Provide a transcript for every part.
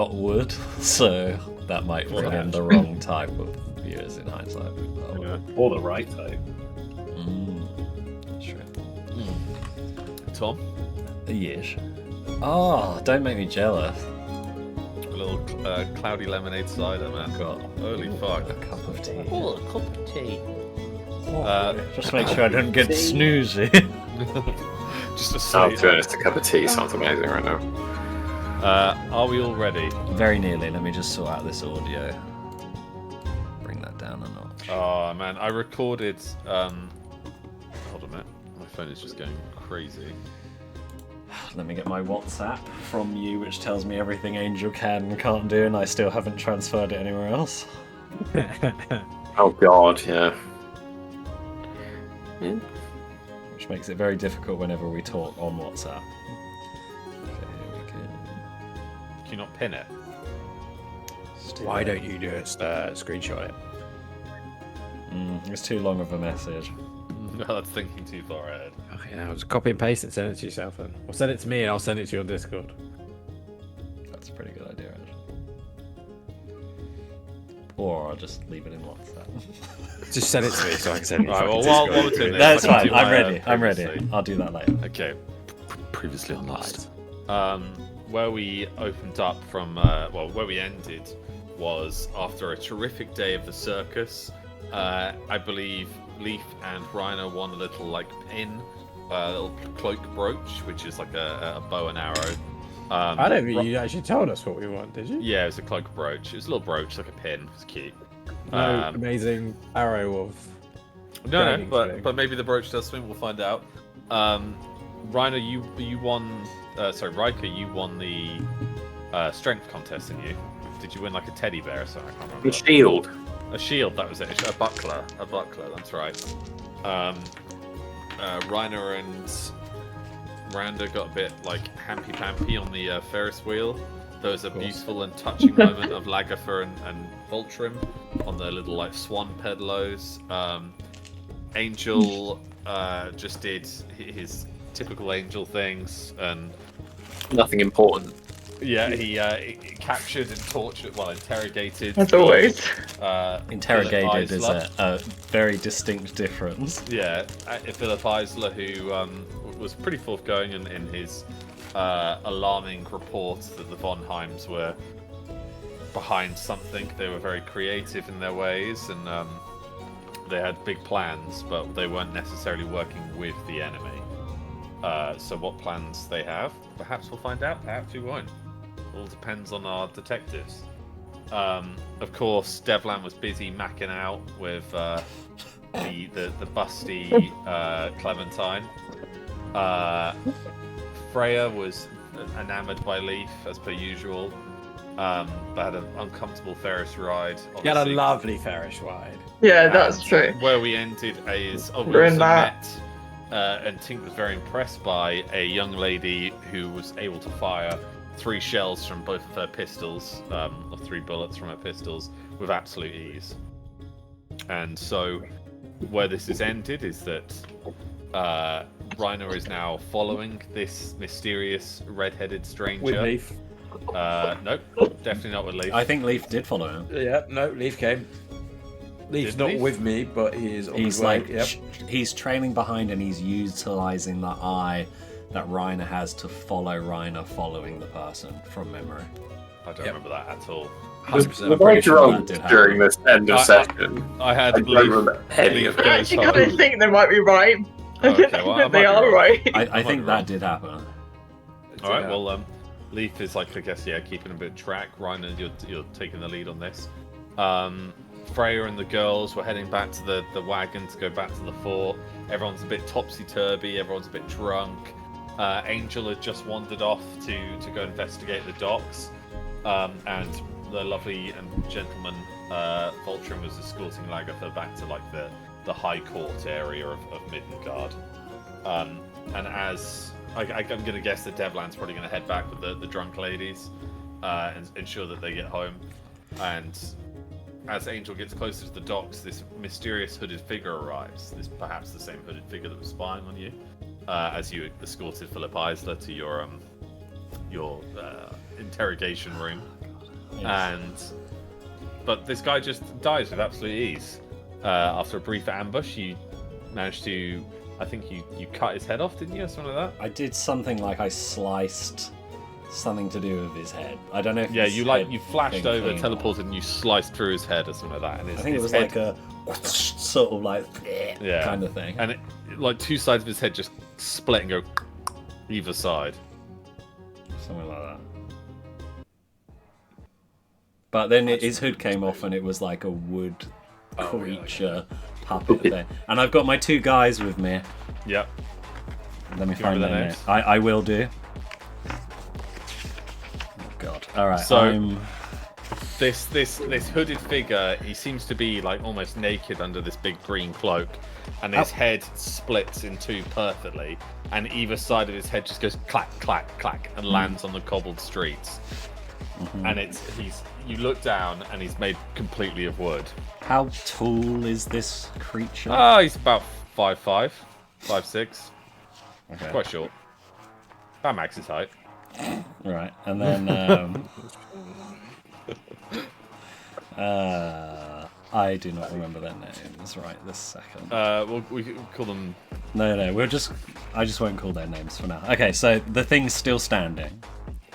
Not wood, so that might bring in the wrong type of viewers in hindsight. Or the right type. Sure. Tom? Yes. Oh, don't make me jealous. A little cloudy lemonade cider, man. Got Holy fuck. a cup of tea. Oh, a cup of tea. Just make sure I don't get snoozy. Just a To be honest, a cup of tea sounds amazing right now. Are we all ready? Very nearly. Let me just sort out this audio. Bring that down a notch. Oh man, I recorded. Hold on a minute. My phone is just going crazy. Let me get my WhatsApp from you, which tells me everything Angel can and can't do, and I still haven't transferred it anywhere else. Oh god, yeah. Which makes it very difficult whenever we talk on WhatsApp. Okay, here we go. Can you not pin it? Why don't you do it? Screenshot it. It's too long of a message. No, that's thinking too far ahead. Okay, now just copy and paste it, send it to yourself then. Or send it to me and I'll send it to your Discord. That's a pretty good idea, actually. Or I'll just leave it in WhatsApp. Just send it to me so I can send it to Right, your well, Discord. while we're doing this, That's I can fine. do I'm my, ready. I'm ready. previously. I'll do that later. Okay. Previously on Lost. Where we opened up from, where we ended was after a terrific day of the circus. I believe Leaf and Rhino won a little pin, a little cloak brooch, which is like a bow and arrow. I don't think you actually told us what we want, did you? Yeah, it was a cloak brooch. It was a little brooch, like a pin. It was cute. No amazing arrow of. No, but maybe the brooch does something. We'll find out. Rhino, you won. Sorry, Riker, you won the strength contest, didn't you? Did you win like a teddy bear or something? I can't remember. A shield. A shield, that was it. A buckler. A buckler, that's right. Reiner and Randa got a bit hampy-pampy on the Ferris wheel. There was a beautiful and touching moment of Lagertha and Voltrim on their little swan pedalos. Angel just did his typical Angel things, and Nothing important. yeah, he captured and tortured, interrogated. As always. Interrogated Philip is Isler. a very distinct difference. Yeah, Philip Isler, who was pretty forthgoing in his alarming reports that the Von Heims were behind something. They were very creative in their ways, and they had big plans, but they weren't necessarily working with the enemy. So what plans they have, perhaps we'll find out, perhaps we won't. All depends on our detectives. Of course, Devlan was busy macking out with the busty Clementine. Freya was enamoured by Leaf, as per usual, but had an uncomfortable Ferris ride. You had a obviously. lovely Ferris ride. Yeah, that's true. Where we ended is we We're in also that. met, and Tink was very impressed by a young lady who was able to fire 3 shells from both of her pistols, or 3 bullets from her pistols, with absolute ease. And so, where this has ended is that Reiner is now following this mysterious red-headed stranger. With Leaf. Nope, definitely not with Leaf. I think Leaf did follow him. Yeah, no, Leaf came. Leaf's Did not Leaf? with me, but he is on He's his way. he's trailing behind and he's utilising the eye that Reiner has to follow Reiner following the person from memory. I don't remember that at all. 100%. Was I'm pretty I sure drunk that did during this end of I- session? I had I don't Leaf. remember any of Leaf it. I goes actually home. kind of think they might be right. I Okay, don't well, I think they might be are wrong. right. I might think be that wrong. did happen. All right, well, Leaf is I guess, keeping a bit of track. Reiner, you're taking the lead on this. Freya and the girls were heading back to the wagon to go back to the fort. Everyone's a bit topsy-turvy, everyone's a bit drunk. Angel had just wandered off to go investigate the docks. And the lovely and gentleman Voltrim was escorting Lagertha back to the High Court area of Middengard. And as I'm going to guess that Devlan's probably going to head back with the drunk ladies and ensure that they get home. And as Angel gets closer to the docks, this mysterious hooded figure arrives. This perhaps the same hooded figure that was spying on you, as you escorted Philip Isler to your interrogation room. But this guy just dies with absolute ease. After a brief ambush, you managed to, I think you cut his head off, didn't you, or something like that? I did something like I sliced something to do with his head. I don't know if Yeah, his you head flashed over, came teleported, and you sliced through his head or something like that. And off. I think it was head, like a sort of like kind of thing. And like two sides of his head just split and go either side. Something like that. But then his hood came off and it was like a wood creature puppet thing. And I've got my two guys with me. Yep. Let me Do you find remember their their names. names? I will do. Oh god. Alright, So- This hooded figure, he seems to be like almost naked under this big green cloak, and his head splits in two perfectly, and either side of his head just goes clack, clack, clack, and lands on the cobbled streets. And you look down, and he's made completely of wood. How tall is this creature? He's about 5'5", 5'6", Okay. quite short. About Max's height. Right, and then I do not remember their names right this second. We could call them. No, I just won't call their names for now. Okay, so the thing's still standing.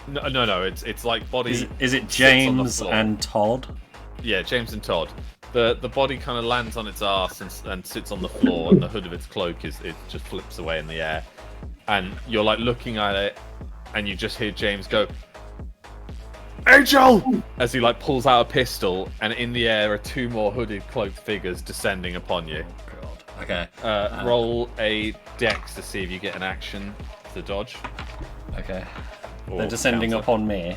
No. It's like body. Is it sits on the James floor. and Todd? Yeah, James and Todd. The body kind of lands on its ass and sits on the floor, and the hood of its cloak it just flips away in the air, and you're like looking at it, and you just hear James go, "Angel!" as he like pulls out a pistol, and in the air are two more hooded cloaked figures descending upon you. God. Okay. Roll a dex to see if you get an action to dodge. Okay. or They're descending counter. upon me.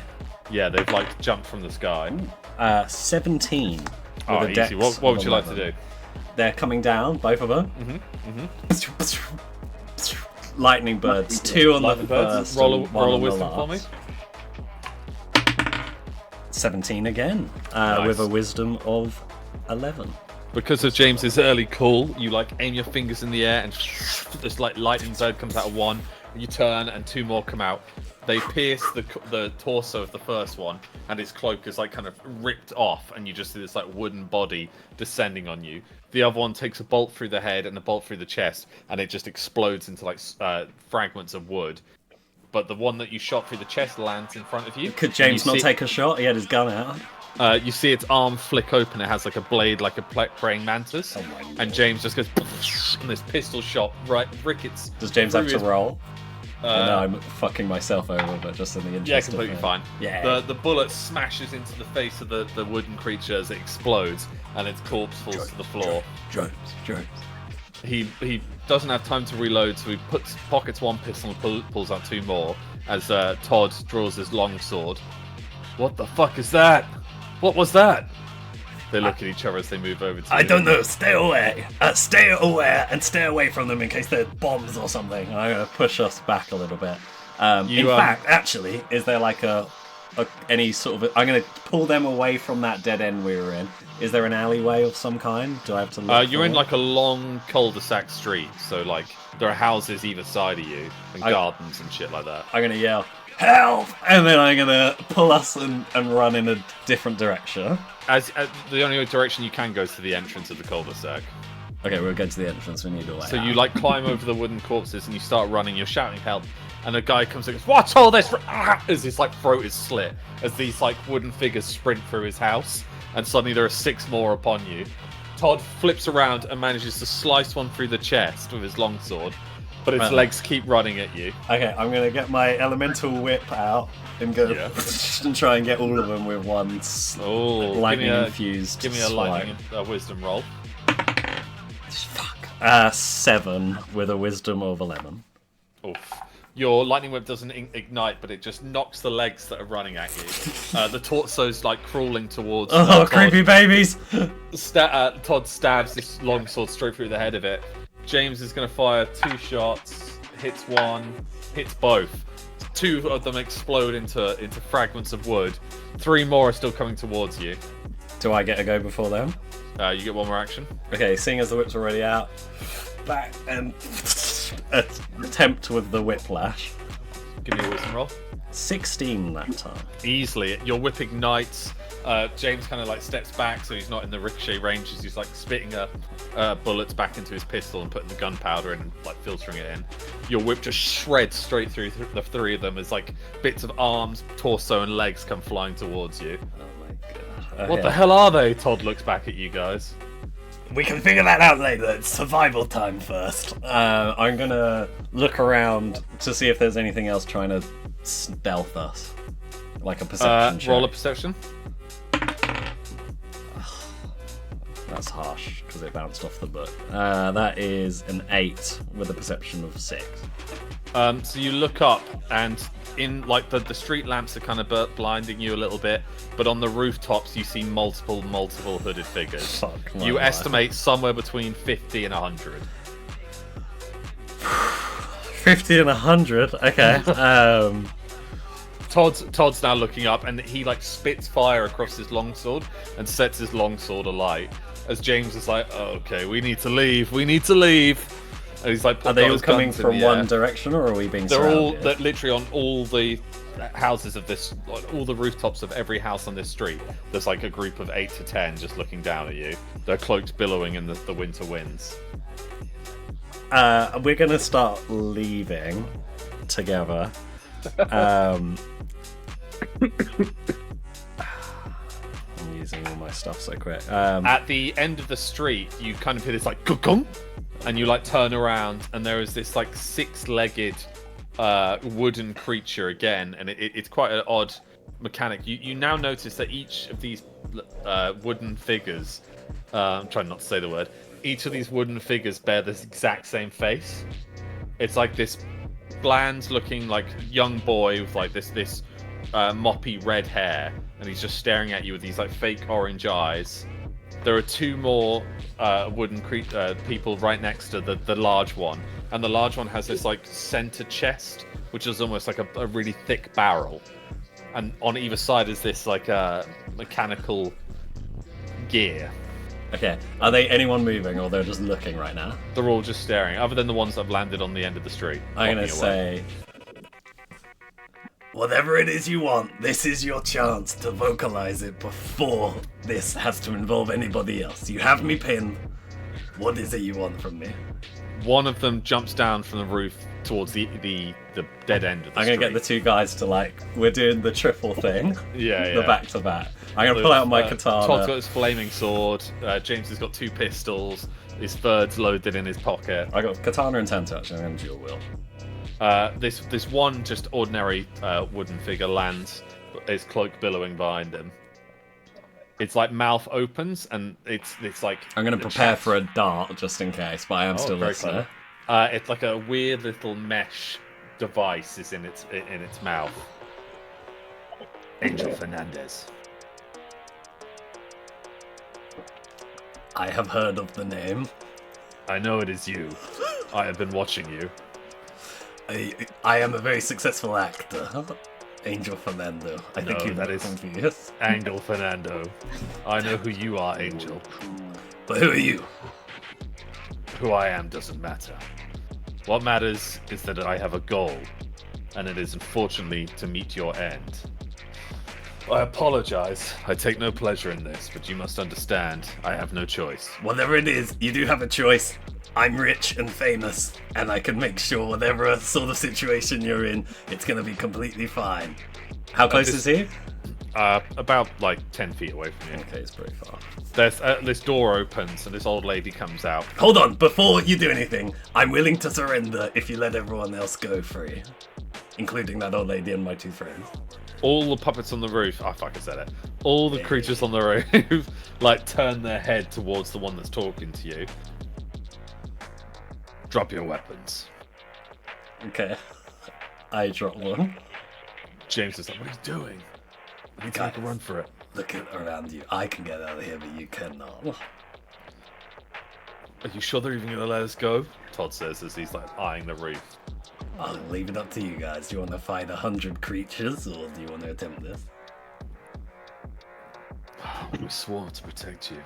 Yeah, they've like jumped from the sky. 17. Oh, with a dex easy. What would of you like to 11. do? They're coming down, both of them. Lightning birds. Two on Lightning the birds. first. Roll and a one on the wisdom for me. last. 17 again, Nice. with a wisdom of 11. Because of James's early call, you like aim your fingers in the air, and this like lightning bird comes out of one. You turn, and two more come out. They pierce the torso of the first one, and its cloak is like kind of ripped off, and you just see this like wooden body descending on you. The other one takes a bolt through the head and a bolt through the chest, and it just explodes into like fragments of wood. But the one that you shot through the chest lands in front of you. Could James and not you see- take a shot? He had his gun out. You see its arm flick open. It has like a blade, like a praying mantis. Oh my And James just goes, and this pistol shot rickets. Does James have through to his- roll? I know I'm fucking myself over, but just in the interest Yeah, of completely it. fine. Yeah. The bullet smashes into the face of the wooden creature as it explodes, and its corpse falls to the floor. James. He doesn't have time to reload, so he pockets one pistol and pulls out two more. As Todd draws his long sword. What the fuck is that? What was that? They look at each other as they move over to I you. don't know. Stay away. Stay aware and stay away from them in case they're bombs or something. I'm gonna push us back a little bit. In fact, actually, is there like any sort of? I'm gonna pull them away from that dead end we were in. Is there an alleyway of some kind? Do I have to look? You're for in it? like a long cul-de-sac street, so like there are houses either side of you and gardens and shit like that. I'm gonna yell, "Help!" and then I'm gonna pull us and run in a different direction. As the only direction you can go is to the entrance of the cul-de-sac. Okay, we'll go to the entrance. We need a way So out. you like climb over the wooden corpses and you start running. You're shouting help, and a guy comes and goes, "What's all this?" As his like throat is slit, as these like wooden figures sprint through his house, and suddenly there are 6 more upon you. Todd flips around and manages to slice one through the chest with his longsword, but its legs keep running at you. Okay, I'm gonna get my elemental whip out and go Yeah. and try and get all of them with one Oh, lightning infused. Give me a lightning wisdom roll. Fuck. 7 with a wisdom of 11. Oof. Your lightning whip doesn't ignite, but it just knocks the legs that are running at you. The torso's like crawling towards. Oh, Todd. creepy babies! Todd stabs this longsword straight through the head of it. James is going to fire 2 shots. Hits one, hits both. 2 of them explode into fragments of wood. 3 more are still coming towards you. Do I get a go before them? You get one more action. Okay, seeing as the whip's already out, back and attempt with the whiplash. Give me a wisdom roll. 16 that time. Easily. Your whip ignites. James kind of like steps back so he's not in the ricochet range. He's like spitting bullets back into his pistol and putting the gunpowder in and like filtering it in. Your whip just shreds straight through the three of them as like bits of arms, torso, and legs come flying towards you. Oh my god. What the hell are they? Todd looks back at you guys. We can figure that out later. It's survival time first. I'm gonna look around to see if there's anything else trying to stealth us. Like a perception check. Roll a perception. That's harsh because it bounced off the book. That is an 8 with a perception of 6. So you look up and in like the street lamps are kind of blinding you a little bit, but on the rooftops you see multiple hooded figures. You estimate somewhere between 50 and 100. 50 and 100. Okay. Todd's now looking up and he like spits fire across his longsword and sets his longsword alight. As James is like, oh, okay, we need to leave. And he's like, are they all coming from one direction, or are we being surrounded? They're literally on all the houses of this, all the rooftops of every house on this street. There's like a group of 8 to 10 just looking down at you. Their cloaks billowing in the winter winds. We're gonna start leaving together. I'm using all my stuff so quick. At the end of the street, you kind of hear this like gong, and you like turn around, and there is this like 6-legged wooden creature again, and it's quite an odd mechanic. You now notice that each of these wooden figures, I'm trying not to say the word, each of these wooden figures bear this exact same face. It's like this bland-looking like young boy with like this moppy red hair, and he's just staring at you with these like fake orange eyes. There are 2 more wooden people right next to the large one, and the large one has this like center chest, which is almost like a really thick barrel, and on either side is this like mechanical gear. Okay, are they anyone moving, or they're just looking right now? They're all just staring, other than the ones that have landed on the end of the street. I'm gonna say, whatever it is you want, this is your chance to vocalize it before this has to involve anybody else. You have me pinned. What is it you want from me? One of them jumps down from the roof towards the dead end of the I'm street. gonna get the 2 guys to like, we're doing the triple thing. Yeah. The back to back. I'm gonna pull out my katana. Todd's got his flaming sword. James has got 2 pistols. His third's loaded in his pocket. I got katana and 10 touch, and I'm gonna dual will. This one just ordinary wooden figure lands, his cloak billowing behind him. It's like mouth opens, and it's like... I'm going to prepare for a dart, just in case, but I am still listening. It's like a weird little mesh device is in its mouth. Angel Fernandez. I have heard of the name. I know it is you. I have been watching you. I am a very successful actor. Angel Fernando. I think you're that is confused. Angel Fernando. I know who you are, Angel. But who are you? Who I am doesn't matter. What matters is that I have a goal, and it is unfortunately to meet your end. I apologize. I take no pleasure in this, but you must understand, I have no choice. Whatever it is, you do have a choice. I'm rich and famous, and I can make sure whatever sort of situation you're in, it's going to be completely fine. How close is he? About like 10 feet away from you. Okay, it's pretty far. There's this door opens and this old lady comes out. Hold on, before you do anything, I'm willing to surrender if you let everyone else go free, including that old lady and my 2 friends. All the puppets on the roof, I said it. All the creatures on the roof like turn their head towards the one that's talking to you. Drop your weapons. Okay. I drop one. James is like, what are you doing? We need to make a run for it. Look around you. I can get out of here, but you cannot. Are you sure they're even going to let us go? Todd says as he's like eyeing the roof. I'll leave it up to you guys. Do you want to fight 100 creatures, or do you want to attempt this? We swore to protect you.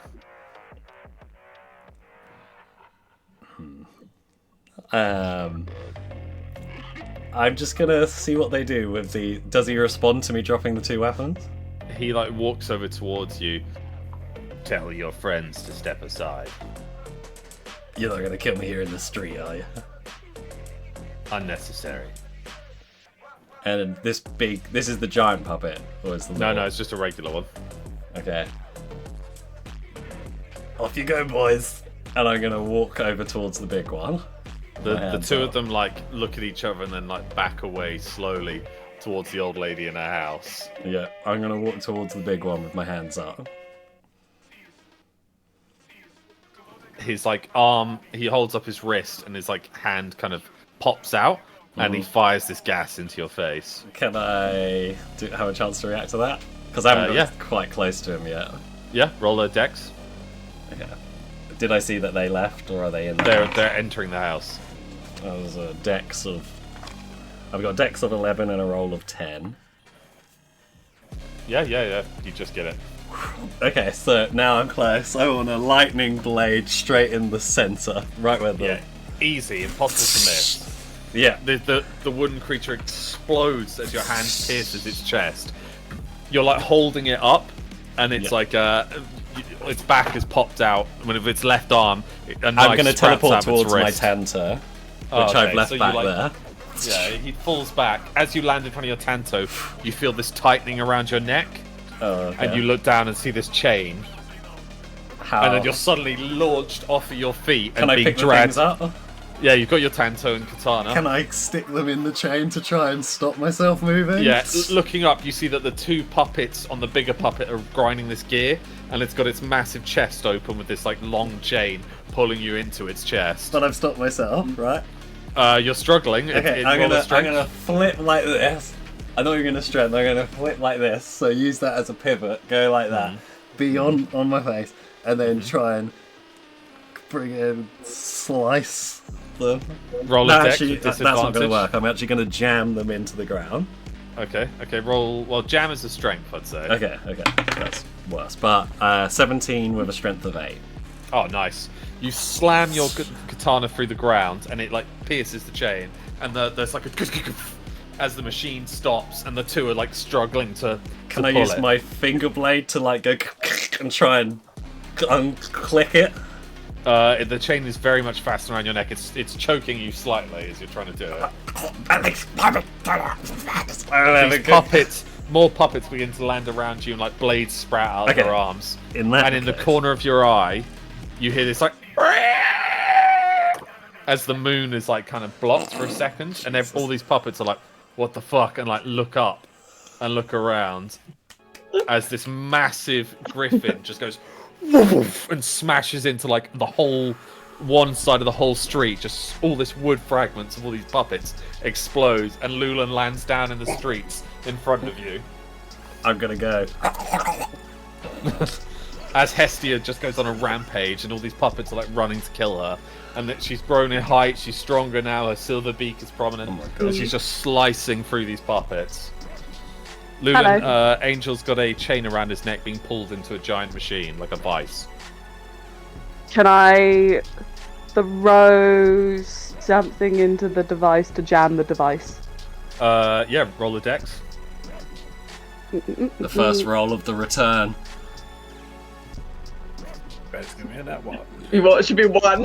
I'm just gonna see what they do with the. Does he respond to me dropping the 2 weapons? He like walks over towards you. Tell your friends to step aside. You're not gonna kill me here in the street, are you? Unnecessary. And this is the giant puppet, or is the No, it's just a regular one. Okay. Off you go, boys. And I'm gonna walk over towards the big one. The two of them like look at each other and then like back away slowly towards the old lady in her house. Yeah, I'm gonna walk towards the big one with my hands up. His like arm, he holds up his wrist and his like hand kind of pops out and he fires this gas into your face. Can I have a chance to react to that? Because I haven't got quite close to him yet. Yeah, roll a dex. Okay. Did I see that they left, or are they in there? They're entering the house. That was a dex of... I've got a dex of 11 and a roll of 10. Yeah. You just get it. Okay, so now I'm close. I want a lightning blade straight in the center, right where the... Yeah, easy, impossible to miss. Yeah. The wooden creature explodes as your hand pierces its chest. You're like holding it up, and it's like its back is popped out. With its left arm, I'm going to teleport towards my Tanto, which I've left back there. Yeah, he falls back. As you land in front of your Tanto, you feel this tightening around your neck. Oh, okay. And you look down and see this chain. How? And then you're suddenly launched off of your feet Can and I being pick dragged. the things up? Yeah, you've got your Tanto and Katana. Can I stick them in the chain to try and stop myself moving? Yeah, looking up, you see that the 2 puppets on the bigger puppet are grinding this gear, and it's got its massive chest open with this like long chain pulling you into its chest. But I've stopped myself, right? You're struggling. Okay, I'm gonna flip like this. I know you're gonna strength. I'm gonna flip like this. So use that as a pivot. Go like that. Be on my face, and then try and bring in slice them. Roll no, a dex actually, with that's not disadvantage. gonna work. I'm actually gonna jam them into the ground. Okay, roll. Well, jam is a strength, I'd say. Okay, that's worse. But 17 with a strength of 8. Oh, nice. You slam your katana through the ground, and it like pierces the chain, and there's like a as the machine stops, and the 2 are like struggling to. Can I use my finger blade to like go and try and unclick it? The chain is very much fastened around your neck. It's choking you slightly as you're trying to do it. More puppets begin to land around you, and like blades sprout out of their arms. In the corner of your eye, you hear this like as the moon is like kind of blocked for a second, and all these puppets are like, "What the fuck?" and like look up and look around as this massive griffin just goes and smashes into like the whole one side of the whole street. Just all this wood fragments of all these puppets explodes, and Lulan lands down in the streets in front of you. I'm gonna go. As Hestia just goes on a rampage, and all these puppets are like running to kill her, and that she's grown in height, she's stronger now, her silver beak is prominent, and she's just slicing through these puppets. Lulan, Angel's got a chain around his neck being pulled into a giant machine, like a vice. Can I throw something into the device to jam the device? Yeah, roll a dex. The first roll of the return. It's gonna be in that one. What should be 1?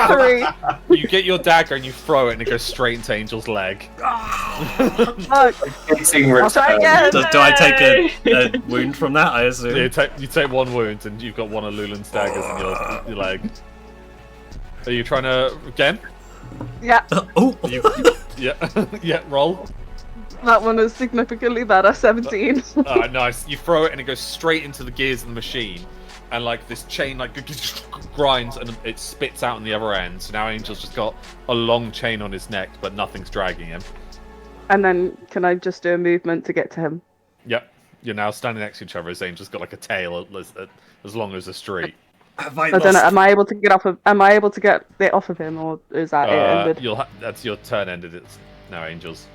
3. You get your dagger and you throw it, and it goes straight into Angel's leg. Fuck. Hitting I'll try again. Do I take a wound from that? I assume. You take 1 wound, and you've got one of Lulan's daggers in your leg. Are you trying to again? Yeah, Oh! Yeah. Roll. that one is significantly better. 17. Nice. You throw it, and it goes straight into the gears of the machine, and like this chain like grinds, and it spits out on the other end. So now Angel's just got a long chain on his neck, but nothing's dragging him. And then can I just do a movement to get to him? Yep. You're now standing next to each other. As Angel's got like a tail as long as a street. Have I I don't know. Am I able to get off of? Am I able to get it off of him, or is that it ended? That's your turn ended. It's now Angel's.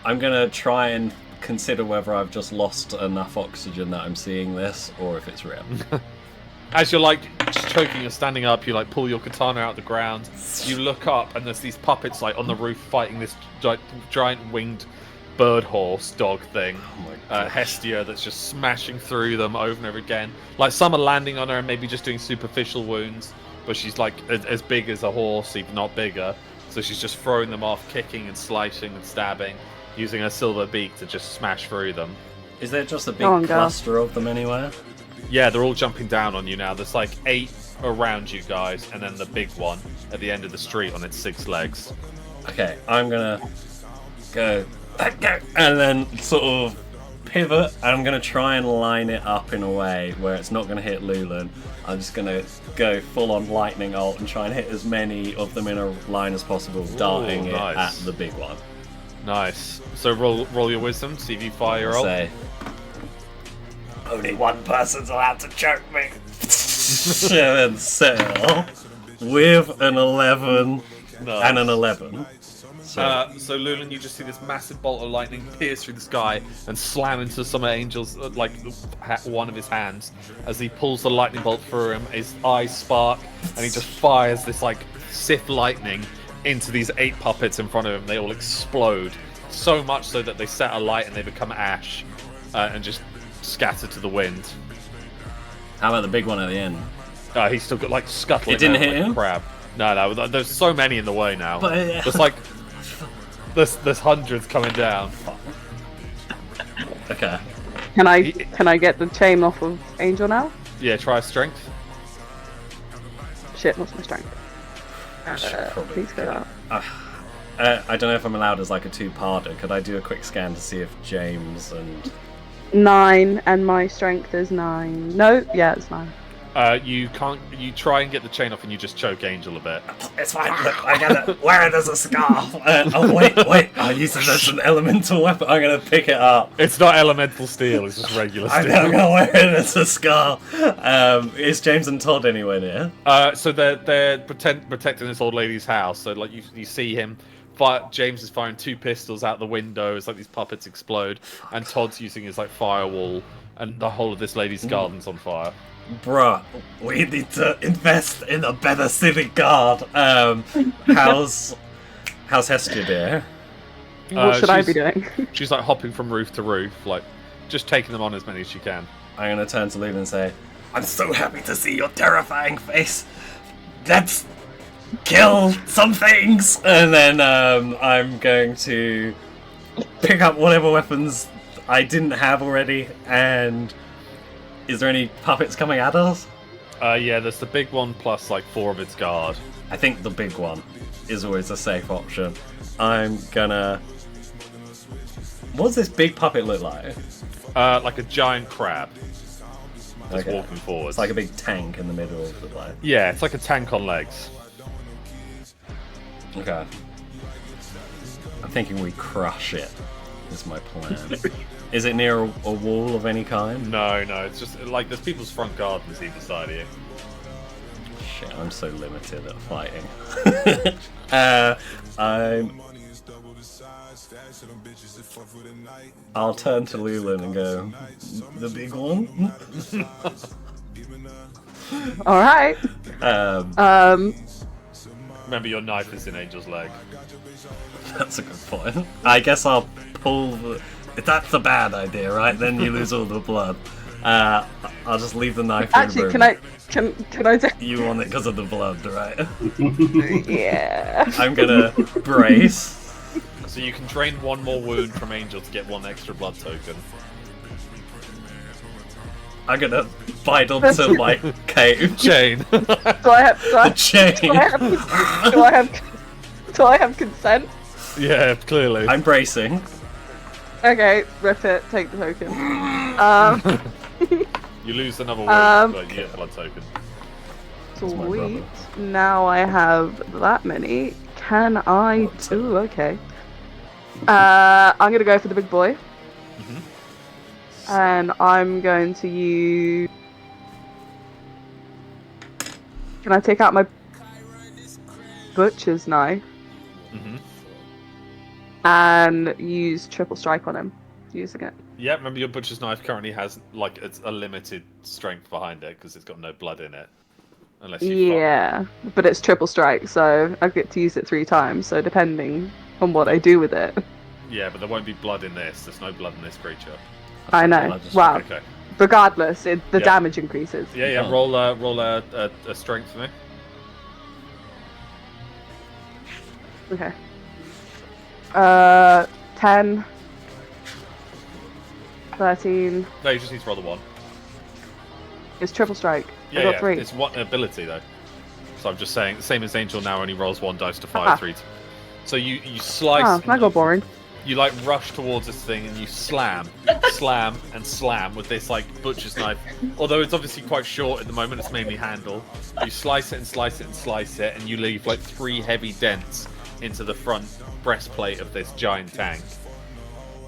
I'm gonna try and consider whether I've just lost enough oxygen that I'm seeing this, or if it's real. as you're like choking and standing up, you like pull your katana out of the ground. You look up, and there's these puppets like on the roof fighting this giant winged bird horse dog thing, Hestia, that's just smashing through them over and over again. Like some are landing on her and maybe just doing superficial wounds, but she's like as big as a horse, if not bigger. So she's just throwing them off, kicking and slicing and stabbing, using her silver beak to just smash through them. Is there just a big cluster of them anywhere? Yeah, they're all jumping down on you now. There's like 8 around you guys, and then the big one at the end of the street on its 6 legs. Okay, I'm gonna go and then sort of pivot. I'm gonna try and line it up in a way where it's not gonna hit Lulan. I'm just gonna go full on lightning ult and try and hit as many of them in a line as possible, darting it at the big one. Nice. So roll your wisdom, see if you fire your ult. Say, only one person's allowed to choke me. And Sail with an 11 and an 11. So Lulan, you just see this massive bolt of lightning pierce through the sky and slam into some of Angel's, like one of his hands. As he pulls the lightning bolt through him, his eyes spark, and he just fires this like Sith lightning into these 8 puppets in front of him. They all explode, so much so that they set alight and they become ash, and just scatter to the wind. How about the big one at the end? He's still got like scuttling. It didn't out hit like him? a crab. No, there's so many in the way now. But, There's like there's hundreds coming down. Okay. Can I get the chain off of Angel now? Yeah, try strength. Shit, what's my strength? Please go out. I don't know if I'm allowed as like a 2-parter. Could I do a quick scan to see if James and 9, and my strength is 9. No, yeah, it's 9. You can't. You try and get the chain off, and you just choke Angel a bit. It's fine. Look, I gotta wear it as a scarf. Oh wait. I use it as an elemental weapon. I'm gonna pick it up. It's not elemental steel. It's just regular steel. I'm gonna wear it as a scarf. Is James and Todd anywhere near? So they're protecting this old lady's house. So like you see him. James is firing 2 pistols out the window as like these puppets explode, and Todd's using his like firewall, and the whole of this lady's garden's on fire. Bruh, we need to invest in a better civic guard. How's Hestia dear? What should I be doing? She's like hopping from roof to roof, like just taking them on as many as she can. I'm gonna turn to Luna and say, I'm so happy to see your terrifying face. Let's kill some things! And then I'm going to pick up whatever weapons I didn't have already, and is there any puppets coming at us? Yeah, there's the big one plus like 4 of its guard. I think the big one is always a safe option. I'm gonna... What does this big puppet look like? Like a giant crab. Just Okay. walking forward. It's like a big tank in the middle of the place. Yeah, it's like a tank on legs. Okay. I'm thinking we crush it, is my plan. Is it near a wall of any kind? No, it's just like there's people's front gardens either side of you. Shit, I'm so limited at fighting. I'll turn to Lulan and go, the big one? Alright. Remember, your knife is in Angel's leg. That's a good point. I guess I'll pull the... That's a bad idea, right? Then you lose all the blood. I'll just leave the knife Actually, in the room. can I take... You want it because of the blood, right? Yeah. I'm gonna brace. So you can drain 1 more wound from Angel to get 1 extra blood token. I'm gonna bite onto my cape. Chain. Do I have... The chain. Do I have consent? Yeah, clearly. I'm bracing. Okay, rip it, take the token. You lose another wound, but you get blood token. Sweet. Now I have that many. Can I... Ooh, okay. I'm gonna go for the big boy. And I'm going to use... Can I take out my butcher's knife? And use triple strike on him, using it. Yeah, remember your butcher's knife currently has like it's a limited strength behind it because it's got no blood in it. Unless you Yeah, but it's triple strike, so I get to use it 3 times. So depending on what I do with it. Yeah, but there won't be blood in this. There's no blood in this creature. I know. Wow. Okay. Regardless, the damage increases. Yeah. Roll a strength for me. Okay. 10, 13. No, you just need to roll the 1. It's triple strike. Yeah, I got 3. It's one ability though. So I'm just saying, the same as Angel now only rolls 1 dice to fire 3. So you slice. Oh, that got boring. You like rush towards this thing and you slam, and slam with this like butcher's knife. Although it's obviously quite short at the moment, it's mainly handle. You slice it and slice it and slice it, and you leave like 3 heavy dents into the front breastplate of this giant tank.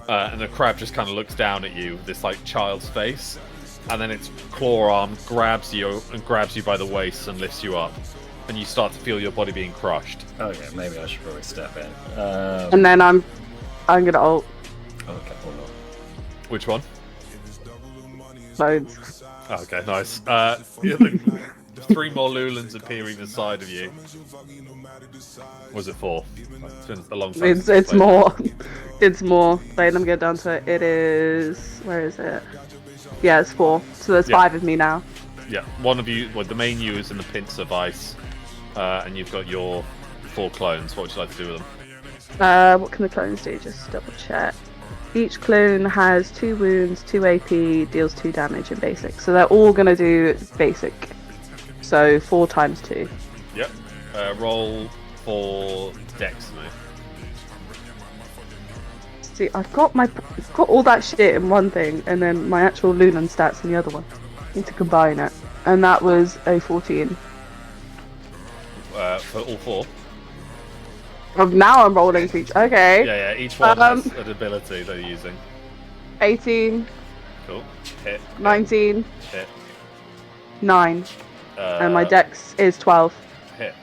And the crab just kind of looks down at you with this like child's face, and then its claw arm grabs you by the waist and lifts you up, and you start to feel your body being crushed. Okay, maybe I should probably step in. And then I'm gonna ult. Okay, hold on. Which one? Loads. Okay, nice. The 3 more Lulans appear either side of you. Was it 4? It's been a long time. It's more. It's more. Wait, let me get down to it. It is. Where is it? Yeah, it's 4. So there's 5 of me now. Yeah, one of you. Well, the main you is in the pincer vice, and you've got your 4 clones. What would you like to do with them? What can the clones do? Just double check. Each clone has 2 wounds, 2 AP, deals 2 damage in basic. So they're all gonna do basic. So 4 times 2. Yep. Roll for Dex, mate. See, I've got all that shit in one thing, and then my actual Lunan stats in the other one. Need to combine it, and that was a 14. For all 4. Oh, now I'm rolling for each. Okay. Yeah. Each one has an ability they're using. 18. Cool. Hit. 19. Hit. 9. And my dex is 12. Hit.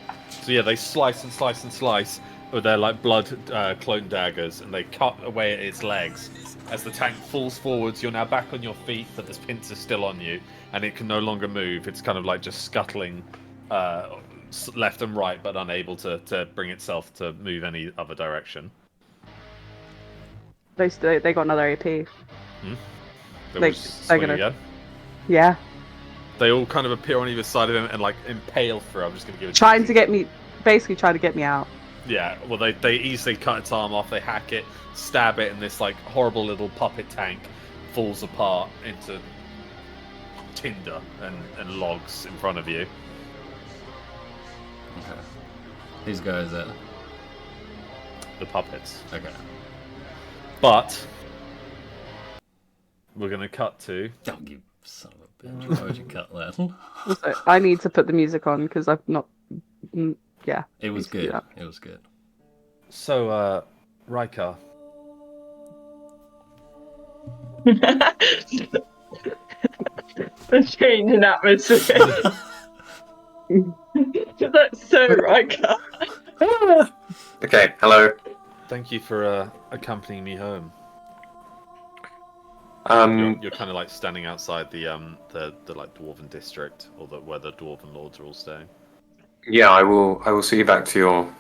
So yeah, they slice and slice and slice with their like blood clone daggers, and they cut away at its legs. As the tank falls forwards, you're now back on your feet, but this pincer's still on you, and it can no longer move. It's kind of like just scuttling left and right, but unable to bring itself to move any other direction. They got another AP. They They're swing gonna. again. Yeah. They all kind of appear on either side of him and like impale through. I'm just gonna give it. Trying to get me out. Yeah, well, they easily cut its arm off. They hack it, stab it, and this like horrible little puppet tank falls apart into tinder and logs in front of you. Okay. Whose go is it? The puppets. Okay. But we're gonna cut to. Oh, you son of a bitch! Why would you cut that? Also, I need to put the music on because I've not. Yeah. It was good. It was good. So, Rykar. The change in atmosphere. That's so Riker. Okay, hello. Thank you for accompanying me home. You're kind of like standing outside the like dwarven district, or where the dwarven lords are all staying. Yeah, I will see you back to your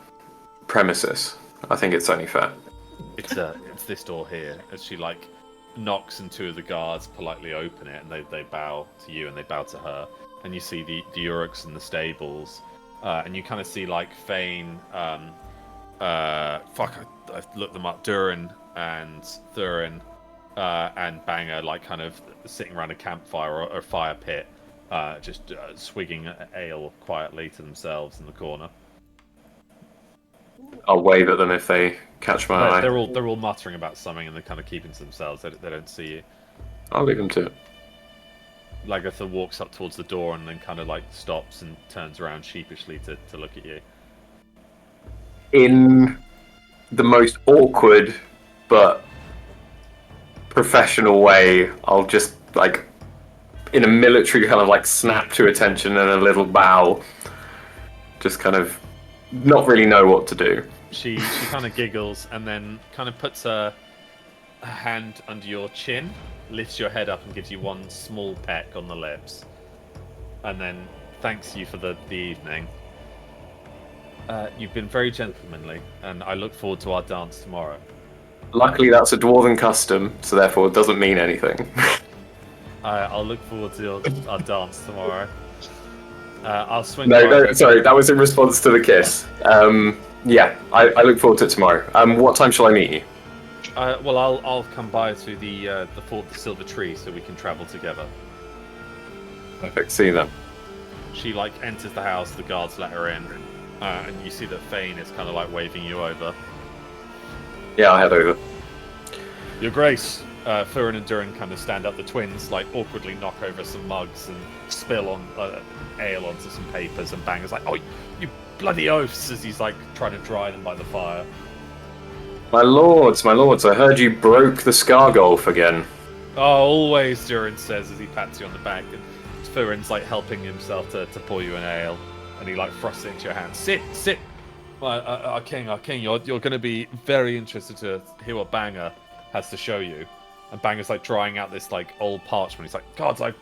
premises. I think it's only fair. It's this door here. As she like knocks, and 2 of the guards politely open it, and they bow to you and they bow to her, and you see the Uruks in the stables, and you kind of see like Fane, I looked them up, Durin and Thurin, and Banger, like kind of sitting around a campfire or a fire pit, just swigging ale quietly to themselves in the corner. I'll wave at them if they catch my eye. They're all muttering about something, and they're kind of keeping to themselves. They don't see you. I'll leave them to it. Lagatha walks up towards the door and then kind of like stops and turns around sheepishly to look at you. In the most awkward but professional way, I'll just like, in a military kind of like snap to attention and a little bow. Just kind of not really know what to do. She kind of giggles and then kind of puts her a hand under your chin, lifts your head up and gives you one small peck on the lips. And then thanks you for the evening. You've been very gentlemanly, and I look forward to our dance tomorrow. Luckily, that's a dwarven custom, so therefore it doesn't mean anything. I'll look forward to our dance tomorrow. I'll swing. No, sorry, that was in response to the kiss. Yeah, I look forward to it tomorrow. What time shall I meet you? Well, I'll come by to the Fort of the Silver Tree so we can travel together. Perfect. See you then. She enters the house. The guards let her in, and you see that Fane is kind of waving you over. Yeah, I'll head over. Your Grace. Furin and Durin kind of stand up. The twins awkwardly knock over some mugs and spill on ale onto some papers, and Banger's like, "Oh, you bloody oafs!" as he's trying to dry them by the fire. My lords, I heard you broke the Scargolf again. Oh, always, Durin says as he pats you on the back, and Furin's helping himself to pour you an ale, and he thrusts it into your hand. Sit. Our king, you're going to be very interested to hear what Banger has to show you. And Banger's drawing out this old parchment. He's like, "Gods, I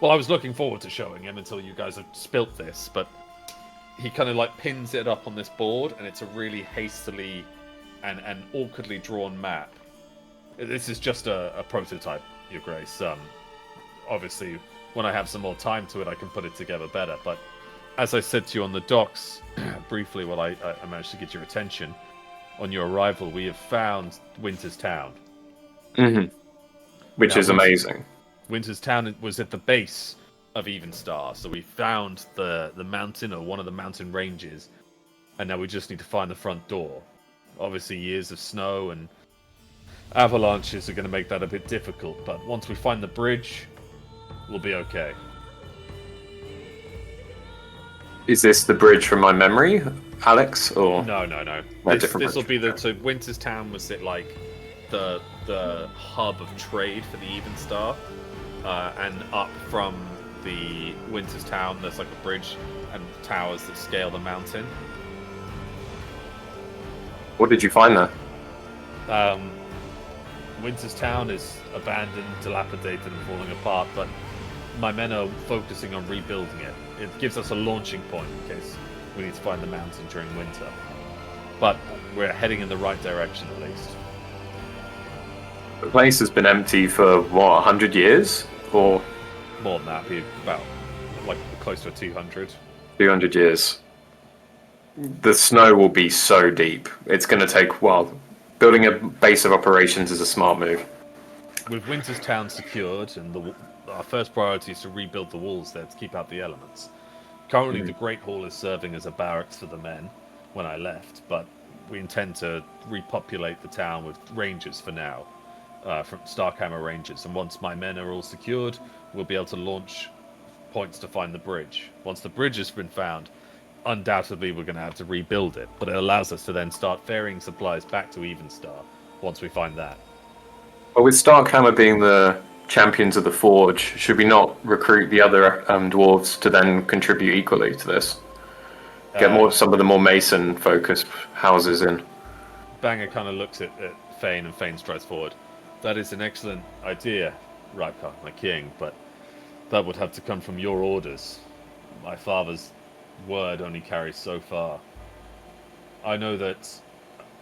was looking forward to showing him until you guys have spilt this." But he kind of pins it up on this board, and it's a really hastily and awkwardly drawn map. This is just a prototype, Your Grace. Obviously, when I have some more time to it, I can put it together better. But as I said to you on the docks, briefly, while I managed to get your attention, on your arrival, we have found Winter's Town. Mm-hmm. Which is amazing. Winter's Town was at the base of Evenstar, so we found the mountain, or one of the mountain ranges, and now we just need to find the front door. Obviously, years of snow and avalanches are going to make that a bit difficult, but once we find the bridge, we'll be okay. Is this the bridge from my memory, Alex? Or No. This will be so Winter's Town was the hub of trade for the Evenstar, and up from the Winter's Town there's a bridge and towers that scale the mountain. What did you find there? Winter's Town is abandoned, dilapidated, and falling apart, but my men are focusing on rebuilding it. It gives us a launching point in case we need to find the mountain during winter. But we're heading in the right direction, at least. The place has been empty for, 100 years? Or more than that, about close to 200. 200 years. The snow will be so deep. It's going to take a while. Building a base of operations is a smart move. With Winter's Town secured, and our first priority is to rebuild the walls there to keep out the elements. Currently, the Great Hall is serving as a barracks for the men when I left, but we intend to repopulate the town with rangers for now, from Starkhammer Rangers. And once my men are all secured, we'll be able to launch points to find the bridge. Once the bridge has been found, undoubtedly we're going to have to rebuild it, but it allows us to then start ferrying supplies back to Evenstar once we find that. Well, with Starkhammer being the champions of the Forge, should we not recruit the other dwarves to then contribute equally to this? Get some of the more Mason-focused houses in. Banger kind of looks at Fane, and Fane strides forward. That is an excellent idea, Raikar, my king, but that would have to come from your orders. My father's word only carries so far. I know that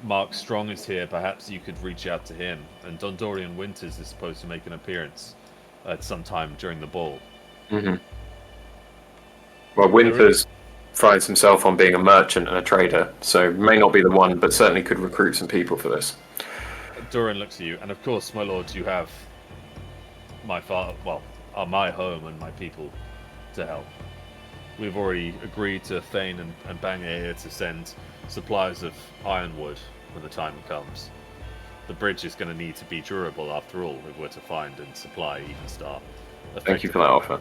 Mark Strong is here. Perhaps you could reach out to him. And Dondorian Winters is supposed to make an appearance at some time during the ball. Mm-hmm. Well, Winters prides himself on being a merchant and a trader, so may not be the one, but certainly could recruit some people for this. Durin looks at you, and of course, my lord, you have my my home and my people to help. We've already agreed to Thane and Banger here to send supplies of ironwood when the time comes. The bridge is going to need to be durable after all if we're to find and supply Evenstar. Thank you for that offer.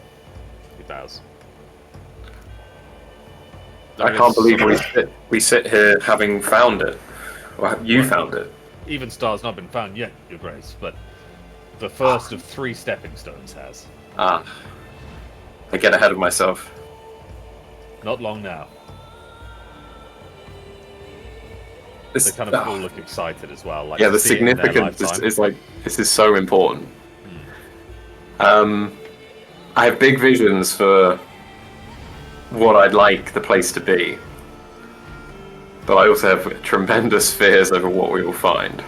He bows. I can't believe we sit here having found it. Well, you found it. Evenstar's not been found yet, Your Grace, but the first of 3 stepping stones has. I get ahead of myself. Not long now. They kind of all look excited as well. Like, yeah, to the see it in their significance lifetime. is like, this is so important. I have big visions for what I'd like the place to be, but I also have tremendous fears over what we will find.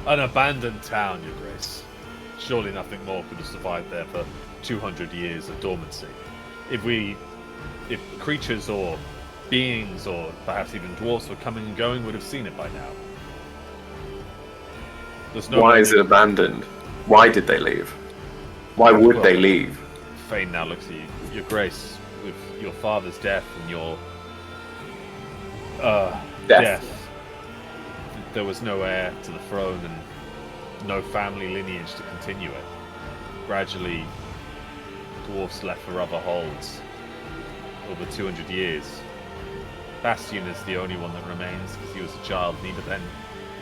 An abandoned town, Your Grace. Surely nothing more could have survived there for 200 years of dormancy. If creatures or beings or perhaps even dwarfs were coming and going, would have seen it by now. Why is it abandoned? Why did they leave? Why would they leave? Fane now looks at you. Your Grace, with your father's death and your death, there was no heir to the throne and no family lineage to continue it. Gradually, dwarfs left for other holds over 200 years. Bastion is the only one that remains because he was a child, and even then,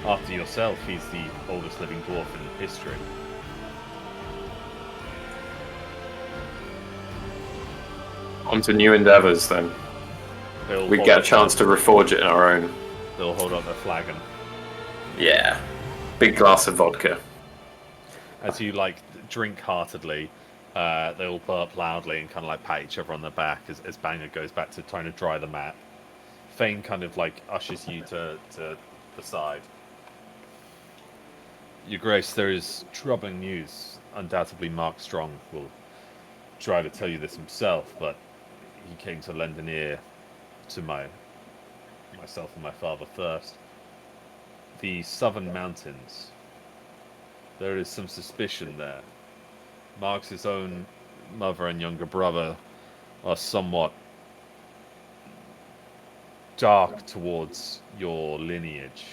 after yourself, he's the oldest living dwarf in history. On to new endeavours, then. We get a chance to reforge it in our own. They'll hold up their flagon. Yeah. Big glass of vodka. As you, like, drink heartedly, they all burp loudly and kind of, like, pat each other on the back as Banger goes back to trying to dry the mat. Fane kind of, like, ushers you to the side. Your Grace, there is troubling news. Undoubtedly Mark Strong will try to tell you this himself, but he came to lend an ear to myself and my father first. The Southern Mountains. There is some suspicion there. Mark's own mother and younger brother are somewhat dark towards your lineage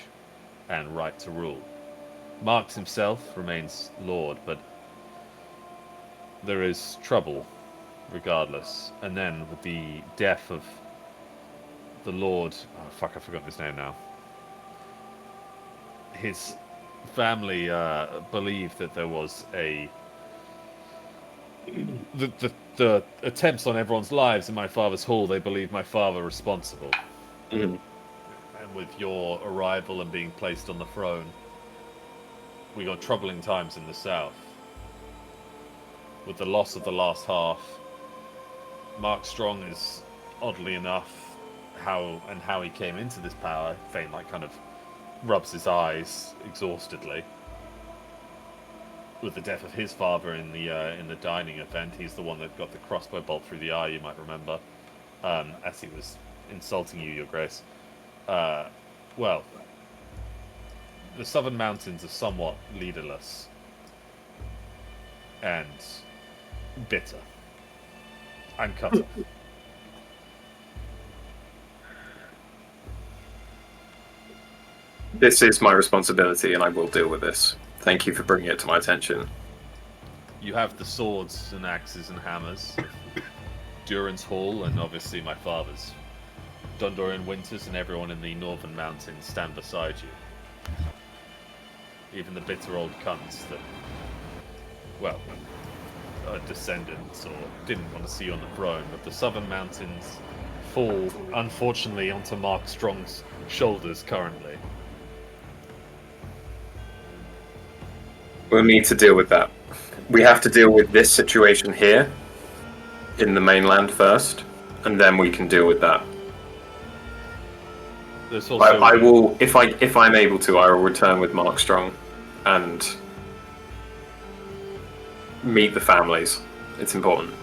and right to rule. Marx himself remains Lord, but there is trouble regardless. And then with the death of the Lord, oh fuck, I forgot his name now. His family believed that there was the attempts on everyone's lives in my father's hall. They believed my father responsible. And with your arrival and being placed on the throne, we got troubling times in the south. With the loss of the last half, Mark Strong is, oddly enough, how he came into this power. Fane like kind of rubs his eyes exhaustedly. With the death of his father in the dining event, he's the one that got the crossbow bolt through the eye. You might remember, as he was insulting you, Your Grace. Well, the Southern Mountains are somewhat leaderless and bitter and cut off. This is my responsibility, and I will deal with this. Thank you for bringing it to my attention. You have the swords and axes and hammers, Duran's Hall, and obviously my father's. Dundorian Winters and everyone in the Northern Mountains stand beside you. Even the bitter old cunts that, well, are descendants or didn't want to see you on the throne, but the Southern Mountains fall, unfortunately, onto Mark Strong's shoulders currently. We'll need to deal with that. We have to deal with this situation here, in the mainland first, and then we can deal with that. I will, if I'm able to, I will return with Mark Strong and meet the families. It's important.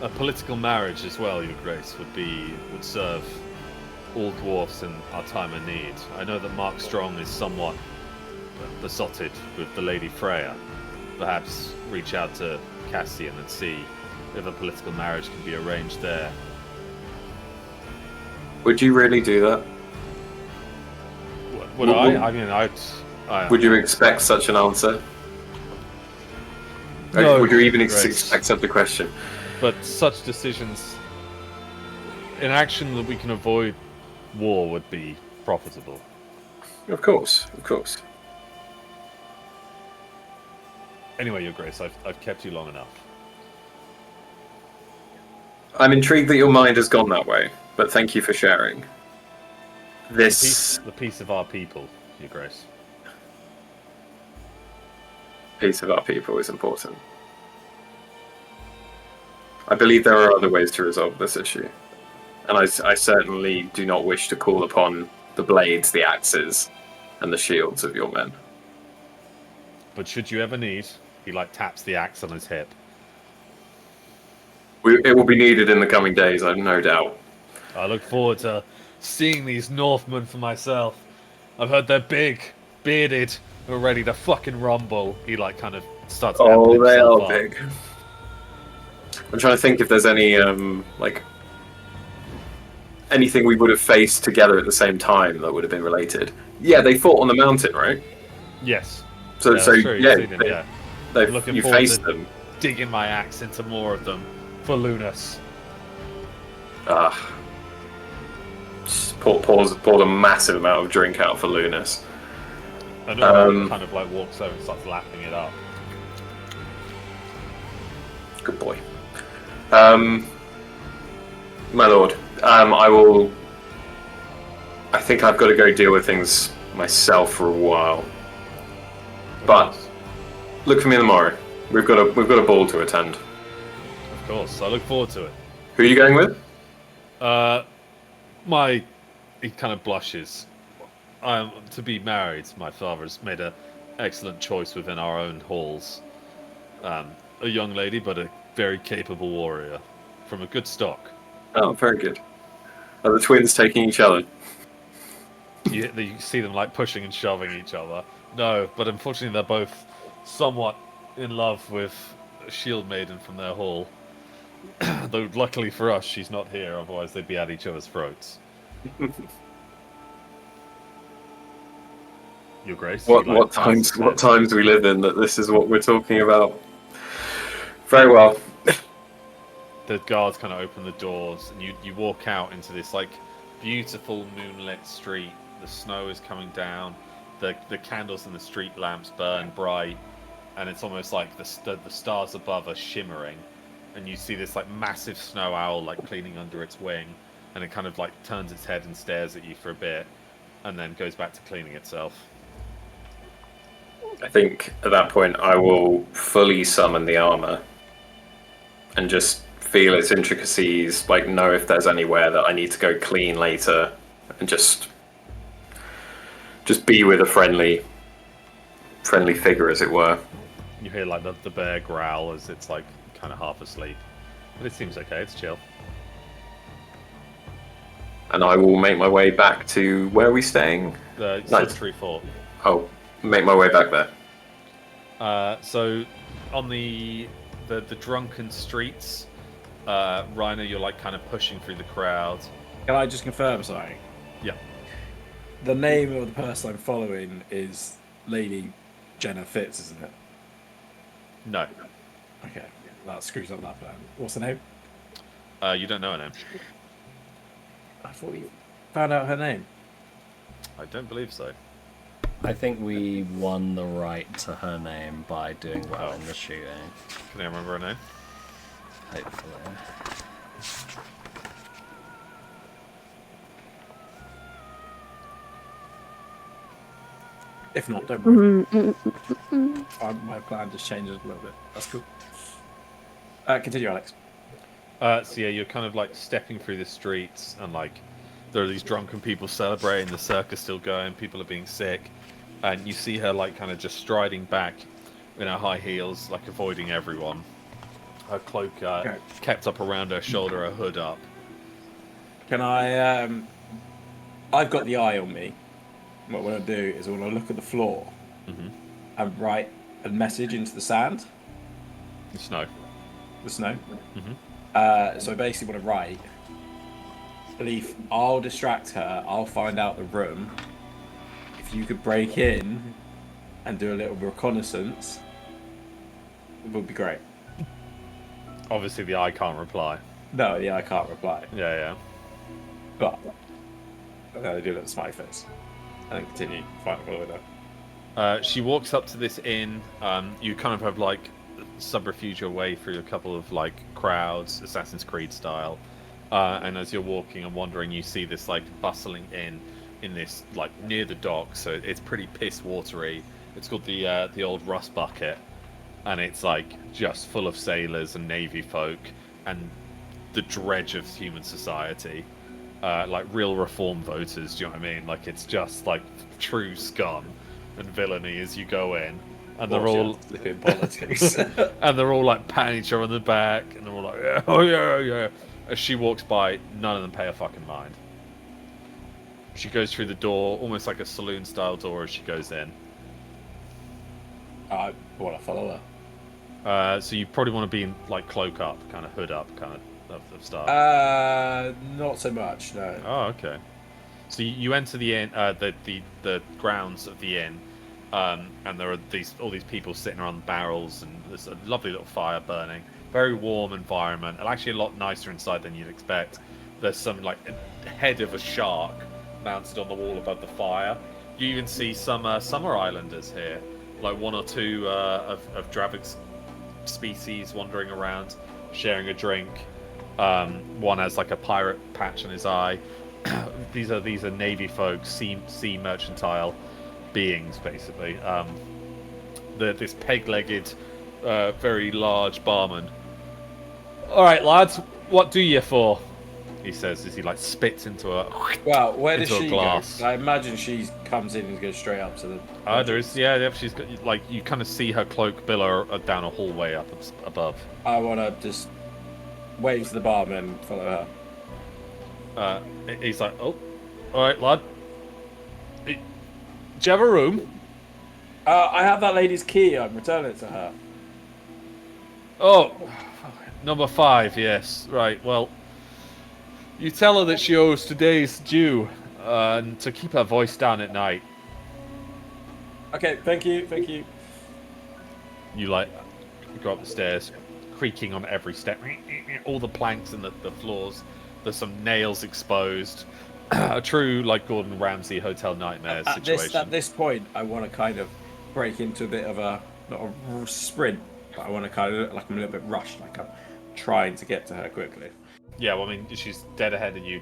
A political marriage as well, Your Grace, would serve all dwarfs in our time of need. I know that Mark Strong is somewhat besotted with the Lady Freya. Perhaps reach out to Cassian and see if a political marriage can be arranged there. Would you really do that? Would I? I mean, would you expect such an answer? No, would you even accept the question? But such decisions, in action that we can avoid war, would be profitable. Of course, of course. Anyway, Your Grace, I've kept you long enough. I'm intrigued that your mind has gone that way, but thank you for sharing. The peace of our people, Your Grace. Peace of our people is important. I believe there are other ways to resolve this issue. And I certainly do not wish to call upon the blades, the axes, and the shields of your men. But should you ever need, he taps the axe on his hip. It will be needed in the coming days, I have no doubt. I look forward to seeing these Northmen for myself. I've heard they're big, bearded, and are ready to fucking rumble. He kind of starts. Oh, they himself are up. big. I'm trying to think if there's any anything we would have faced together at the same time that would have been related. Yeah, they fought on the mountain, right? Yes. So you faced them. Digging my axe into more of them for Lunas. Just poured a massive amount of drink out for Lunas. And kind of walks over and starts lapping it up. Good boy. My lord, I think I've got to go deal with things myself for a while. But look for me tomorrow. We've got a ball to attend. Of course, I look forward to it. Who are you going with? He kind of blushes. To be married, my father's made an excellent choice within our own halls. A young lady, but a very capable warrior from a good stock. Oh, very good. Are the twins taking each other? You see them pushing and shoving each other. No, but unfortunately they're both somewhat in love with a shield maiden from their hall. Though luckily for us, she's not here. Otherwise, they'd be at each other's throats. Your Grace. What times we live in that this is what we're talking about? Very well. The guards kind of open the doors, and you walk out into this beautiful moonlit street. The snow is coming down. The candles in the street lamps burn bright, and it's almost like the stars above are shimmering. And you see this massive snow owl cleaning under its wing, and it kind of turns its head and stares at you for a bit, and then goes back to cleaning itself. I think at that point I will fully summon the armor and just feel its intricacies, know if there's anywhere that I need to go clean later, and just be with a friendly figure, as it were. You hear the bear growl as it's kind of half asleep, but it seems okay. It's chill. And I will make my way back to where are we staying? The Sentry Fort. Oh, make my way back there. So on the drunken streets, Reiner, you're kind of pushing through the crowd. Can I just confirm something? Yeah. The name of the person I'm following is Lady Jenna Fitz, isn't it? No. Okay, that screws up that plan. What's the name? You don't know her name. I thought you found out her name. I don't believe so. I think we won the right to her name by doing well in the shooting. Can I remember her name? Hopefully. If not, don't worry. My plan just changes a little bit. That's cool. Continue, Alex. So yeah, you're kind of stepping through the streets, and there are these drunken people celebrating, the circus still going, people are being sick, and you see her kind of just striding back in her high heels, avoiding everyone. Her cloak kept up around her shoulder, her hood up. Can I? I've got the eye on me. What I want to do is I want to look at the floor and write a message into the sand. The snow. The snow. Mm-hmm. So I basically want to write, Leaf, I'll distract her, I'll find out the room. If you could break in and do a little reconnaissance, it would be great. Obviously the eye can't reply. No, yeah, I can't reply. Yeah. But I do little smiley face. And then continue, find what I know. She walks up to this inn. You kind of have subterfuge your way through a couple of crowds, Assassin's Creed style. And as you're walking and wandering, you see this bustling inn in this like near the dock, so it's pretty piss watery. It's called the old Rust Bucket, and it's like just full of sailors and navy folk and the dredge of human society, like real reform voters. Do you know what I mean? Like it's just like true scum and villainy as you go in, and they're all in politics, and they're all like patting each other on the back, and they're all like, yeah, oh yeah, yeah. As she walks by, none of them pay a fucking mind. She goes through the door, almost like a saloon-style door, as she goes in. I want to follow her. So you probably want to be in like cloak up, kind of hood up, kind of stuff. Not so much, no. Oh, okay. So you enter the inn, the grounds of the inn, and there are all these people sitting around the barrels, and there's a lovely little fire burning. Very warm environment, and actually a lot nicer inside than you'd expect. There's some like head of a shark mounted on the wall above the fire. You even see some summer islanders here, like one or two of Dravic's species wandering around, sharing a drink. One has like a pirate patch on his eye. These are navy folk, sea mercantile beings, basically. This peg-legged, very large barman. All right, lads, what do you for? He says as he like spits into a Where does she glass. go? I imagine she comes in and goes straight up to the. There is, yeah. She's got, like, you kind of see her cloak billow down a hallway up above. I want to just wave to the barman and follow her. He's like, oh, all right, lad. Do you have a room? I have that lady's key. I'm returning it to her. Oh, number 5. Yes, right. Well, you tell her that she owes today's due, and to keep her voice down at night. Okay, thank you. You go up the stairs, creaking on every step. All the planks and the floors. There's some nails exposed. A true like Gordon Ramsay hotel nightmare situation. At this point, I want to kind of break into a bit of a not a sprint, but I want to kind of look like I'm a little bit rushed, like I'm trying to get to her quickly. Yeah, well, I mean, she's dead ahead of you,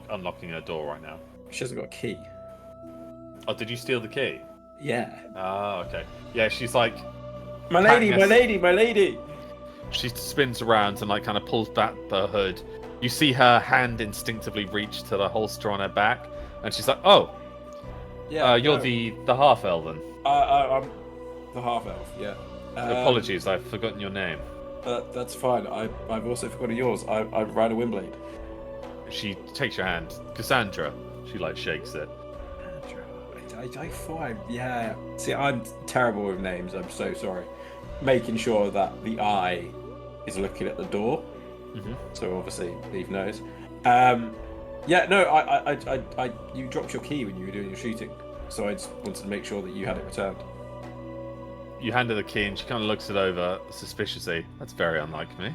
unlocking her door right now. She hasn't got a key. Oh, did you steal the key? Yeah. Oh, okay. Yeah, she's like... My lady! She spins around and like kind of pulls back the hood. You see her hand instinctively reach to the holster on her back, and she's like, "Oh, yeah, you're the half-elven." I'm the half-elf. Yeah. Apologies, I've forgotten your name. That's fine. I've also forgotten yours. I ride a Windblade. She takes your hand, Cassandra. She like shakes it. I find, yeah. See, I'm terrible with names. I'm so sorry. Making sure that the eye is looking at the door. Mm-hmm. So obviously, Eve knows. Yeah, no, I you dropped your key when you were doing your shooting, so I just wanted to make sure that you had it returned. You hand her the key, and she kind of looks it over suspiciously. That's very unlike me.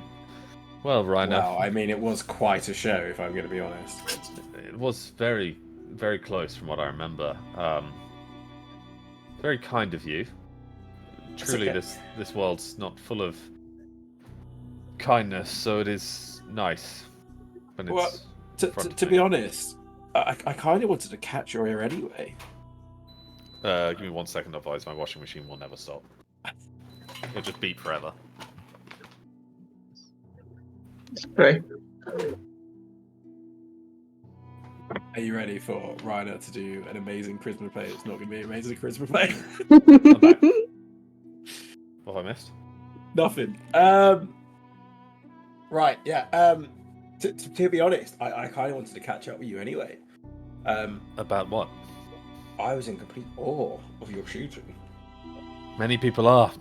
Well, Reiner. Wow, I mean, it was quite a show, if I'm going to be honest. It was very, very close from what I remember. Very kind of you. Truly, okay. this world's not full of kindness, so it is nice when it's. Well, to be honest, I kind of wanted to catch your ear anyway. Give me 1 second, otherwise my washing machine will never stop. It'll just beep forever. Right. Are you ready for Reiner to do an amazing charisma play? It's not going to be an amazing charisma play. What have I missed? Nothing. Right, yeah. To be honest, I kind of wanted to catch up with you anyway. About what? I was in complete awe of your shooting. Many people are.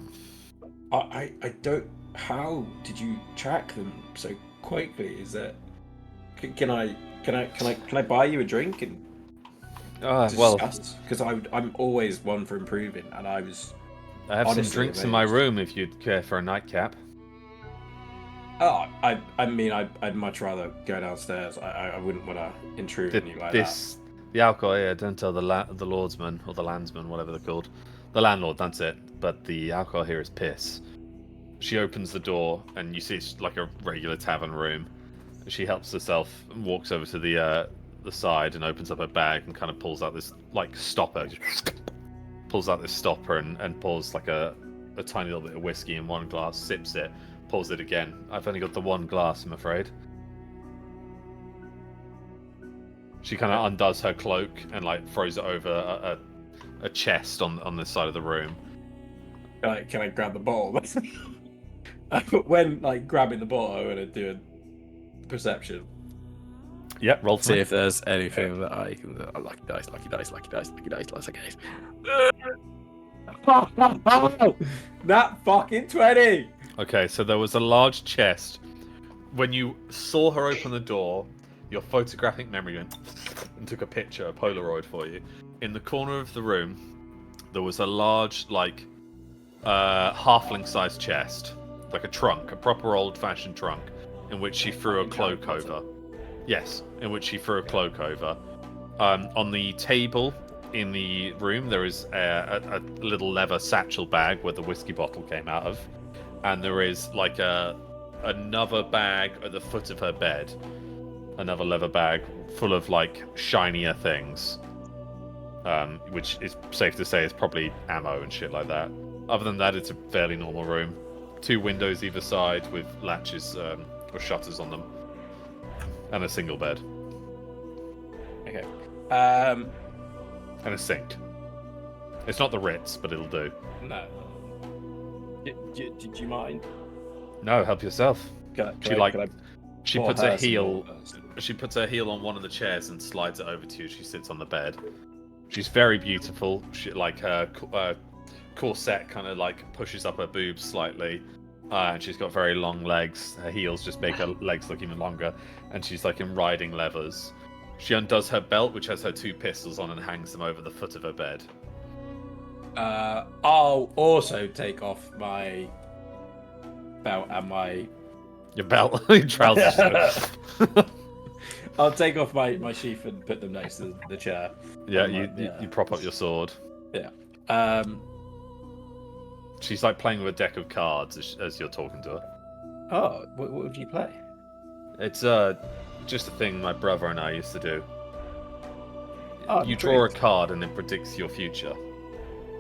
I don't. How did you track them so quickly? Is that? Can I buy you a drink and well, because I'm always one for improving, and I was. I have some drinks in my room if you'd care for a nightcap. Oh, I mean, I'd much rather go downstairs. I wouldn't want to intrude on you like that. The alcohol here, don't tell the lordsman or the landsman, whatever they're called. The landlord, that's it. But the alcohol here is piss. She opens the door, and you see it's like a regular tavern room. She helps herself and walks over to the the side and opens up her bag and kind of pulls out this like stopper. Just pulls out this stopper and pours like a tiny little bit of whiskey in one glass, sips it, pours it again. I've only got the one glass, I'm afraid. She kind of undoes her cloak and like throws it over a chest on this side of the room. Can I grab the bottle? When like grabbing the bottle, I'm gonna do a perception. Yep, roll for See me. if there's anything that I can. Lucky dice, lucky dice, lucky dice, lucky dice, lucky dice. That fucking 20! Okay, so there was a large chest. When you saw her open the door, your photographic memory went and took a picture, a Polaroid for you. In the corner of the room, there was a large, like, halfling-sized chest, like a trunk, a proper old-fashioned trunk, in which she threw a cloak over. Yes, in which she threw a cloak over. On the table in the room, there is a little leather satchel bag where the whiskey bottle came out of, and there is like another bag at the foot of her bed, another leather bag full of like shinier things, which is safe to say is probably ammo and shit like that. Other than that, it's a fairly normal room. 2 windows either side with latches or shutters on them, and a single bed. Okay. And a sink. It's not the Ritz, but it'll do. No. Did you mind? No, help yourself. She puts her heel. First? She puts her heel on one of the chairs and slides it over to you. She sits on the bed. She's very beautiful. She like her corset kind of like pushes up her boobs slightly, and she's got very long legs. Her heels just make her legs look even longer, and she's like in riding leathers. She undoes her belt, which has her 2 pistols on, and hangs them over the foot of her bed. I'll also take off my belt and Your belt, your trousers. I'll take off my sheath and put them next to the chair. Yeah, you prop up your sword. Yeah. She's like playing with a deck of cards as you're talking to her. Oh, what would you play? It's just a thing my brother and I used to do. Oh, you draw a card and it predicts your future.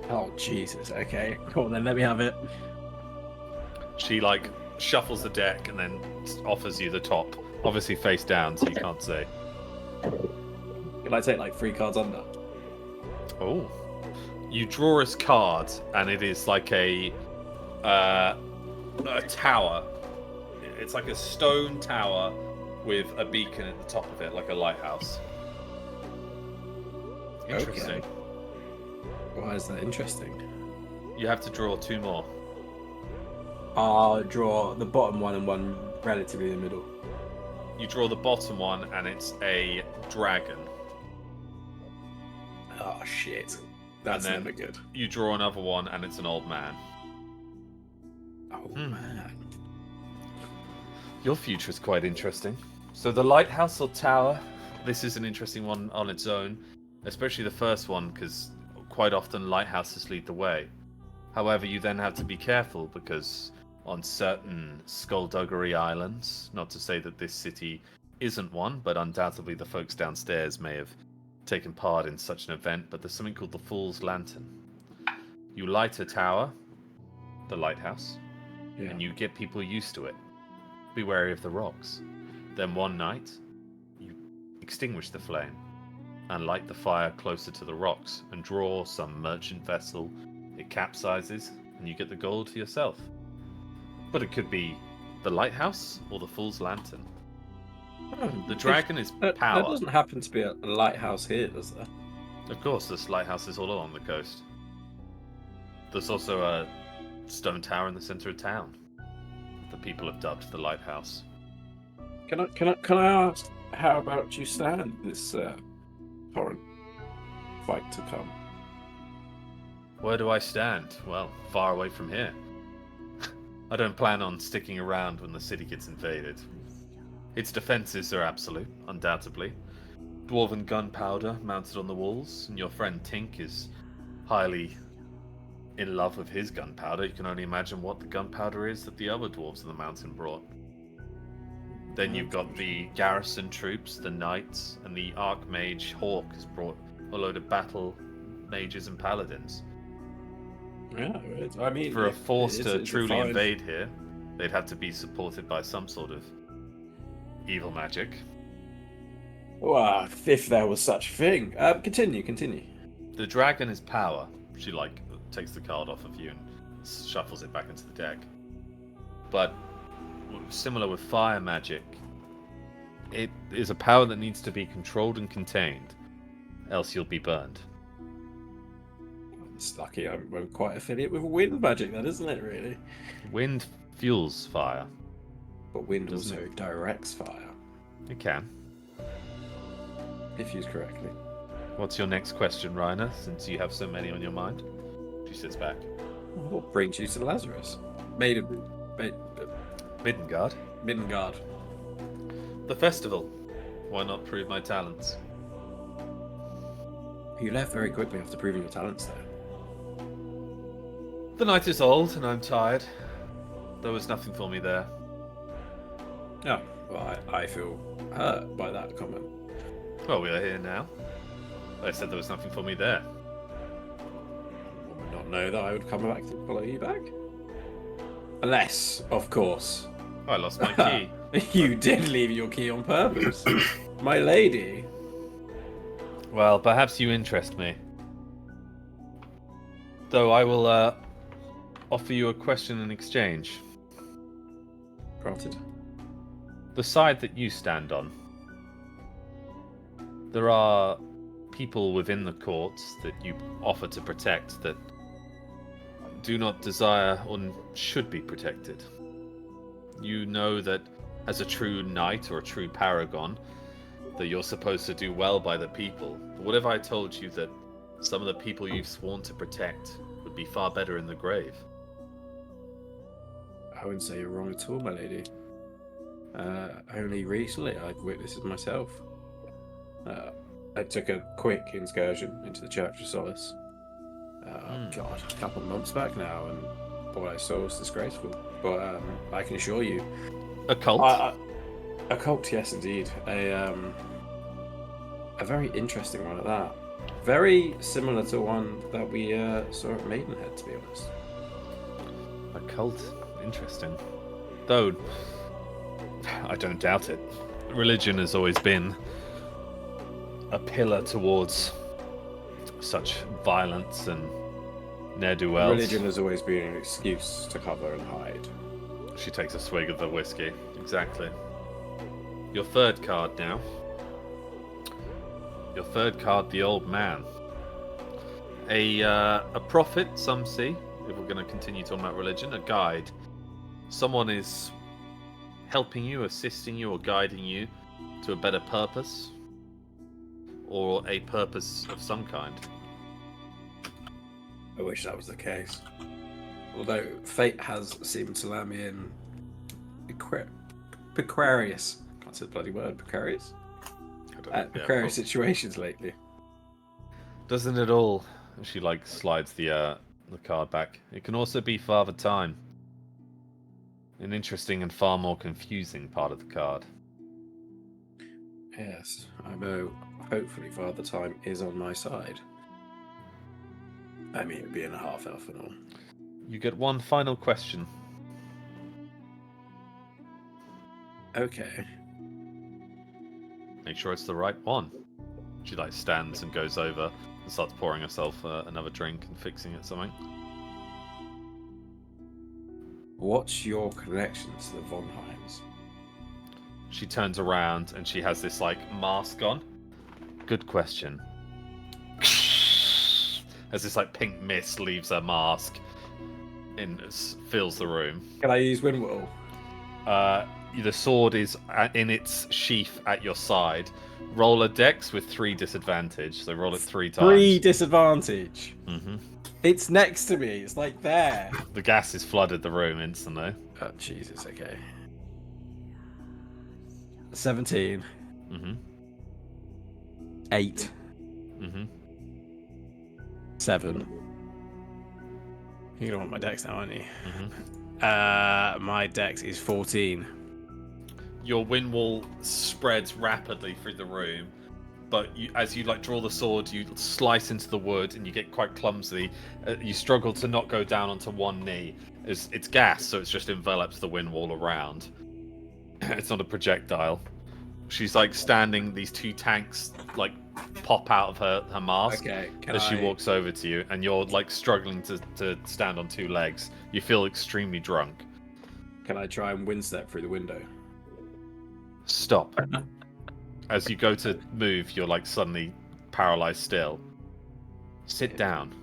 Oh, Jesus. Okay, cool. Then let me have it. She like shuffles the deck and then offers you the top, obviously face down, so you can't see. Can I take like 3 cards under? Oh. You draw his card, and it is like a tower. It's like a stone tower with a beacon at the top of it, like a lighthouse. Interesting. Okay. Why is that interesting? You have to draw 2 more. I'll draw the bottom one and one relatively in the middle. You draw the bottom one, and it's a dragon. Oh, shit. That's And then- never good. You draw another one, and it's an old man. Oh, man. Your future is quite interesting. So the lighthouse or tower, this is an interesting one on its own, especially the first one, because quite often lighthouses lead the way. However, you then have to be careful, because on certain skullduggery islands, not to say that this city isn't one, but undoubtedly the folks downstairs may have taken part in such an event, but there's something called the Fool's Lantern. You light a tower, the lighthouse, and you get people used to it. Be wary of the rocks. Then one night, you extinguish the flame and light the fire closer to the rocks and draw some merchant vessel. It capsizes and you get the gold for yourself. But it could be the lighthouse or the Fool's Lantern. The dragon is There power. doesn't happen to be a lighthouse here, does there? Of course, there's lighthouses all along the coast. There's also a stone tower in the center of town. The people have dubbed the lighthouse. Can I ask, how about you stand this current fight to come? Where do I stand? Well, far away from here. I don't plan on sticking around when the city gets invaded. Its defenses are absolute, undoubtedly. Dwarven gunpowder mounted on the walls, and your friend Tink is highly in love with his gunpowder. You can only imagine what the gunpowder is that the other dwarves of the mountain brought. Then you've got the garrison troops, the knights, and the archmage Hawk has brought a load of battle mages and paladins. Yeah, I mean, for a force to it's truly fine. invade here, they'd have to be supported by some sort of evil magic. Well, if there was such a thing. Continue. The dragon is power. She takes the card off of you and shuffles it back into the deck. But similar with fire magic, it is a power that needs to be controlled and contained, else you'll be burned. It's lucky I'm quite affiliate with wind magic, then, isn't it? Really. Wind fuels fire. But wind also directs fire. It can. If used correctly. What's your next question, Rainer, since you have so many on your mind? She sits back. What brings you to Lazarus? Middengard. Midgard. The festival. Why not prove my talents? You left very quickly after proving your talents there. The night is old and I'm tired. There was nothing for me there. Oh, well, I feel hurt by that comment. Well, we are here now. I said there was nothing for me there. Would not know that I would come back to follow you back. Unless, of course, I lost my key. you did leave your key on purpose. My lady. Well, perhaps you interest me. Though I will offer you a question in exchange. Granted. The side that you stand on. There are people within the courts that you offer to protect that do not desire or should be protected. You know that as a true knight or a true paragon, that you're supposed to do well by the people. But what if I told you that some of the people you've sworn to protect would be far better in the grave? I wouldn't say you're wrong at all, my lady. Only recently I've witnessed it myself. I took a quick excursion into the Church of Solace. God, a couple of months back now, and what I saw was disgraceful. But I can assure you, A cult? a cult, yes, indeed. A very interesting one at that. Very similar to one that we saw at Maidenhead, to be honest. A cult? Interesting. Though, I don't doubt it. Religion has always been a pillar towards such violence and ne'er-do-wells. Religion has always been an excuse to cover and hide. She takes a swig of the whiskey. Exactly. Your third card now. Your third card, the old man. A prophet, some see, if we're going to continue talking about religion. A guide. Someone is helping you, assisting you, or guiding you to a better purpose. Or a purpose of some kind. I wish that was the case. Although fate has seemed to land me in precarious. Can't say the bloody word. Precarious. Precarious situations lately. Doesn't it all? She slides the card back. It can also be Father Time. An interesting and far more confusing part of the card. Yes, I know. Hopefully, Father Time is on my side. I mean, being a half elf and all. You get one final question. Okay. Make sure it's the right one. She stands and goes over and starts pouring herself another drink and fixing it something. What's your connection to the Von Heims? She turns around and she has this mask on. Good question. As this pink mist leaves her mask and fills the room. Can I use Windwall? The sword is in its sheath at your side. Roll a dex with 3 disadvantage. So roll it 3 times. 3 disadvantage. Mm-hmm. It's next to me. It's there. The gas has flooded the room instantly. Oh, Jesus. Okay. 17. Mm-hmm. 8. Mm-hmm. 7. You don't want my dex now, aren't you? Mm-hmm. My dex is 14. your wind wall spreads rapidly through the room, but as you like draw the sword, you slice into the wood and you get quite clumsy. You struggle to not go down onto one knee. It's gas, so it's just envelops the wind wall around. It's not a projectile. She's like standing. These two tanks like pop out of her mask as she walks over to you, and you're like struggling to stand on two legs. You feel extremely drunk. Can I try and wind step through the window? Stop. As you go to move, you're like suddenly paralyzed still. Sit down.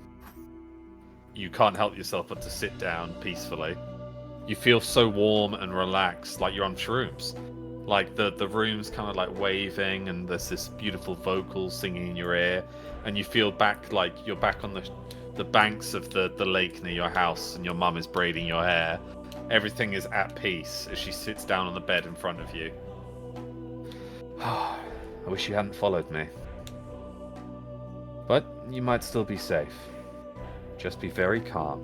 You can't help yourself but to sit down peacefully. You feel so warm and relaxed, like you're on shrooms. Like the room's kind of like waving, and there's this beautiful vocal singing in your ear, and you feel back like you're back on the banks of the lake near your house, and your mum is braiding your hair. Everything is at peace as she sits down on the bed in front of you. I wish you hadn't followed me. But you might still be safe. Just be very calm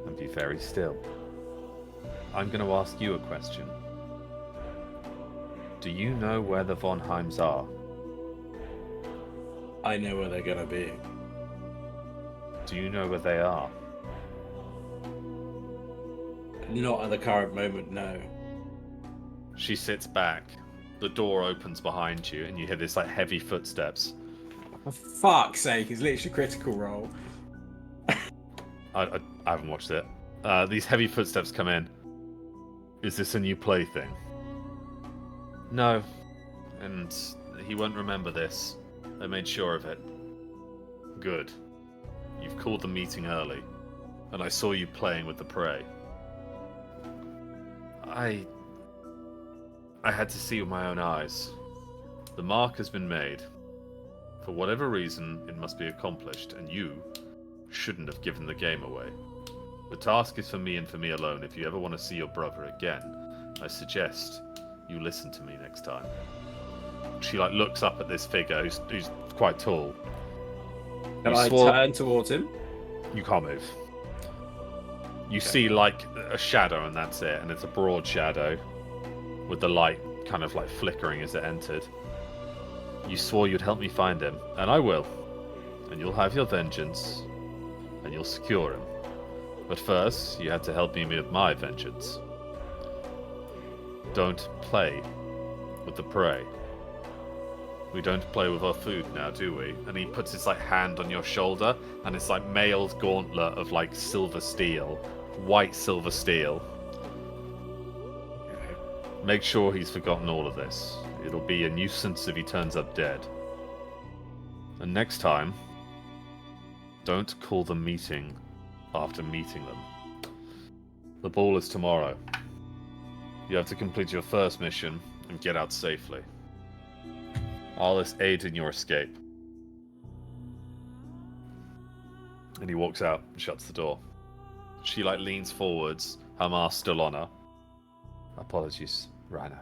and be very still. I'm going to ask you a question. Do you know where the Von Heims are? I know where they're gonna be. Do you know where they are? Not at the current moment, no. She sits back. The door opens behind you, and you hear this like heavy footsteps. For fuck's sake, it's literally Critical Role. I haven't watched it. These heavy footsteps come in. Is this a new plaything? No. And he won't remember this. I made sure of it. Good. You've called the meeting early, and I saw you playing with the prey. I had to see with my own eyes. The mark has been made. For whatever reason, it must be accomplished, and you shouldn't have given the game away. The task is for me and for me alone. If you ever want to see your brother again, I suggest you listen to me next time. She like looks up at this figure who's quite tall. Can I turn towards him? You can't move. You see like a shadow, and that's it, and it's a broad shadow with the light kind of like flickering as it entered. You swore you'd help me find him, and I will. And you'll have your vengeance, and you'll secure him. But first, you had to help me with my vengeance. Don't play with the prey. We don't play with our food now, do we? And he puts his like hand on your shoulder, and it's like mailed gauntlet of like silver steel, white silver steel. Make sure he's forgotten all of this. It'll be a nuisance if he turns up dead. And next time, don't call the meeting after meeting them. The ball is tomorrow. You have to complete your first mission and get out safely. I'll aid in your escape. And he walks out and shuts the door. She like leans forwards, her mask still on her. Apologies, Rainer.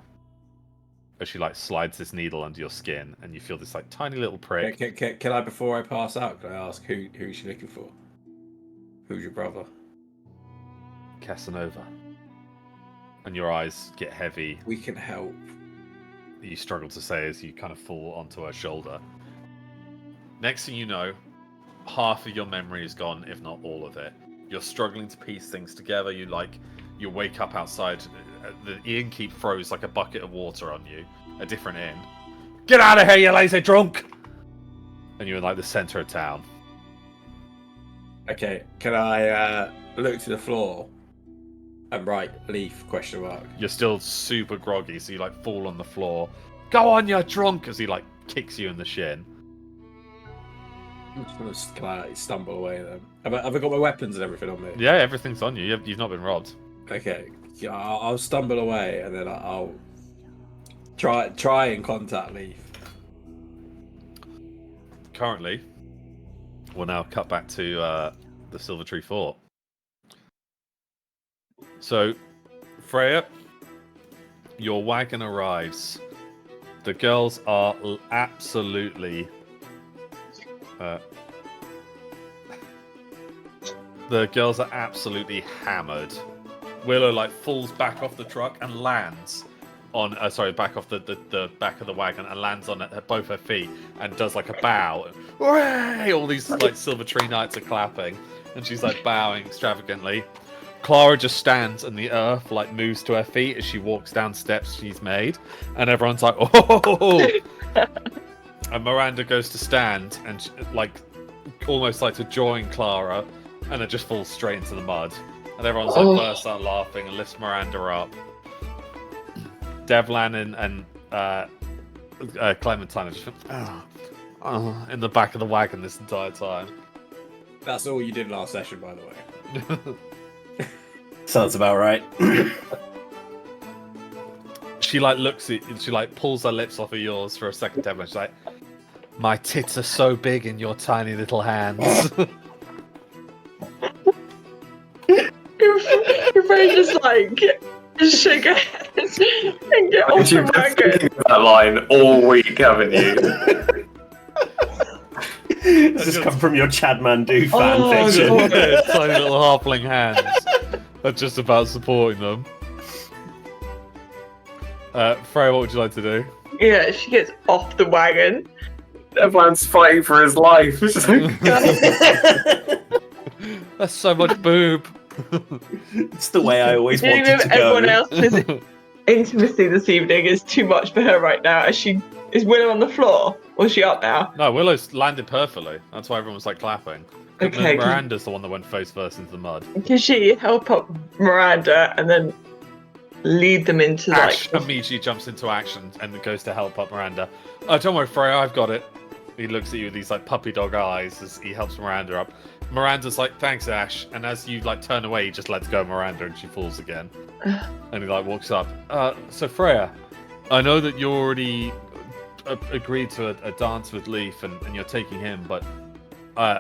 As she like slides this needle under your skin, and you feel this like tiny little prick. Can I, before I pass out, can I ask who's she looking for? Who's your brother? Casanova. And your eyes get heavy. We can help. You struggle to say as you kind of fall onto her shoulder. Next thing you know, half of your memory is gone, if not all of it. You're struggling to piece things together. You wake up outside. The innkeep throws like a bucket of water on you. A different inn. Get out of here, you lazy drunk! And you're in like the center of town. Okay, can I look to the floor and write leaf ? You're still super groggy, so you like fall on the floor. Go on, you're drunk! As he like kicks you in the shin. Can I stumble away then? Have I got my weapons and everything on me? Yeah, everything's on you. You've not been robbed. Okay, yeah, I'll stumble away and then I'll try and contact Leaf. Currently, we'll now cut back to the Silver Tree Fort. So, Freya, your wagon arrives. The girls are absolutely... the girls are absolutely hammered. Willow like falls back off the truck and lands back off the back of the wagon and lands on both her feet and does like a bow. Hooray! All these like Silver Tree Knights are clapping, and she's like bowing extravagantly. Clara just stands and the earth like moves to her feet as she walks down steps she's made, and everyone's like, oh! And Miranda goes to stand and like almost like to join Clara, and it just falls straight into the mud. And everyone's like bursts out laughing and lifts Miranda up. Devlan and Clementine are just in the back of the wagon this entire time. That's all you did last session, by the way. Sounds about right. She like looks at, she like pulls her lips off of yours for a second, Devlan. She's like, "My tits are so big in your tiny little hands." If I just like shake her head and get off the wagon. That line all week, haven't you? Does this come from your Chad Mandu fan fiction? Tiny little halfling hands. That's just about supporting them. Freya, what would you like to do? Yeah, she gets off the wagon. Everyone's fighting for his life. That's so much boob. It's the way I always wanted Even to go. everyone else's intimacy this evening is too much for her right now. Is Willow on the floor? Or is she up now? No, Willow's landed perfectly. That's why everyone's like clapping. Okay. Miranda's the one that went face first into the mud. Can she help up Miranda and then lead them into Ash like... immediately jumps into action and goes to help up Miranda. Oh, don't worry, Freya, I've got it. He looks at you with these like puppy dog eyes as he helps Miranda up. Miranda's like, thanks, Ash. And as you like turn away, he just lets go of Miranda and she falls again. And he like walks up. So Freya, I know that you already agreed to a dance with Leaf and you're taking him, but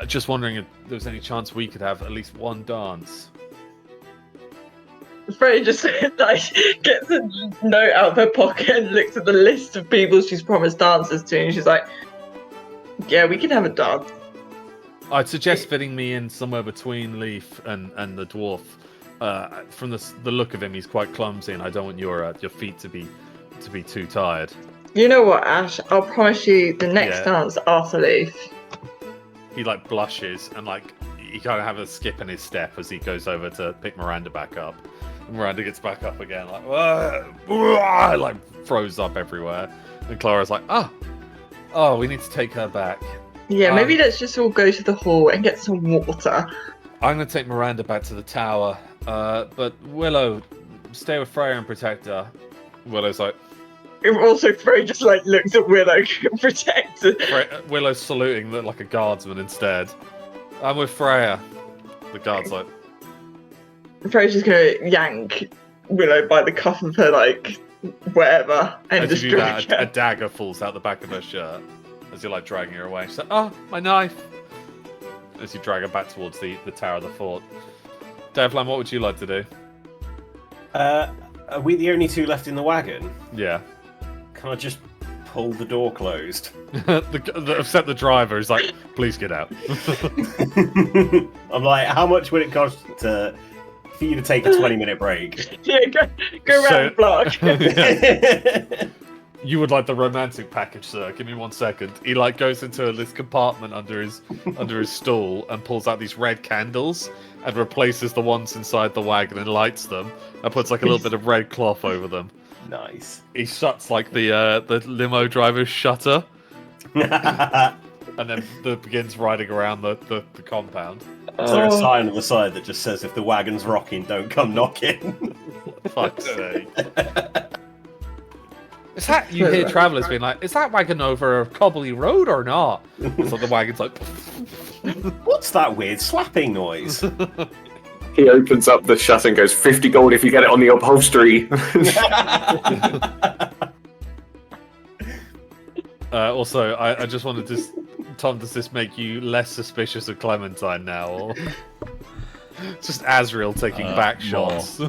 just wondering if there was any chance we could have at least one dance. Freya just like gets a note out of her pocket and looks at the list of people she's promised dances to, and she's like, "Yeah, we can have a dance." I'd suggest fitting me in somewhere between Leaf and the dwarf. From the look of him, he's quite clumsy, and I don't want your feet to be too tired. You know what, Ash? I'll promise you the next dance after Leaf. He like blushes and like he kind of have a skip in his step as he goes over to pick Miranda back up. And Miranda gets back up again, like like froze up everywhere. And Clara's like, oh, we need to take her back. Yeah, maybe let's just all go to the hall and get some water. I'm gonna take Miranda back to the tower, but Willow, stay with Freya and protect her. Willow's like. Also, Freya just like looks at Willow and protects her. Willow's saluting like a guardsman instead. I'm with Freya. The guard's like. Freya's just gonna yank Willow by the cuff of her like whatever and as just you do drag that, her. a dagger falls out the back of her shirt as you're like dragging her away. She's like, "Oh, my knife!" As you drag her back towards the tower of the fort. Devlan, what would you like to do? Are we the only two left in the wagon? Yeah. Can I just pull the door closed? Except the driver is like, "Please get out." I'm like, how much would it cost for you to take a 20-minute break? Yeah, go around the block. You would like the romantic package, sir. Give me 1 second. He like goes into this compartment under his stool and pulls out these red candles and replaces the ones inside the wagon and lights them and puts like a little bit of red cloth over them. Nice. He shuts like the limo driver's shutter, and then begins riding around the compound. Is there a sign on the side that just says, "If the wagon's rocking, don't come knocking"? Fuck's sake. Is that you hear travellers being like, "Is that wagon over a cobbly road or not?" So the wagon's like, "What's that weird slapping noise?" He opens up the shutter and goes, 50 gold if you get it on the upholstery. Also, I just wanted to... Tom, does this make you less suspicious of Clementine now? Or... Just Asriel taking back shots.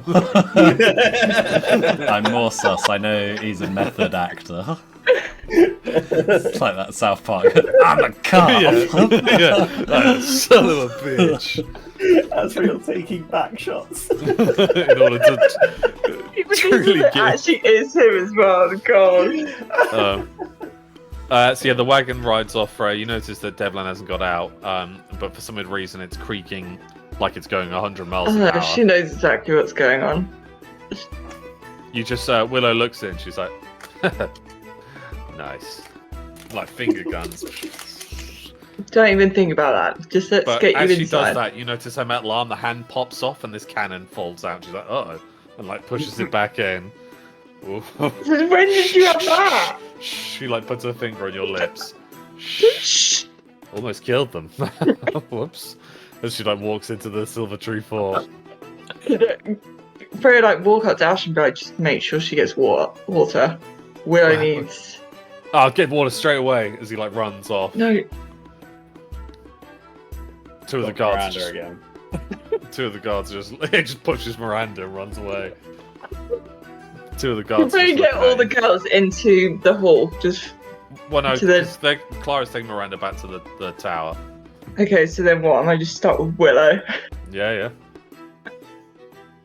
I'm more sus. I know he's a method actor. It's like that South Park. I'm a cop. Yeah. Son of a bitch. Asriel taking back shots. In order to truly it good. actually is him as well. God. So yeah, the wagon rides off. You notice that Devlin hasn't got out, but for some odd reason it's creaking like it's going 100 miles an hour. She knows exactly what's going on. You just Willow looks in. She's like, nice, like finger guns. Don't even think about that. Just let's But get you as she inside. does that, you notice her metal arm, the hand pops off, and this cannon falls out. She's like, "Uh-oh," and like pushes it back in. Ooh. When did you have that? She like puts her finger on your lips. Shh. Almost killed them. Whoops. As she like walks into the Silver Tree Fort. Very like walk up to Ash and be like, just make sure she gets water. Willow needs. I'll get water straight away as he like runs off. No. Two of the guards Miranda again. Two of the guards just pushes Miranda and runs away. Two of the guards. Can we just get look all at the him. girls into the hall? Just. Well, no, to the- 'cause Clara's taking Miranda back to the tower. Okay, so then what? Am I just start with Willow? Yeah.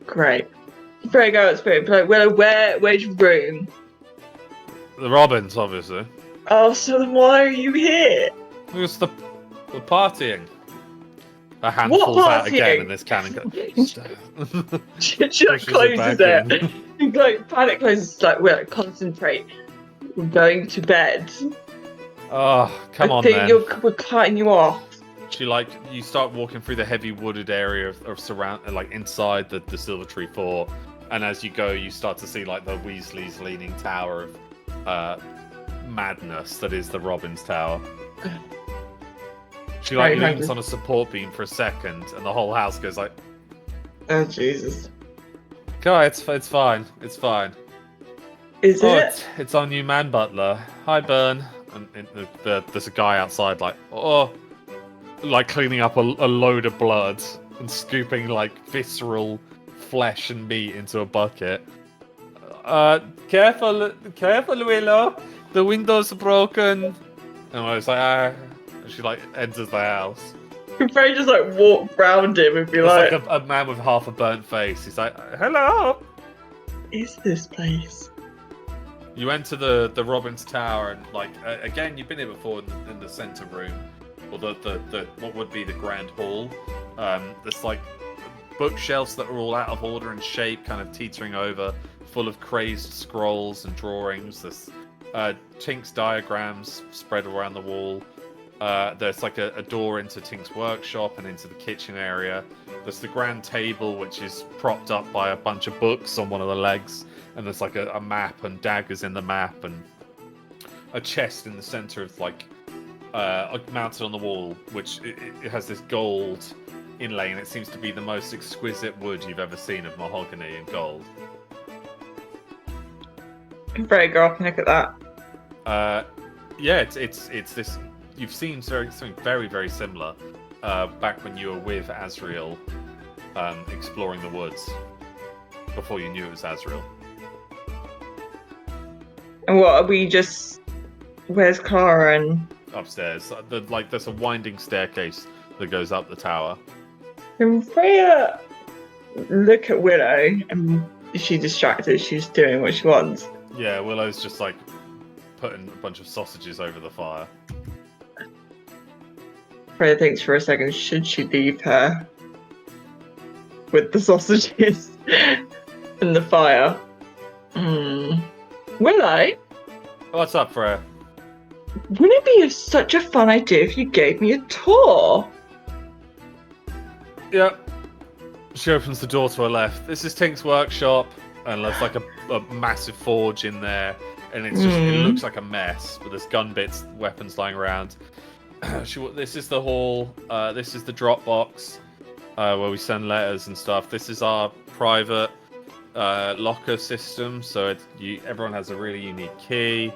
Great. Very go at spirit. Like, Willow, where's your room? The Robins, obviously. Oh, so then why are you here? It's the partying. A hand falls out again, partying? and this cannon goes. She like Pushes it closes back it. She, like panic closes. Like Willow, concentrate. We're going to bed. Oh, come on, I think then. we're cutting you off. She you start walking through the heavy wooded area of surround, like inside the Silver Tree Fort, and as you go, you start to see like the Weasley's leaning tower of madness that is the Robins Tower. She like Very leans on a support beam for a second, and the whole house goes like, Oh Jesus! "God, it's fine, it's fine." Is it? It's our new man butler. Hi, Bern. And there's a guy outside, like cleaning up a load of blood and scooping like visceral flesh and meat into a bucket. Careful, Willow. The window's broken. And I was like, and she like enters the house. Could Frey just like walk round him and be It's like, like a man with half a burnt face. He's like, hello. "Is this place?" You enter the Robins Tower, and like again, you've been here before in the center room, or the what would be the grand hall. There's like bookshelves that are all out of order and shape, kind of teetering over, full of crazed scrolls and drawings. There's Tink's diagrams spread around the wall. There's like a door into Tink's workshop and into the kitchen area. There's the grand table, which is propped up by a bunch of books on one of the legs. And there's like a map and daggers in the map and a chest in the center of like mounted on the wall, which it has this gold inlay, and it seems to be the most exquisite wood you've ever seen of mahogany and gold. Could Frey go up and look at that? Yeah, it's this. You've seen something very, very similar back when you were with Azriel exploring the woods before you knew it was Azriel. And what are we just? Where's Clara and? Upstairs, there's a winding staircase that goes up the tower. Can Freya look at Willow and is she distracted? She's doing what she wants. Yeah, Willow's just like putting a bunch of sausages over the fire. Freya thinks for a second, should she leave her with the sausages and the fire? Willow, What's up, Freya? wouldn't it be such a fun idea if you gave me a tour? Yep. She opens the door to her left. This is Tink's workshop, and there's like a massive forge in there, and it's just it looks like a mess. But there's gun bits, weapons lying around. This is the hall. This is the drop box where we send letters and stuff. This is our private locker system, so everyone has a really unique key.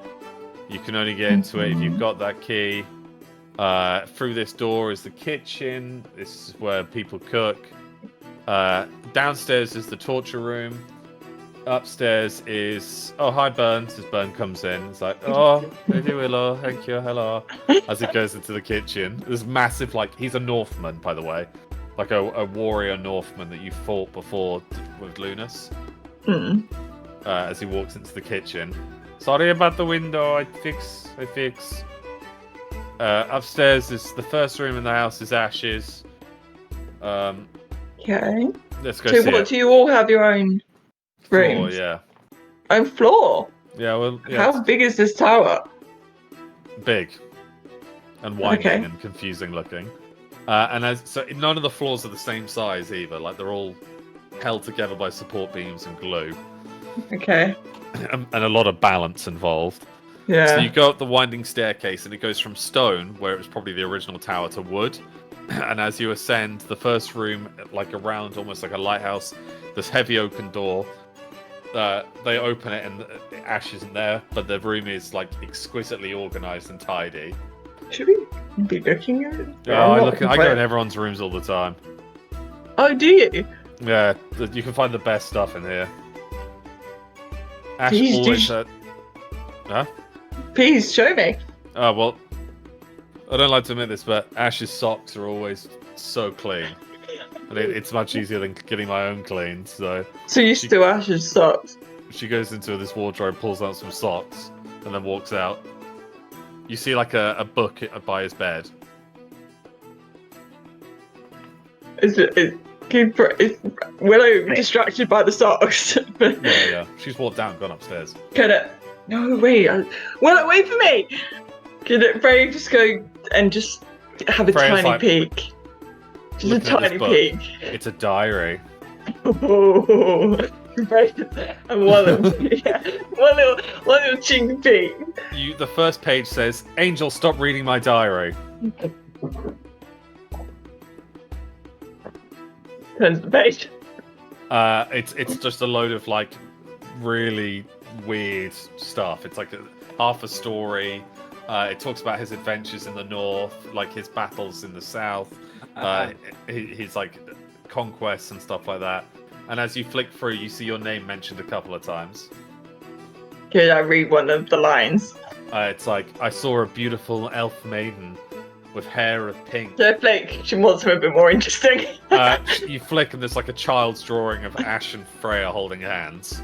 You can only get into it if you've got that key. Through this door is the kitchen. This is where people cook. Downstairs is the torture room. Upstairs is... Oh, hi, Bern. As Bern comes in. It's like, oh, Lady Willow, thank you, hello. As he goes into the kitchen. There's massive, like... He's a Northman, by the way. Like a warrior Northman that you fought before with Lunas. as he walks into the kitchen. Sorry about the window. I fix. Upstairs is the first room in the house is Ash's. Okay. Let's go So see what? it. Do you all have your own rooms? Floor, yeah. Own floor? Yeah, well, yeah, How big is this tower? big and winding Okay. and confusing looking. So none of the floors are the same size either. Like they're all held together by support beams and glue, Okay. and a lot of balance involved. Yeah. So you go up the winding staircase, and it goes from stone, where it was probably the original tower, to wood. And as you ascend, the first room, like around almost like a lighthouse, this heavy oaken door. They open it, and Ash isn't there, but the room is like exquisitely organized and tidy. Should we be looking at it? Yeah, I go in everyone's rooms all the time. Oh, do you? Yeah, you can find the best stuff in here. Ash Please, always. Huh? Please show me. Oh well, I don't like to admit this, but Ash's socks are always so clean, and it's much easier than getting my own clean. So you still Ash's socks? she goes into this wardrobe, pulls out some socks, and then walks out. You see like a book by his bed. Is Willow distracted by the socks? Yeah. She's walked down, gone upstairs. Can it? No, wait. Willow, wait for me. Can it? Frey just go and just have a Freya's tiny like, peek. Just a looking at this tiny book. peek. It's a diary. Oh, and one little cheeky peek. The first page says, "Angel, stop reading my diary." Turns the page. It's just a load of like really weird stuff. It's like half a story. It talks about his adventures in the north, like his battles in the south, his like conquests and stuff like that. And as you flick through, you see your name mentioned a couple of times. Could I read one of the lines? It's like, I saw a beautiful elf maiden with hair of pink. So flick. She wants something a bit more interesting. You flick and there's like a child's drawing of Ash and Freya holding hands.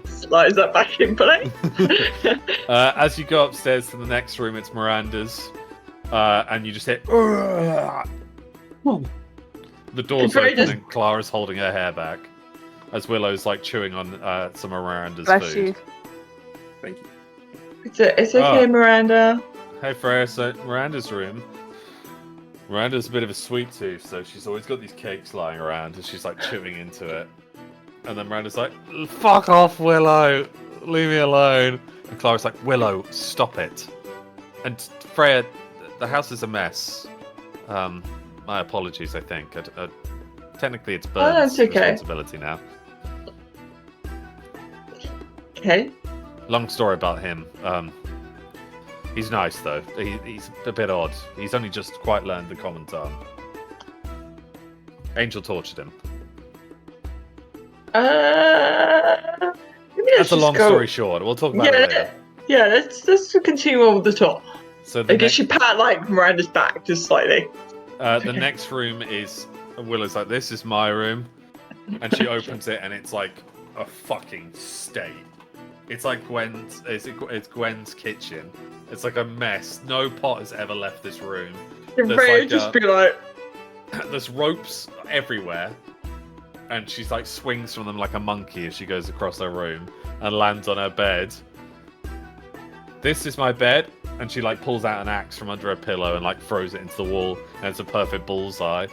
Slides that back in play. As you go upstairs to the next room, it's Miranda's. And you just hit... The door's open and Clara's holding her hair back. As Willow's like chewing on some of Miranda's Bless food. you. Thank you. It's okay, Miranda. Hey Freya, so Miranda's room. Miranda's a bit of a sweet tooth, so she's always got these cakes lying around and she's like chewing into it. And then Miranda's like, "Fuck off, Willow! Leave me alone." And Clara's like, "Willow, stop it." And Freya, the house is a mess. My apologies, I think. Technically, it's Bern's responsibility now. Okay. Long story about him. He's nice, though. He's a bit odd. He's only just quite learned the common tongue. Angel tortured him. That's a long story short. We'll talk about it later. Yeah, let's continue on with the top. So I guess she pat like Miranda's back just slightly. The next room is Willow's like, "This is my room," and she opens it and it's like a fucking state. It's like it's Gwen's kitchen. It's like a mess. No pot has ever left this room. Freya just be like, there's ropes everywhere, and she's like swings from them like a monkey as she goes across her room and lands on her bed. "This is my bed," and she like pulls out an axe from under her pillow and like throws it into the wall, and it's a perfect bullseye.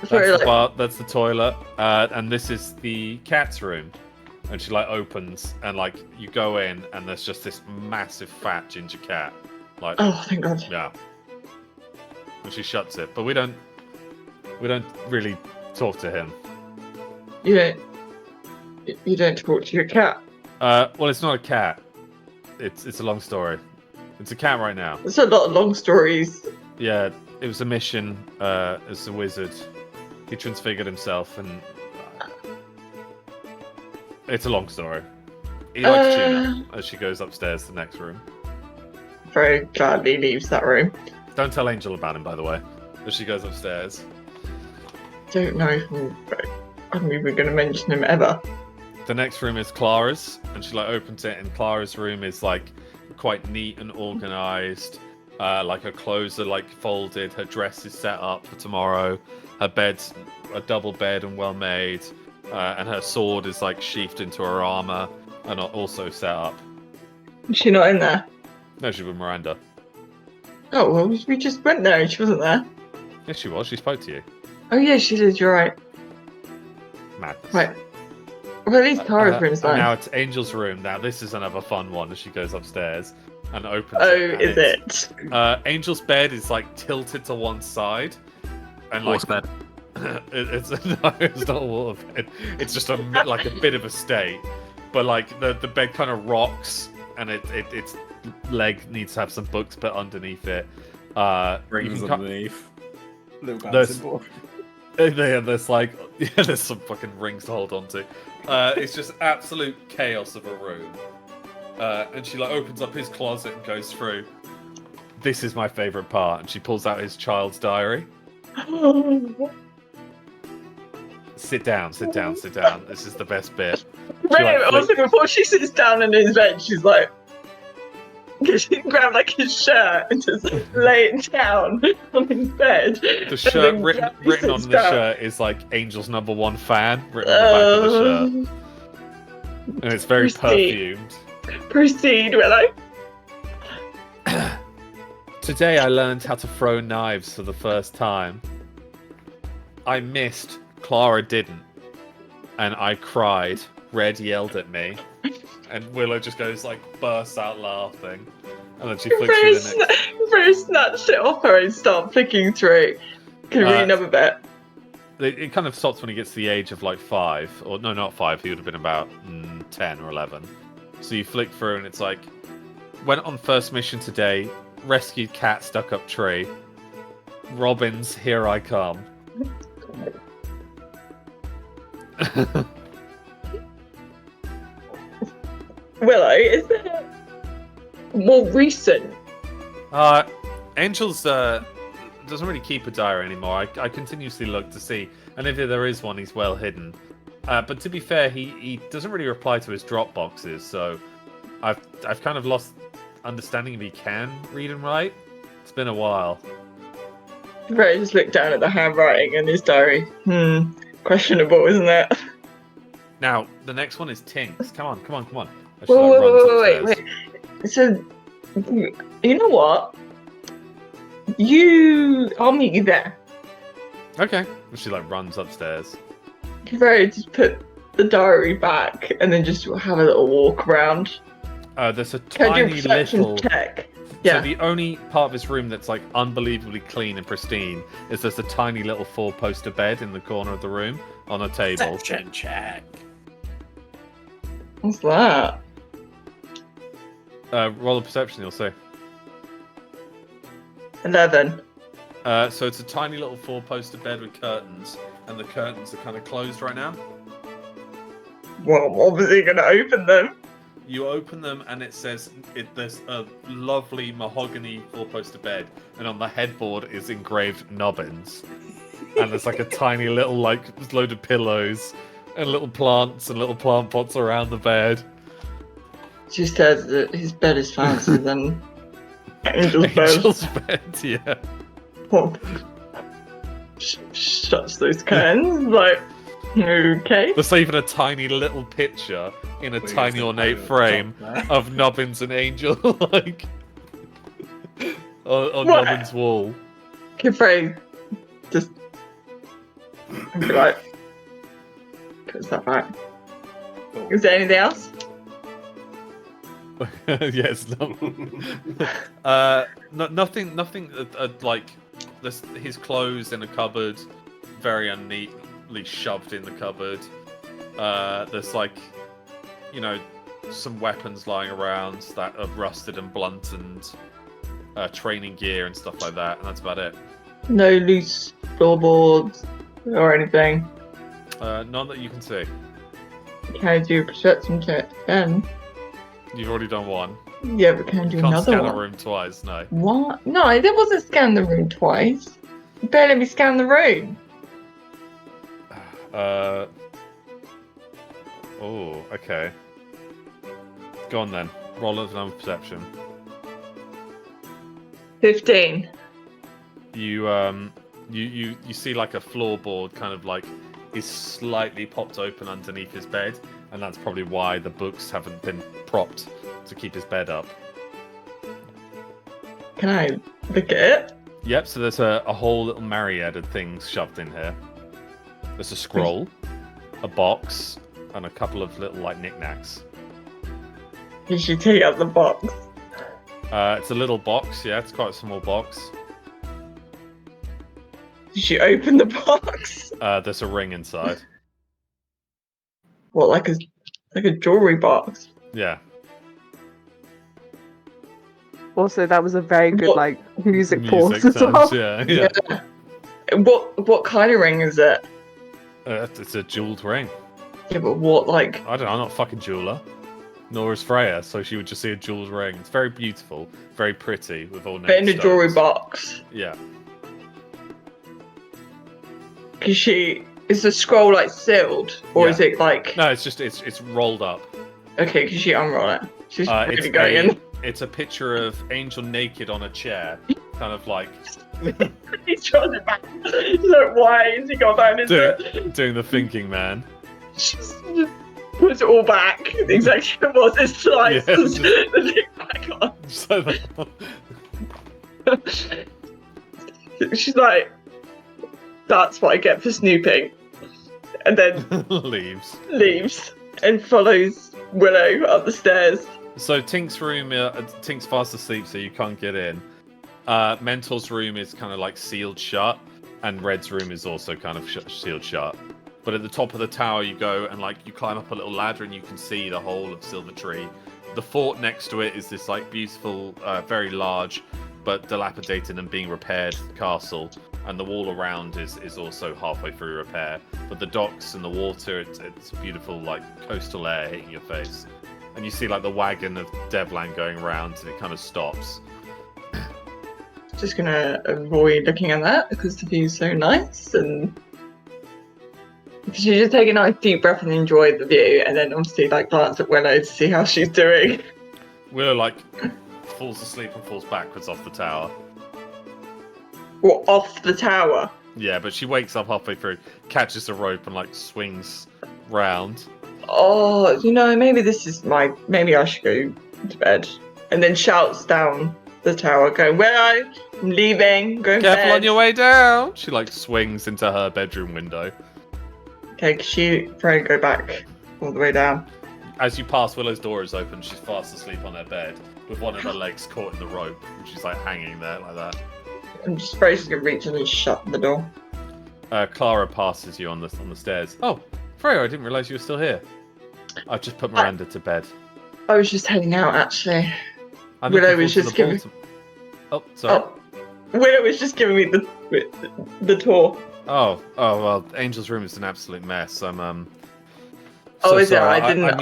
That's the toilet, and this is the cat's room. And she like opens and like you go in and there's just this massive fat ginger cat. Like, oh, thank God. Yeah. And she shuts it, but we don't really talk to him. You don't talk to your cat. Well, it's not a cat. It's a long story. It's a cat right now. There's a lot of long stories. Yeah, it was a mission as a wizard. He transfigured himself, and it's a long story. He likes Tuna as she goes upstairs to the next room. Very gladly leaves that room. Don't tell Angel about him, by the way, as she goes upstairs. Don't know. I'm even going to mention him ever. The next room is Clara's, and she like opens it, and Clara's room is like quite neat and organized. Like her clothes are like folded, her dress is set up for tomorrow, her bed's a double bed and well made, and her sword is like sheathed into her armor and also set up. Is she not in there? No, she's with Miranda. Oh, well, we just went there and she wasn't there. Yes, she was. She spoke to you. Oh, yeah, she did. You're right. Madness. Right. Well, at least Tara's room's fine. Now it's Angel's room. Now this is another fun one as she goes upstairs and opens Oh, it. is it? Angel's bed is like tilted to one side. And like bed. it's no, it's not a water bed. It's just like a bit of a state. But like the bed kind of rocks and its leg needs to have some books put underneath it. Rings underneath. Little There's- bouncing ball. There's like there's some fucking rings to hold on to. It's just absolute chaos of a room. And she like opens up his closet and goes through. This is my favorite part, and she pulls out his child's diary. Sit down. This is the best bit. Right, also, before she sits down in his bed, she's like, she grabbed like his shirt and just lay it down on his bed. The shirt written on the shirt is like Angel's #1 fan written on the back of the shirt, and it's very perfumed. Proceed, Willow. Today I learned how to throw knives for the first time. I missed, Clara didn't, and I cried. Red yelled at me, and Willow just goes like bursts out laughing, and then she flicks through the next. Rose snatched it off her and started flicking through. Can you read another bit? It kind of stops when he gets to the age of like 5, or no, not 5. He would have been about 10 or 11. So you flick through, and it's like, went on first mission today. Rescued cat stuck up tree. Robins, here I come. Willow, is there more recent? Angel's doesn't really keep a diary anymore. I continuously look to see, and if there is one, he's well hidden. But to be fair, he doesn't really reply to his drop boxes, so I've kind of lost understanding if he can read and write. It's been a while. Ray just looked down at the handwriting in his diary. Questionable, isn't it? Now, the next one is Tinks. Come on. Wait. So, you know what? I'll meet you there. Okay. She like runs upstairs. Ray just put the diary back and then just have a little walk around. There's a Can I do a tiny perception little. check? Yeah. So the only part of this room that's like unbelievably clean and pristine is there's a tiny little 4-poster bed in the corner of the room on a table. Perception check. What's that? Roll a perception, you'll see. 11. So it's a tiny little 4-poster bed with curtains, and the curtains are kind of closed right now. Well, I'm obviously going to open them. You open them, and it says there's a lovely mahogany 4-poster bed, and on the headboard is engraved Nobbins. And there's like a tiny little like load of pillows and little plants and little plant pots around the bed. She says that his bed is fancier than Angel's bed. Angel's bed, yeah. Well, shuts those curtains, like, okay. There's even a tiny little picture in a tiny ornate frame of Nobbins and Angel, like, on Nobbins' wall. Kifrey just be like, puts that back. Is there anything else? Yes, nothing like his clothes in a cupboard, very unneatly shoved in the cupboard. There's like, some weapons lying around that are rusted and blunt, and training gear and stuff like that, and that's about it. No loose floorboards or anything. None that you can see. Can I do a perception check then? You've already done one. Yeah, but can I do You can't another scan one? a room twice, no. What? No, there wasn't scan the room twice. You better let me scan the room. Oh, okay. Go on then. Roll another perception. 15. You see like a floorboard kind of like is slightly popped open underneath his bed, and that's probably why the books haven't been propped to keep his bed up. Can I look at it? Yep, so there's a whole little myriad of things shoved in here. There's a scroll, a box, and a couple of little like knickknacks. You should take out the box. It's a little box, yeah, it's quite a small box. Did you open the box? There's a ring inside. What, like a jewelry box? Yeah. Also, that was a very good What? music pause as sounds, well. yeah. What kind of ring is it? It's a jeweled ring. Yeah, but what, like... I don't know, I'm not a fucking jeweler. Nor is Freya, so she would just see a jeweled ring. It's very beautiful, very pretty, with all But in a stones. jewelry box? Yeah. Is the scroll like sealed? Or is it like... No, it's just, it's rolled up. Okay, can she unroll it? She's really going in. It's a picture of Angel naked on a chair, kind of like... He draws it back. He's like, why is he got down into it? doing the thinking man. Just puts it all back. Exactly what it slides the thing back on. So She's like, that's what I get for snooping. And then leaves and follows Willow up the stairs. So Tink's room, Tink's fast asleep, so you can't get in. Mentor's room is kind of like sealed shut, and Red's room is also kind of sealed shut. But at the top of the tower you go and like you climb up a little ladder and you can see the whole of Silver Tree. The fort next to it is this like beautiful, very large but dilapidated and being repaired castle. And the wall around is also halfway through repair. But the docks and the water, it's beautiful like coastal air hitting your face. And you see like the wagon of Devlan going around and it kind of stops. Just gonna avoid looking at that because the view's so nice, and she just take a nice deep breath and enjoy the view, and then obviously like glance at Willow to see how she's doing. Willow like falls asleep and falls backwards off the tower. Or off the tower? Yeah, but she wakes up halfway through, catches a rope and like swings round. Oh, maybe I should go to bed. And then shouts down the tower, going, Willow, I'm leaving, going to bed. Careful on your way down! She like swings into her bedroom window. Okay, can she probably go back all the way down? As you pass, Willow's door is open. She's fast asleep on her bed with one of her legs caught in the rope, and she's like hanging there like that. I'm just afraid she's gonna reach and shut the door. Clara passes you on the stairs. Oh, Freya, I didn't realise you were still here. I've just put Miranda to bed. I was just heading out, actually. Willow was just giving. Oh, sorry. Willow was just giving me the tour. Oh, well, Angel's room is an absolute mess. I'm Is it? sorry. I didn't look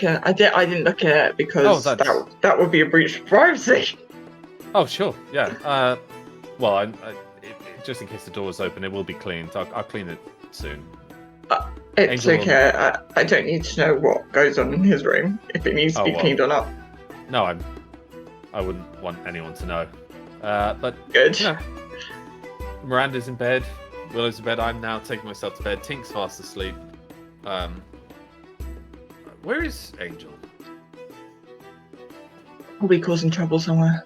at it. I didn't look at it because that would be a breach of privacy. Oh, sure, yeah. Well, just in case the door is open, it will be cleaned. I'll clean it soon. It's Angel okay. I don't need to know what goes on in his room if it needs to be cleaned or not. No, I wouldn't want anyone to know. But good. You know, Miranda's in bed. Willow's in bed. I'm now taking myself to bed. Tink's fast asleep. Where is Angel? Probably causing trouble somewhere.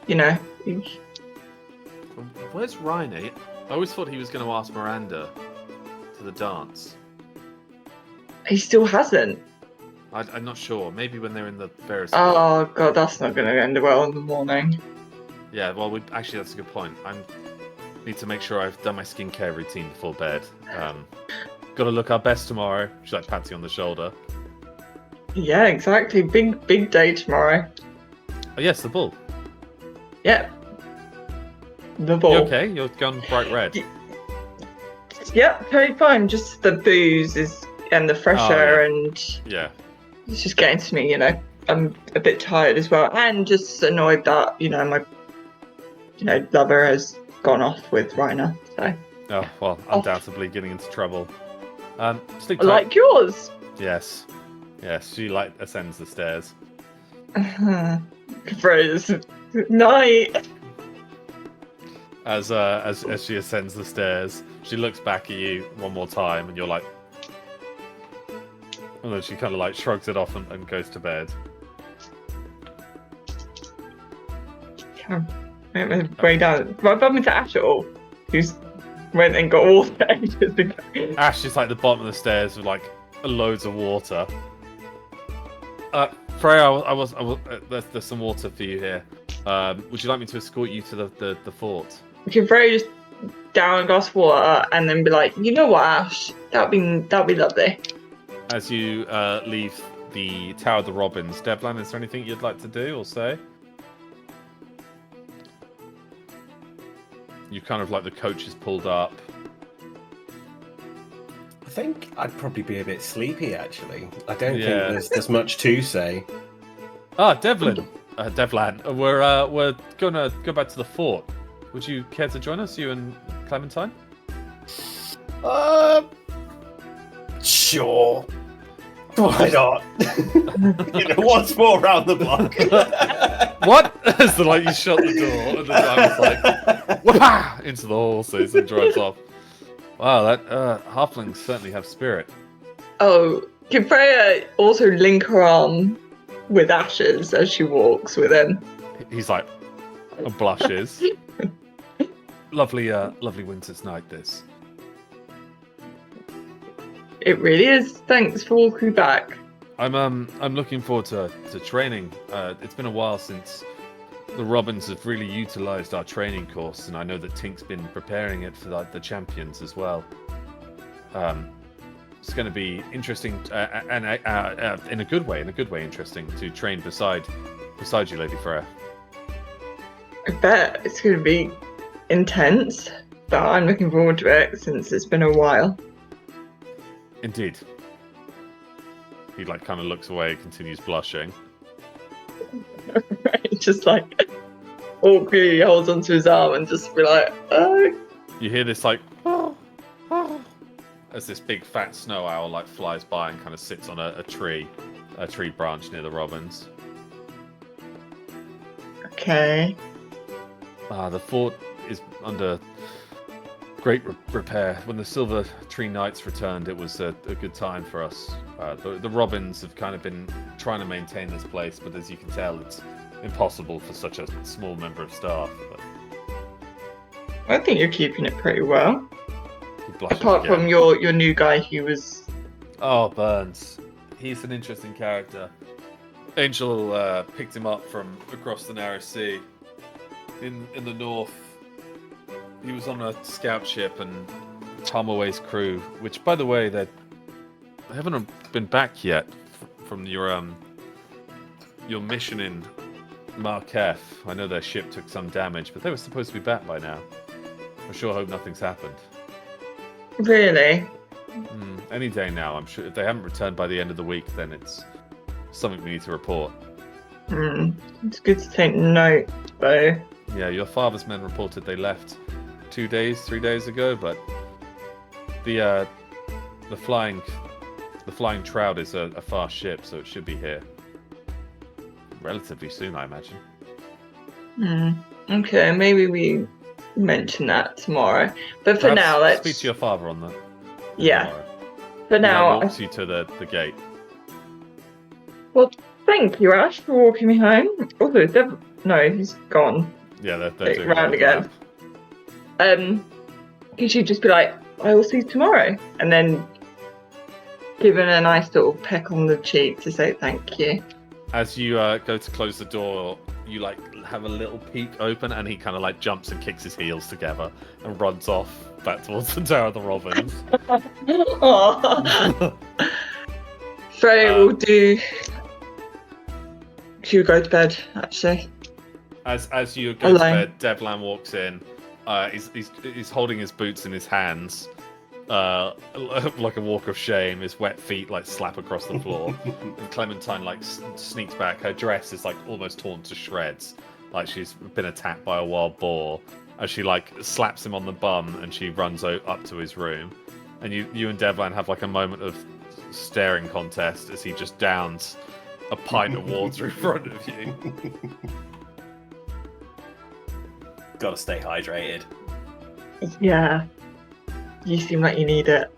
You know. Where's Rhino? I always thought he was going to ask Miranda to the dance. He still hasn't. I'm not sure. Maybe when they're in the Ferris. Oh god, that's not going to end well in the morning. Yeah, well, actually, that's a good point. I need to make sure I've done my skincare routine before bed. Got to look our best tomorrow. She's like pats you on the shoulder. Yeah, exactly. Big day tomorrow. Oh yes, the bull. Yep. The bull. You okay? You're gone bright red. Yep, totally fine. Just the booze and the fresh air and yeah. It's just getting to me, you know. I'm a bit tired as well, and just annoyed that my lover has gone off with Rhina. So. Oh well, undoubtedly getting into trouble. Sleep tight. Like yours. Yes. Yes, she ascends the stairs. Rose. Night. As she ascends the stairs, she looks back at you one more time, and you're like, and then she kind of shrugs it off and goes to bed. Make my way down. Have I bumped into Ash at all? Who's went and got water ages ago? Ash is the bottom of the stairs with loads of water. Freya, there's some water for you here. Would you like me to escort you to the fort? We can throw just down a glass of water and then be like, you know what, Ash? That'd be lovely. As you leave the Tower of the Robins, Devlan, is there anything you'd like to do or say? You kind of the coach is pulled up. I think I'd probably be a bit sleepy, actually. I don't think there's much to say. Devlan, we're gonna go back to the fort. Would you care to join us, you and Clementine? Sure. Why not? Once more around the block. What? As you shut the door, and the driver's "Wah!" into the horses and drives off. Wow, that halflings certainly have spirit. Oh, can Freya also link her arm with Ash's as she walks with him? He's blushes. Lovely winter's night. This. It really is. Thanks for walking back. I'm looking forward to training. It's been a while since the Robins have really utilised our training course, and I know that Tink's been preparing it for the champions as well. It's going to be interesting, and in a good way interesting to train beside you, Lady Freya. I bet it's going to be intense, but I'm looking forward to it since it's been a while. Indeed. He kind of looks away, continues blushing. Just awkwardly holds onto his arm and just be like, oh. You hear this as this big fat snow owl flies by and kind of sits on a tree branch near the robins. Okay. The fort is under great repair. When the Silver Tree Knights returned, it was a good time for us. The Robins have kind of been trying to maintain this place, but as you can tell, it's impossible for such a small member of staff. But I think you're keeping it pretty well. Apart from your new guy who was... Oh, Burns. He's an interesting character. Angel picked him up from across the Narrow Sea in the north. He was on a scout ship and Tomaway's crew, which, by the way, they haven't been back yet from your mission in Marquette. I know their ship took some damage, but they were supposed to be back by now. I sure hope nothing's happened. Really? Any day now, I'm sure. If they haven't returned by the end of the week, then it's something we need to report. It's good to take note, though. Yeah, your father's men reported they left 3 days ago, but the flying trout is a fast ship, so it should be here relatively soon, I imagine. Okay, maybe we mention that tomorrow. But for Perhaps now, let's speak to your father on that. Yeah. Tomorrow. For now, walks you to the gate. Well, thank you, Ash, for walking me home. Also, no, he's gone. Yeah, they're doing round again. You should just be like, I will see you tomorrow, and then give him a nice little peck on the cheek to say thank you. As you go to close the door, you have a little peek open, and he kind of jumps and kicks his heels together and runs off back towards the Tower of the Robins. Freya will do. Should we go to bed? Actually. As you go to bed, Devlan walks in. He's holding his boots in his hands, like a walk of shame. His wet feet slap across the floor, and Clementine sneaks back. Her dress is almost torn to shreds, like she's been attacked by a wild boar. As she slaps him on the bum, and she runs up to his room. and you and Devlan have like a moment of staring contest as he just downs a pint of water in front of you. Gotta stay hydrated. Yeah. You seem like you need it.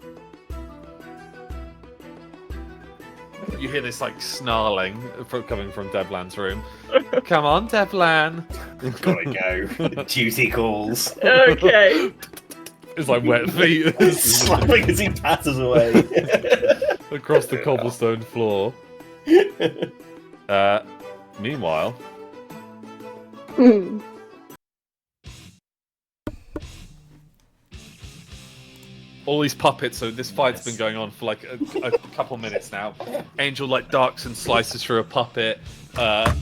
You hear this like snarling coming from Devlan's room. Come on, Devlan. Gotta go. Duty calls. Okay. It's like wet feet Slapping as he passes away. across the cobblestone floor. Meanwhile, all these puppets. So this fight's been going on for like a couple minutes now. Angel like ducks and slices through a puppet. Lulan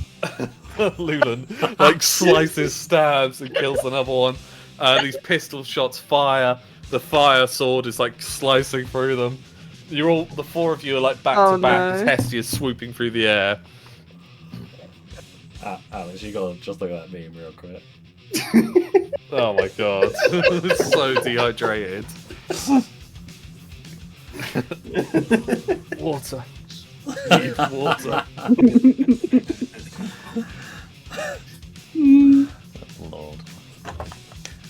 like slices, stabs, and kills another one. These pistol shots fire. The fire sword is like slicing through them. The four of you are like back to back as Hestia is swooping through the air. Alice, you gotta just look at that meme real quick. Oh my god. It's so dehydrated. Water. Need water. Lord.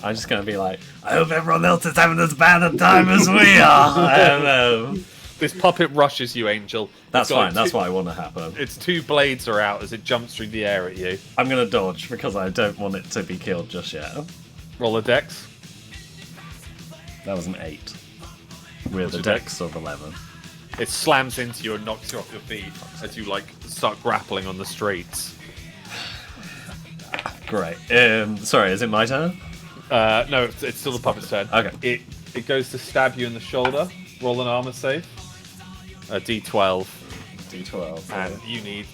I'm just gonna be like, I hope everyone else is having as bad a time as we are. I don't know. This puppet rushes you, Angel. That's fine, that's what I want to happen. Its two blades are out as it jumps through the air at you. I'm gonna dodge because I don't want it to be killed just yet. Roll a dex. That was an 8. With a dex of 11. It slams into you and knocks you off your feet as you like start grappling on the streets. Great. Sorry, is it my turn? No, it's still the puppet's turn. Okay. It goes to stab you in the shoulder. Roll an armor save. A D12. D12. And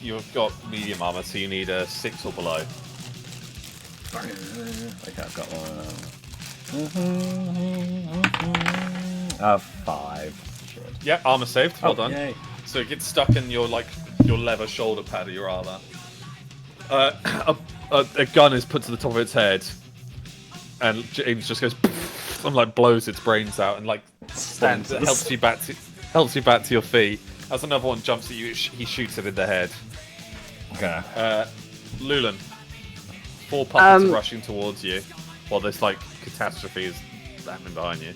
you've got medium armor, so you need a 6 or below. Okay, I've got one. 5. Good. Yeah, armor saved. Well done. Yay. So it gets stuck in your leather shoulder pad of your armor. A gun is put to the top of its head, and James just goes and like blows its brains out and like stands and helps you back to your feet. As another one jumps at you, he shoots it in the head. Okay. Lulan, 4 puppets are rushing towards you, while this like catastrophe is happening behind you.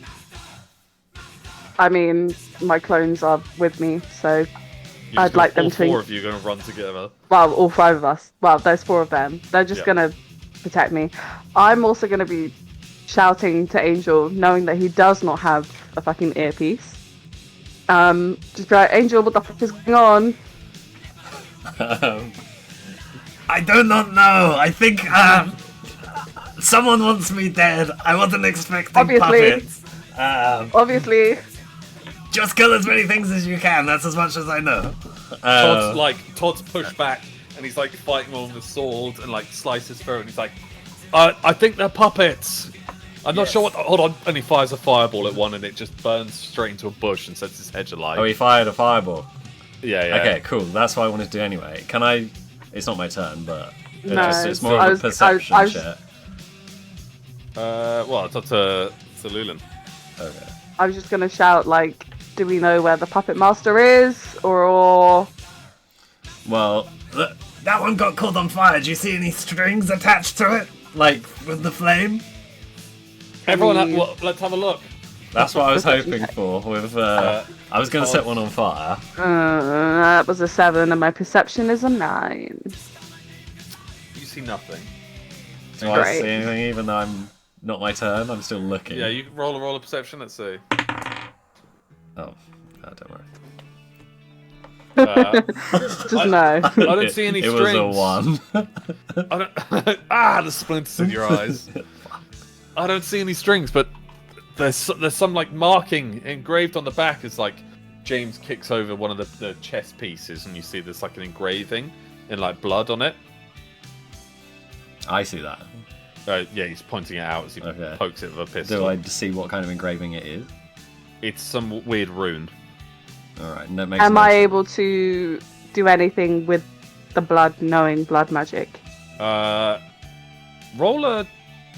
I mean, my clones are with me, so I'd like them to. All 4 of you are going to run together. Well, all 5 of us. Well, there's 4 of them. They're just gonna protect me. I'm also gonna be shouting to Angel, knowing that he does not have a fucking earpiece. Just be like, Angel, what the fuck is going on? I do not know. I think someone wants me dead. I wasn't expecting puppets. Obviously. Just kill as many things as you can. That's as much as I know. Todd's pushed back, and he's like fighting on the sword, and like slices through, and he's like, I think they're puppets. I'm not sure what. Hold on, and he fires a fireball at one, and it just burns straight into a bush and sets his head alight. Oh, he fired a fireball. Yeah. Okay, cool. That's what I wanted to do anyway. Can I? It's not my turn, but it's more I of a perception check. Well, it's up to Lulan. Okay. I was just gonna shout, like, do we know where the puppet master is, or? Well, that one got caught on fire. Do you see any strings attached to it, like with the flame? Everyone, let's have a look. That's what I was hoping for. I was going to set one on fire. That was a 7, and my perception is a 9. You see nothing. Do I see anything, even though I'm not my turn? I'm still looking. Yeah, you can roll a perception. Let's see. Oh, don't worry. Just no. I don't see any strings. It was a 1. The splinters in your eyes. I don't see any strings, but there's some like marking engraved on the back. It's like James kicks over one of the chess pieces, and you see there's like an engraving in like blood on it. I see that. Yeah, he's pointing it out as he pokes it with a pistol. Do I see what kind of engraving it is? It's some weird rune. Alright, that makes Am I able to do anything with the blood, knowing blood magic? Roll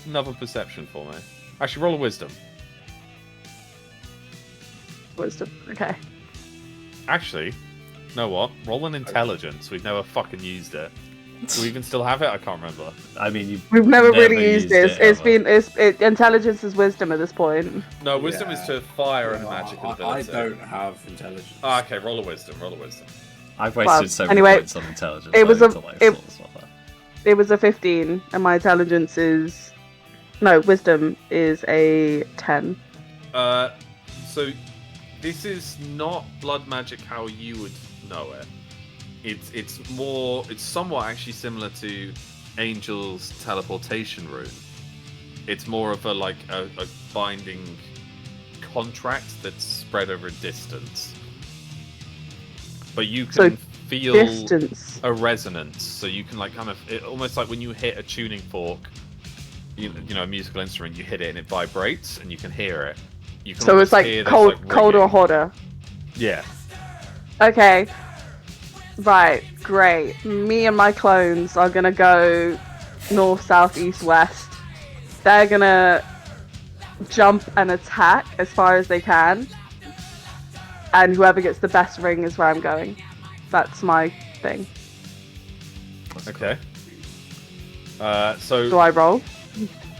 another perception for me. Actually, roll a wisdom. Wisdom. Okay. Actually, you know what? Roll an intelligence. We've never fucking used it. Do we even still have it? I can't remember. I mean, we've never really used this. It, Intelligence is wisdom at this point. No, wisdom is to fire and magical ability. I don't have intelligence. Oh, okay, roll a wisdom. I've wasted so many points on intelligence. It was a 15, and my intelligence is... No, wisdom is a 10. So this is not blood magic how you would know it. It's somewhat actually similar to Angel's teleportation rune. It's more of a binding contract that's spread over a distance. But you can feel a resonance, so you can almost like when you hit a tuning fork, you know, a musical instrument, you hit it and it vibrates and you can hear it. You can so it's like cold or hotter. Yeah. Okay. Right, great. Me and my clones are gonna go north, south, east, west. They're gonna jump and attack as far as they can. And whoever gets the best ring is where I'm going. That's my thing. Okay. So... Do I roll?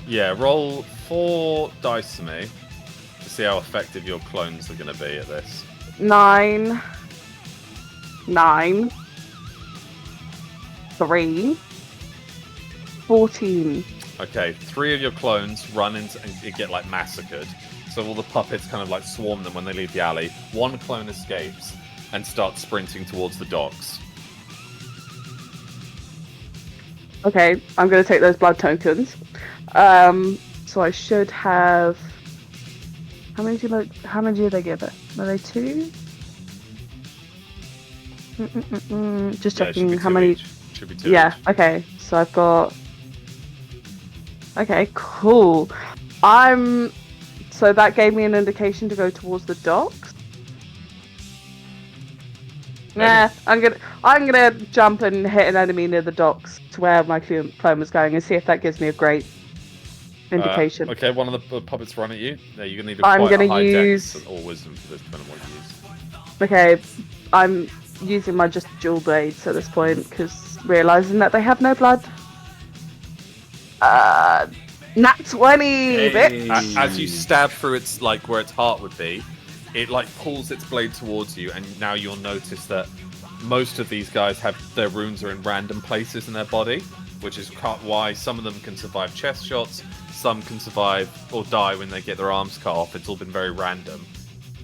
Yeah, roll 4 dice to me to see how effective your clones are going to be at this. 9. 3. 14. Okay, 3 of your clones run into and get massacred. So all the puppets kind of swarm them when they leave the alley. 1 clone escapes and starts sprinting towards the docks. Okay, I'm going to take those blood tokens. So I should have... How many do they give it? Are they 2? Just checking how many... Should be 2 Yeah, each. okay. So I've got... Okay, cool. So that gave me an indication to go towards the docks. Nah, I'm gonna jump and hit an enemy near the docks to where my clone was going and see if that gives me a great indication. Okay, one of the puppets run at you. Yeah, you're gonna need I'm quite a gonna high use... dex or wisdom for this, depending on what you use. Okay, I'm using my just dual blades at this point because realizing that they have no blood. Nat 20, bitch! As you stab through its where its heart would be, it pulls its blade towards you, and now you'll notice that most of these guys have their runes are in random places in their body, which is why some of them can survive chest shots, some can survive or die when they get their arms cut off. It's all been very random.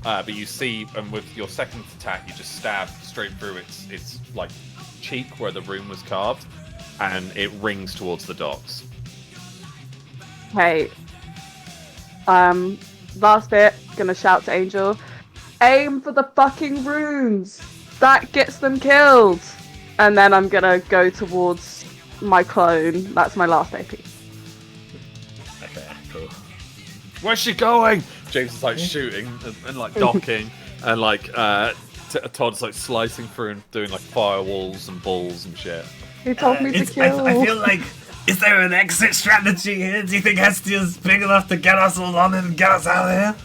But you see, and with your second attack, you just stab straight through its cheek where the rune was carved, and it rings towards the docks. Okay. Last bit, gonna shout to Angel. Aim for the fucking runes! That gets them killed! And then I'm gonna go towards my clone. That's my last AP. Okay, cool. Where's she going? James is shooting and docking, and Todd's slicing through and doing firewalls and balls and shit. He told me to kill. I feel like, is there an exit strategy here? Do you think Hestia's big enough to get us all on and get us out of here?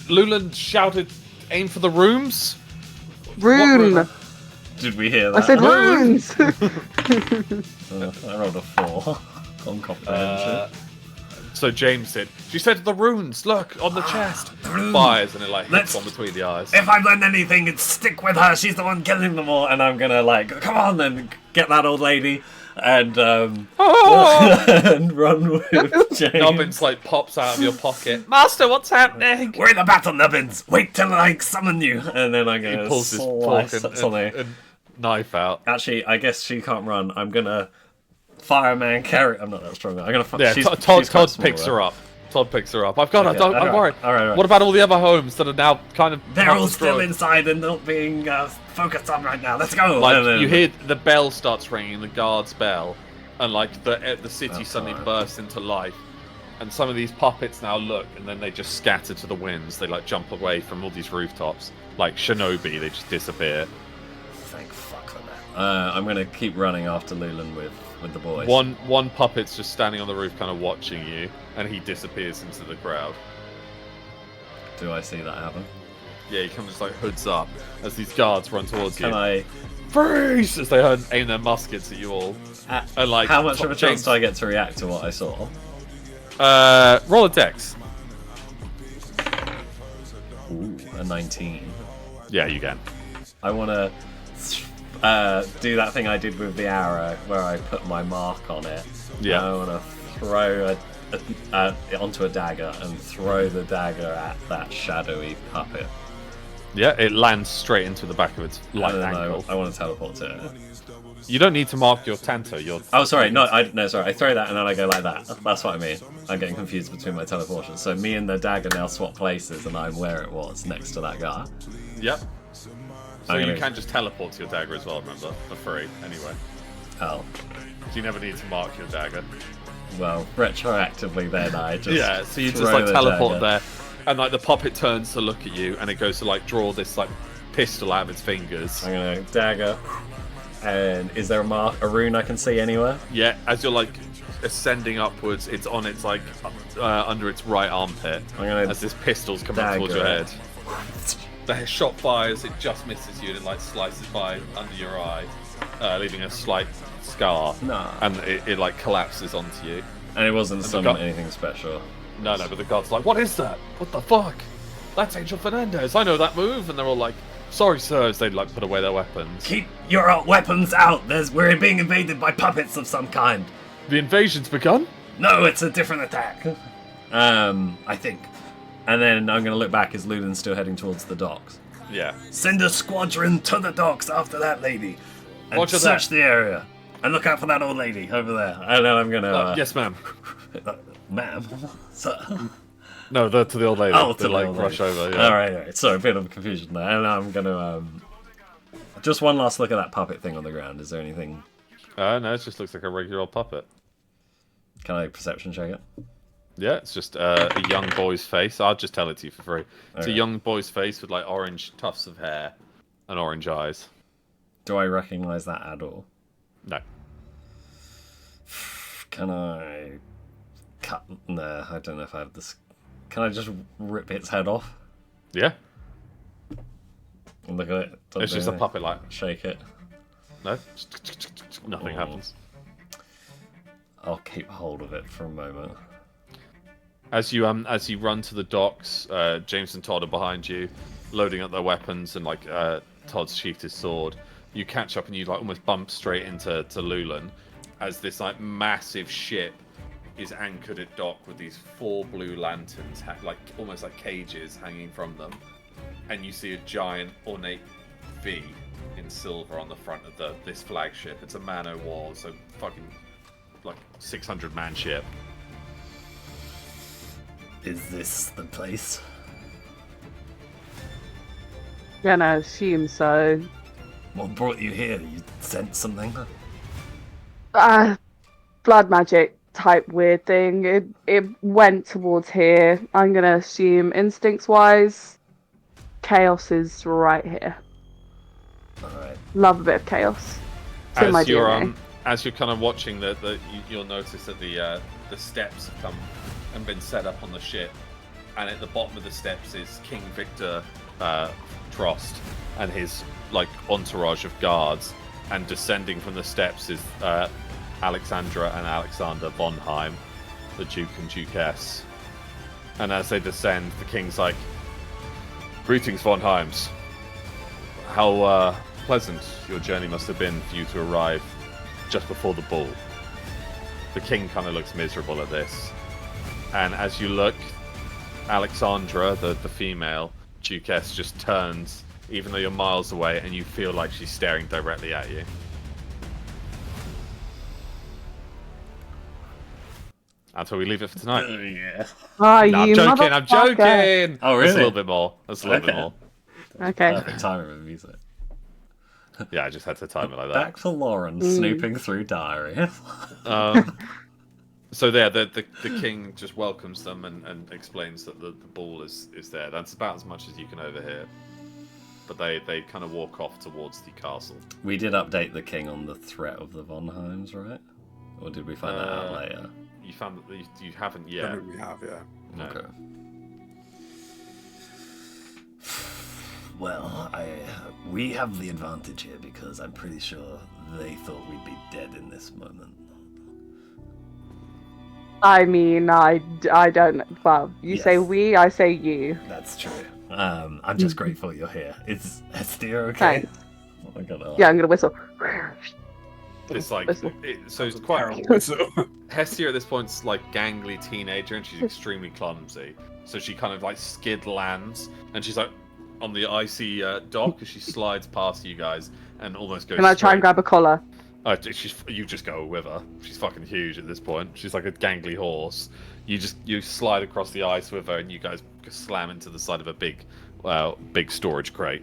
Luland shouted, "Aim for the rooms." Rune. Did we hear that? I said runes. I rolled a 4 on comprehension. So James said, "She said the runes. Look on the chest." Fires and it hits on between the eyes. If I've learned anything, it's stick with her. She's the one killing them all, and I'm gonna come on then, get that old lady. And and run with James. Nubbins pops out of your pocket. Master, what's happening? We're in the battle, Nubbins. Wait till I summon you. And then I'm gonna he pulls his fork and knife out. Actually, I guess she can't run. I'm gonna fireman carry. I'm not that strong. I'm gonna. Yeah, Todd picks her up. Todd picks her up. I've got her. I'm worried. All right. What about all the other homes that are now kind of? They're all still inside and not being focused on right now. Let's go. You hear the bell starts ringing, the guard's bell, and the city suddenly bursts into life. And some of these puppets now look, and then they just scatter to the winds. They jump away from all these rooftops, like shinobi. They just disappear. Thank fuck for that. I'm gonna keep running after Lulan with the boys. One puppet's just standing on the roof, kind of watching you, and he disappears into the crowd. Do I see that happen? Yeah, he kind of just like hoods up as these guards run towards you. Can I Freeze! As they aim their muskets at you all. And like, how much of a chance do I get to react to what I saw? Roll a dex. Ooh, a 19. Yeah, you can. I want to do that thing I did with the arrow, where I put my mark on it. Yeah. I want to throw onto a dagger and throw the dagger at that shadowy puppet. Yeah, it lands straight into the back of its light ankle. I want to teleport to it. You don't need to mark your Tanto. Oh, sorry. No, sorry. I throw that and then I go like that. That's what I mean. I'm getting confused between my teleportation. So me and the dagger now swap places, and I'm where it was, next to that guy. Yep. So you can just teleport to your dagger as well, remember? For free, anyway. Oh. So you never need to mark your dagger. Well, retroactively then I just so you just like teleport there, and like the puppet turns to look at you, and it goes to like draw this like pistol out of its fingers. I'm gonna dagger. And is there a rune I can see anywhere? Yeah, as you're like ascending upwards, it's on its like under its right armpit. As this pistol's coming towards your head. The shot fires, it just misses you, and it like slices by under your eye, leaving a slight scar. No. And it like collapses onto you. And it wasn't anything special. No, but the guard's like, what is that? What the fuck? That's Angel Fernandez. I know that move. And they're all like, sorry, sir, as they like put away their weapons. Keep your weapons out. We're being invaded by puppets of some kind. The invasion's begun? No, it's a different attack. I think. And then I'm gonna look back as Luden's still heading towards the docks. Yeah. Send a squadron to the docks after that lady, and search the area, and look out for that old lady over there. And then I'm gonna. Yes, ma'am. Ma'am, sir. No, to the old lady. Oh, to like rush over. Yeah. All right. Sorry, a bit of confusion there. And I'm gonna just one last look at that puppet thing on the ground. Is there anything? No, it just looks like a regular old puppet. Can I perception check it? Yeah, it's just a young boy's face. I'll just tell it to you for free. It's a young boy's face with like orange tufts of hair and orange eyes. Do I recognise that at all? No. Can I cut? No, I don't know if I have this. Can I just rip its head off? Yeah. And look at it. It's just a puppet like. Shake it. No. Nothing happens. I'll keep hold of it for a moment. As you run to the docks, James and Todd are behind you, loading up their weapons, and like Todd's sheathed his sword. You catch up and you like almost bump straight into Lulan, as this like massive ship is anchored at dock with these 4 blue lanterns, like almost like cages hanging from them, and you see a giant ornate V in silver on the front of this flagship. It's a man-o'-war, so fucking like 600-man ship. Is this the place? Gonna assume so. What brought you here? You sent something? Blood magic type weird thing. It went towards here. I'm gonna assume instincts wise, chaos is right here. Alright. Love a bit of chaos. It's in my DNA. As you're kind of watching you'll notice that the steps have come and been set up on the ship, and at the bottom of the steps is King Victor Trost and his like entourage of guards, and descending from the steps is Alexandra and Alexander von Heim, the Duke and Duchess. And as they descend, the king's like, "Greetings, von Heims. How pleasant your journey must have been for you to arrive just before the ball." The king kind of looks miserable at this. And as you look, Alexandra, the female Duchess, just turns, even though you're miles away, and you feel like she's staring directly at you. That's where we leave it for tonight. Yeah. Oh, No, you I'm joking! Oh, really? That's a little bit more. Okay. Perfect timing with music. Yeah, I just had to time it like that. Back to Lauren snooping through diary. So there, the king just welcomes them and explains that the ball is there. That's about as much as you can overhear. But they kind of walk off towards the castle. We did update the king on the threat of the von Heims, right? Or did we find that out later? You found that you haven't yet. We have, yeah. No. Okay. Well, we have the advantage here because I'm pretty sure they thought we'd be dead in this moment. I mean, I don't. Well, you say Yes. we, I say you. That's true. I'm just grateful you're here. Is Hestia okay? Thanks. Oh my god. Yeah, I'm gonna whistle. It's like Whistle. so it's quite Terrible whistle. Hestia at this point's like gangly teenager and she's extremely clumsy. So she kind of like skid lands and she's like on the icy dock as she slides past you guys and almost goes. Can I try and grab a collar? You just go with her. She's fucking huge at this point. She's like a gangly horse. You slide across the ice with her and you guys slam into the side of a big storage crate.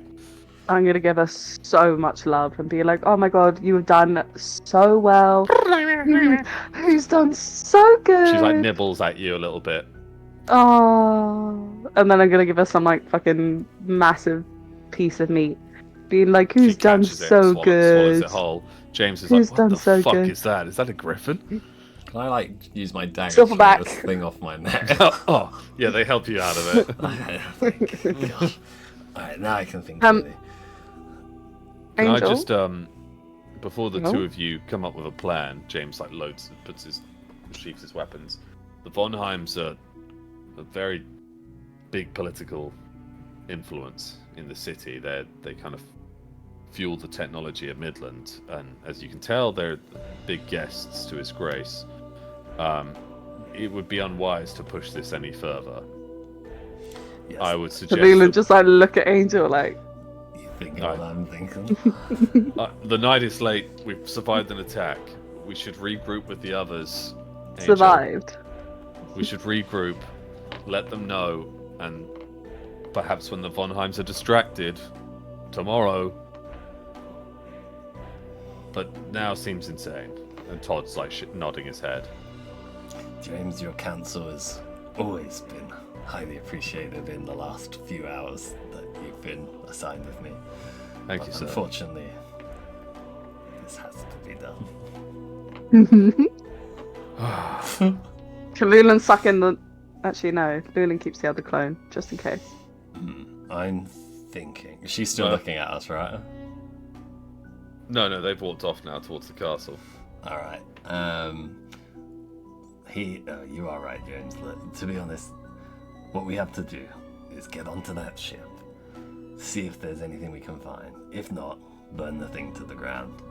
I'm gonna give her so much love and be like, oh my god, you have done so well. Who's done so good? She's like nibbles at you a little bit. Oh, and then I'm gonna give her some like fucking massive piece of meat, being like, "Who's done so good?" Swallows it whole. James is Who's like, "What done the so fuck good?" is that? Is that a griffin?" Can I like use my dagger to Silverback. this thing off my neck? Oh, yeah, they help you out of it. God. Alright, now I can think. Um, Clearly. Can I Angel? just before the No? two of you come up with a plan, James like sheaths his weapons. The Vonheims are a very big political influence in the city. They kind of fuel the technology of Midland, and as you can tell, they're big guests to His Grace. It would be unwise to push this any further. Yes. I would suggest. Leland just like look at Angel like, You think what I'm thinking? The night is late. We've survived an attack. We should regroup with the others. Angel. survived. We should regroup, let them know, and perhaps when the Vonheims are distracted, tomorrow. But now seems insane. And Todd's like nodding his head. James, your counsel has always been highly appreciated in the last few hours that you've been assigned with me. Thank you, sir. Unfortunately, this has to be done. Can Leland suck in the? Actually, no. Leland keeps the other clone just in case. I'm thinking. She's still looking at us, right? No, they've walked off now towards the castle. All right. You are right, James. Look, to be honest, what we have to do is get onto that ship, see if there's anything we can find. If not, burn the thing to the ground.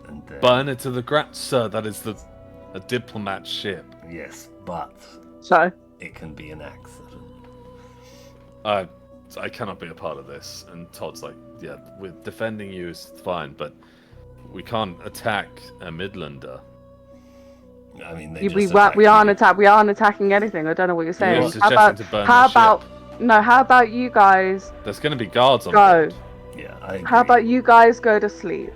And Burn it to the ground, sir. That is a diplomat ship. yes, but So it can be an accident. I cannot be a part of this. And Todd's like, yeah, we're defending you is fine, but we can't attack a Midlander. I mean, we aren't attacking anything. I don't know what you're saying. You're suggesting to burn how the about ship. no? How about you guys There's going to be guards on go? board. Yeah, I agree. How about you guys go to sleep,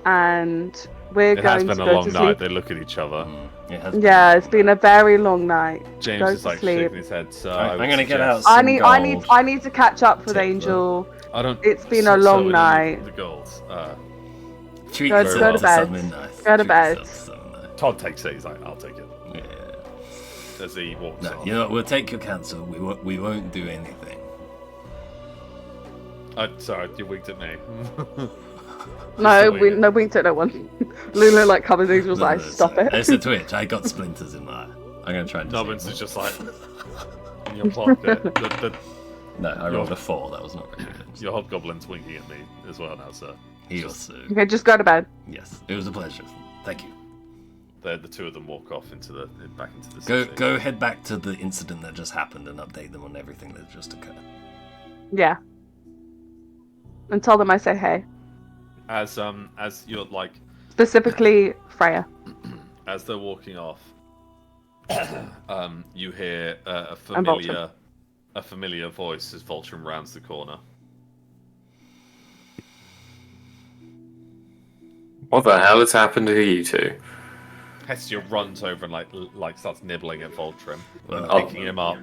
and we're It has going been to a go long to night. sleep. They look at each other. It has been Yeah, a it's been a very long night. James Go is to like sleep. shaking his head. So Alright, I would I'm gonna get suggest- out. I need to catch up with Tip, Angel. I don't. It's been so- a so long we don't need night. The gold. Treat Go yourself to to bed. something nice. Go to Treat bed. yourself to something nice. Todd takes it. He's like, I'll take it. Yeah. As he walks No, off. you know what? We'll take your counsel. We won't do anything. Sorry, you winked at me. No, wing it. winked at no one. Lulu like covers Angel's No, eyes. Stop sorry. it. It's a twitch. I got splinters in my eye. I'm gonna try and Nubbins disable is it. just like in your pocket. No, I rolled a 4. That was not very good. Your hobgoblin's winking at me as well now, sir. He also. Okay, just go to bed. Yes, it was a pleasure. Thank you. The two of them walk off back into the city. Go head back to the incident that just happened and update them on everything that just occurred. Yeah. And tell them I say hey. As you're like Specifically, Freya. as they're walking off, you hear a And Vulture. familiar voice as Vultrum rounds the corner. What the hell has happened to you two? Hestia runs over and like starts nibbling at Vultrum and Well, picking him up.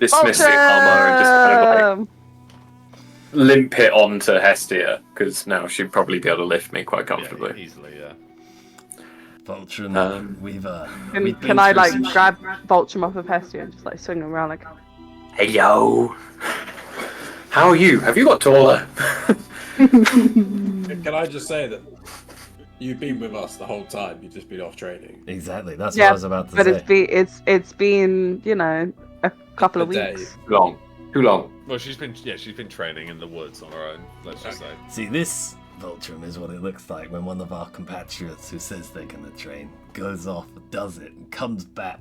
Dismiss the armor and just kind of like limp it onto Hestia, because now she'd probably be able to lift me quite comfortably. Yeah, easily, yeah. Vulture, we've Can, we've been can I through like some grab Vulture off of Hestia and just like swing him around like? Hey yo! How are you? Have you got taller? Can I just say that you've been with us the whole time? You've just been off training. Exactly. That's what I was about to but say. it's been a couple of A weeks. Too long. Well, she's been training in the woods on her own. Let's just say. See, this Vultrum is what it looks like when one of our compatriots who says they're gonna train goes off, does it, and comes back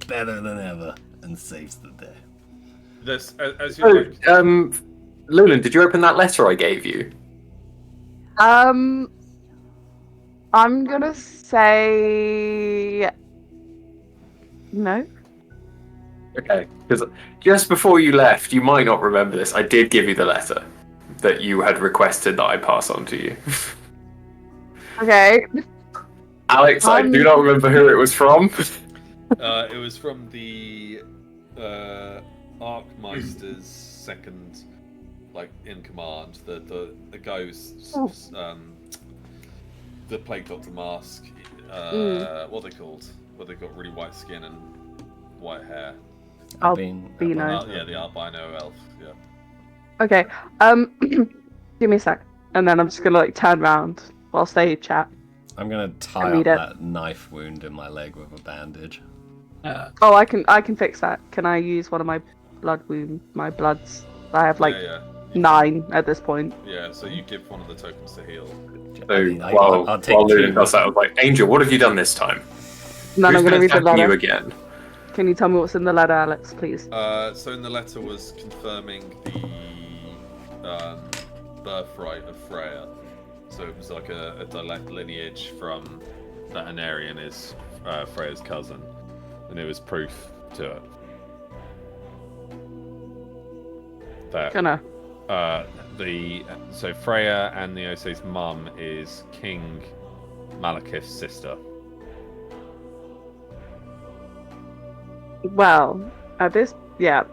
better than ever and saves the day. This, as you Lulan, did you open that letter I gave you? I'm gonna say no. Okay, because just before you left, you might not remember this, I did give you the letter that you had requested that I pass on to you. Okay. Alex, I do not remember who it was from. it was from the Archmeister's second, in command. The guy who's the Plague Doctor mask. What are they called? Where they got really white skin and white hair. Albino. Yeah, the albino elf. Yeah. Okay. Give me a sec, and then I'm just gonna turn around whilst they chat. I'm gonna tie up that knife wound in my leg with a bandage. Oh, I can fix that. Can I use one of my bloods? I have 9 at this point. Yeah, so you give one of the tokens to heal. So while Lulan does that, I was like, Angel, what have you done this time? No, I'm gonna read the letter. You again? Can you tell me what's in the letter, Alex, please? So in the letter was confirming the birthright of Freya. So it was like a direct lineage from that Anarian is Freya's cousin, and it was proof to it. That so Freya and the Ose's mum is King Malekith's sister. Well, at this, Can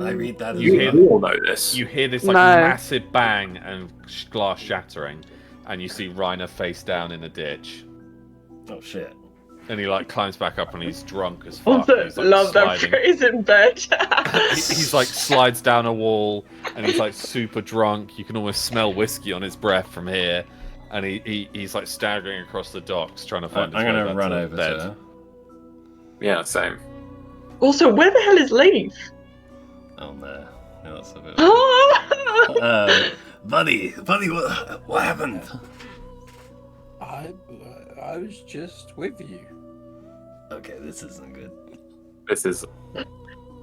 I read that? You all know this. You hear this massive bang and glass shattering, and you see Reiner face down in a ditch. Oh shit! And he climbs back up, and he's drunk as fuck. Also, love that phrase in bed. He's slides down a wall, and he's super drunk. You can almost smell whiskey on his breath from here, and he's staggering across the docks trying to find. I'm gonna run over to her. Yeah, same. Also, where the hell is Leaf? Oh no, that's a bit. Buddy, what happened? I was just with you. Okay, this isn't good. This is.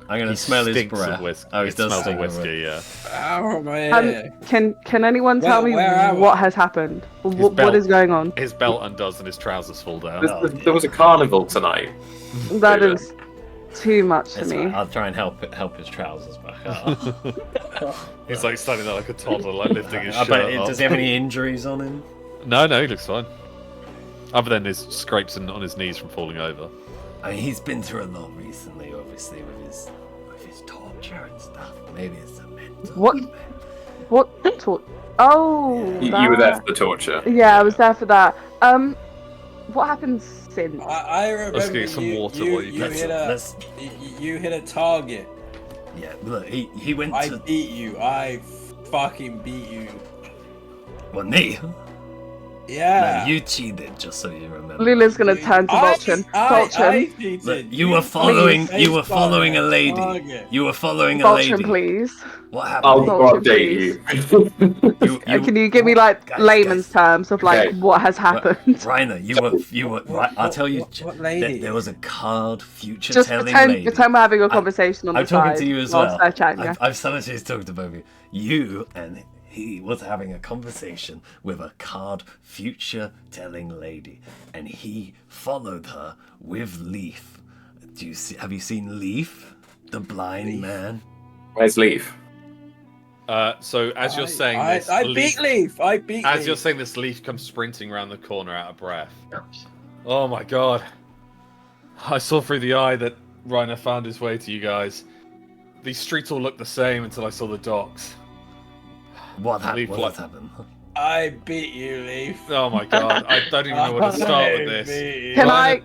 I'm gonna smell his breath. Oh, he smells of whiskey. Yeah. Oh man. Can anyone tell me what has happened? What is going on? His belt undoes and his trousers fall down. There was a carnival tonight. That is too much for me. I'll try and help his trousers back up. He's standing there like a toddler, lifting his shirt off. Does he have any injuries on him? No, he looks fine. Other than his scrapes on his knees from falling over. I mean, he's been through a lot recently, obviously, with his torture and stuff. Maybe it's a mental. What torture? Oh, you were there for the torture. Yeah, I was there for that. What happened since? I remember. Let's get some water. You hit a target. Yeah, look, he went. I beat you. I fucking beat you. What, me? Yeah. No, you cheated, just so you remember. Lula's gonna turn to Vultron. Look, you were following a lady. You were following a lady. Vultron, please. What happened? I'll update you. Can you give me layman's terms of what has happened? Reiner, you were. Right, I'll tell you. What lady? There was a card future Just telling lady. Pretend we're having a conversation on the side. I'm talking to you as well. I've sometimes talked to both of you. You and he was having a conversation with a card future telling lady, and he followed her with Leaf. Have you seen Leaf, the blind man? Where's Leaf? So as you're saying this, I beat Leaf. As you're saying this, Leaf comes sprinting around the corner out of breath. Oh my god! I saw through the eye that Reiner found his way to you guys. These streets all look the same until I saw the docks. What happened? I beat you, Leaf. Oh my god! I don't even know where to start with this. Can I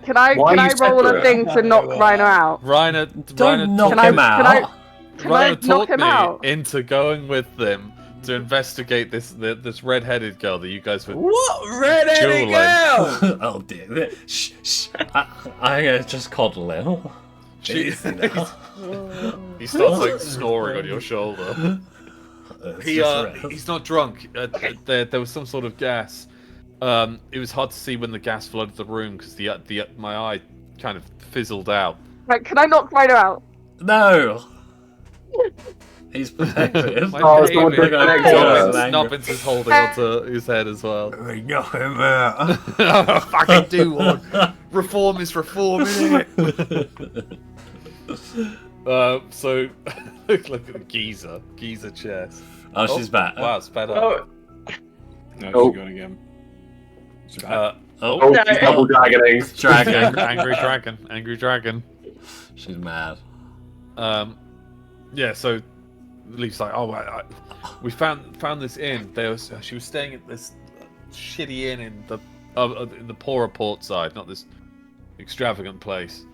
roll a thing to knock Reiner out? Don't knock him out. Can I knock talked him me out? into going with them to investigate this red-headed girl that you guys were. What red-headed Dueling. girl? Oh dear. Shh, shh. I'm gonna just coddle him. She- Easy now. He starts like snoring on your shoulder. It's He just rest. he's not drunk. There was some sort of gas. It was hard to see when the gas flooded the room because my eye kind of fizzled out. Right, can I knock Ryder out? No! He's protected. My Oh, baby. someone disconnected us. Snubbins is holding onto his head as well. Knock him out. Fucking do one. Reform is reform, isn't it? So look at the geezer chest. Oh, she's back. Wow, it's better. Oh, No, Oh. she's gone again. She's back. Oh, Oh, No. she's double dragoning. dragon. Angry dragon. She's mad. Yeah. So Leaf's like, oh, we found this inn. She was staying at this shitty inn in the poorer port side, not this extravagant place.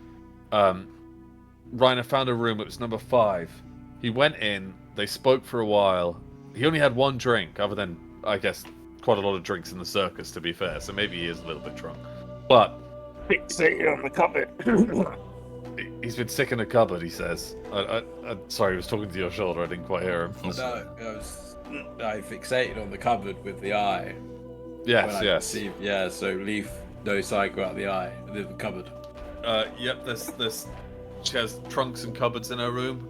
Reiner found a room. It was number 5. He went in. They spoke for a while. He only had one drink, other than, I guess, quite a lot of drinks in the circus, to be fair. So maybe he is a little bit drunk. But Fixated on the cupboard. he's been sick in a cupboard, he says. Sorry, he was talking to your shoulder. I didn't quite hear him. I fixated on the cupboard with the eye. Yes, When I yes. perceived- yeah, so leave no sight, go out the eye, and then the cupboard. Yep, there's she has trunks and cupboards in her room.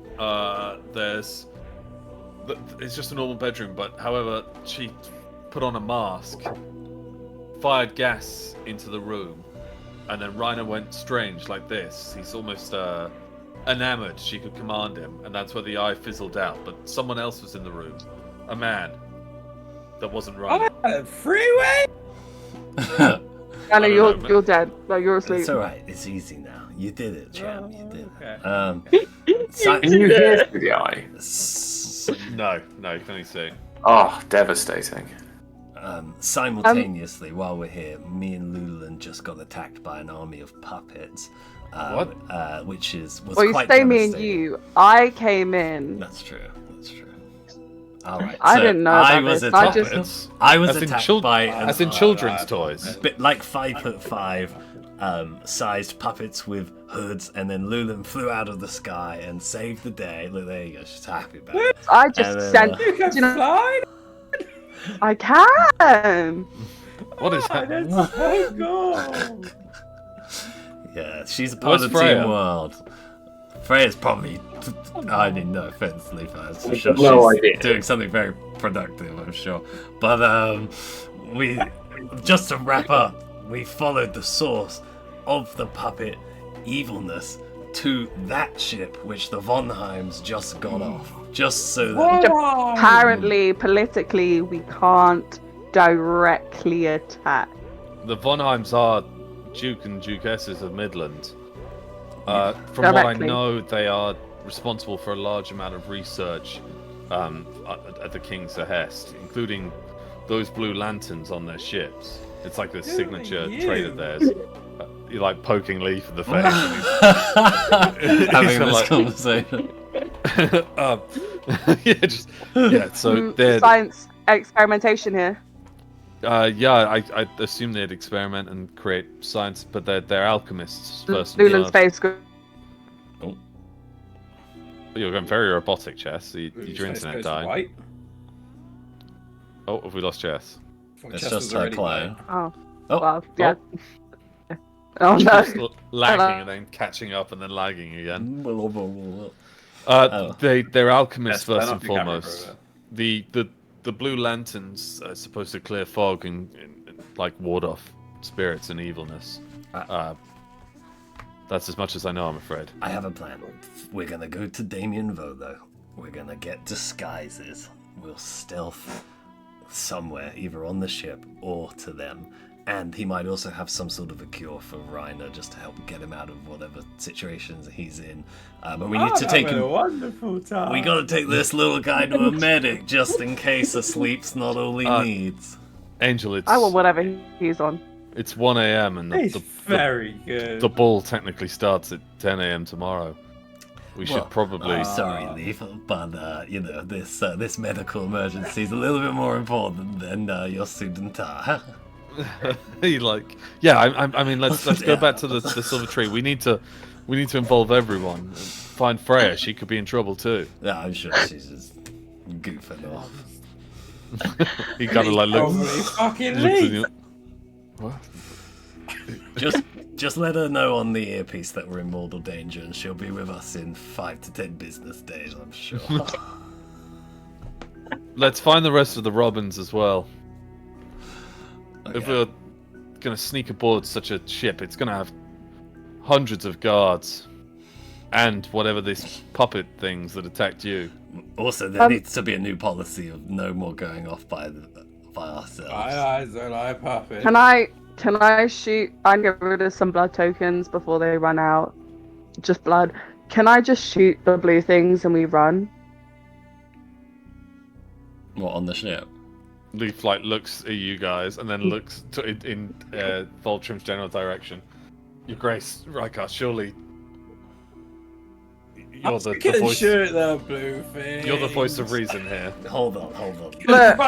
It's just a normal bedroom, but however, she put on a mask, fired gas into the room, and then Reiner went strange like this. He's almost enamored she could command him, and that's where the eye fizzled out. But someone else was in the room, a man that wasn't Reiner. Freeway? Anna, don't know, you're dead. No, you're asleep. It's alright. It's easy now. You did it, champ. You did okay. it. Can you hear through the eye? No, you can only see. Oh, devastating. Simultaneously, while we're here, me and Lulan just got attacked by an army of puppets. What? Which was Well, you quite say me and devastating. you. I came in. That's true. All right. I so didn't know I about was this. I attacked. just- I was As in attacked by an as in children's toys. bit like 5'5" sized puppets with hoods, and then Lulan flew out of the sky and saved the day. Look, there you go. She's happy about it. I just And then, sent. You can you know, fly? I can. What is happening? That's so cool. Yeah, she's a part Where's of Freya? Team World. Freya's probably. I mean, no offense, Leaf. I'm sure No she's idea. doing something very productive. I'm sure, but we just to wrap up, we followed the source of the puppet evilness to that ship which the Vonheims just got off, just so that. Apparently, politically, we can't directly attack. The Vonheims are Duke and Duchesses of Midland. From what I Directly. know, they are responsible for a large amount of research at the King's behest, including those blue lanterns on their ships. It's like the signature trait of theirs. You're like poking Leaf in the face. and Having this like- conversation. So they're Science experimentation here. I assume they'd experiment and create science, but they're alchemists first and Lulan's foremost. face. You're going very robotic, Chess. Your His internet face goes died. white. Oh, have we lost Chess? Thought It's Chess just was her already clone. white. Oh, Oh, well, yeah. Oh no. Just lagging and then catching up and then lagging again. They're alchemists Yes, turn first off and your camera foremost. for a The blue lanterns are supposed to clear fog and like ward off spirits and evilness. That's as much as I know, I'm afraid. I have a plan. We're gonna go to Damien Volo. We're gonna get disguises. We'll stealth somewhere, either on the ship or to them. And he might also have some sort of a cure for Reiner, just to help get him out of whatever situations he's in. But we need to take having him. a wonderful time. We gotta take this little guy to a medic, just in case a sleep's not all he needs. Angel, it's I want whatever he's on. it's 1 a.m. and He's very good. the ball technically starts at 10 a.m. tomorrow. We should probably. I'm sorry, Leaf, but this medical emergency is a little bit more important than your student tie. I mean, let's go back to the silver tree. We need to involve everyone. Find Freya. She could be in trouble too. Yeah, I'm sure she's just goofing off. He kind of like looks. What? Just let her know on the earpiece that we're in mortal danger, and she'll be with us in 5 to 10 business days, I'm sure. Let's find the rest of the Robins as well. Okay. If we're gonna sneak aboard such a ship, it's gonna have hundreds of guards, and whatever these puppet things that attacked you. Also, there needs to be a new policy of no more going off by ourselves. Puppet. Can I shoot? I get rid of some blood tokens before they run out. Just blood. Can I just shoot the blue things and we run? What, on the ship? Leaf looks at you guys and then looks in Voltrim's general direction. Your Grace, Rykar, surely you're the voice. Shoot the blue thing. You're the voice of reason here. Hold on. Look,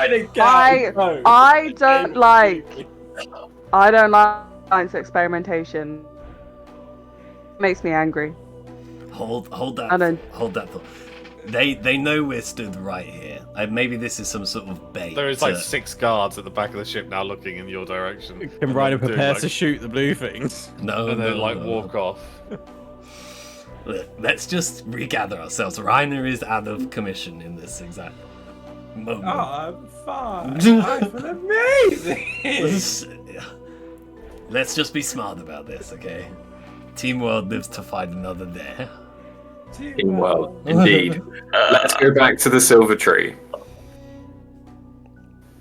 I don't like science experimentation. It makes me angry. Hold that thought. They know we're stood right here. Maybe this is some sort of bait. There is 6 guards at the back of the ship now looking in your direction. Can Ryder prepare to shoot the blue things? No, and then walk off. Look, let's just regather ourselves. Reiner is out of commission in this exact moment. Oh, I'm fine. I feel amazing. Let's just be smart about this, okay? Team World lives to fight another day. Team World, indeed. Let's go back to the silver tree.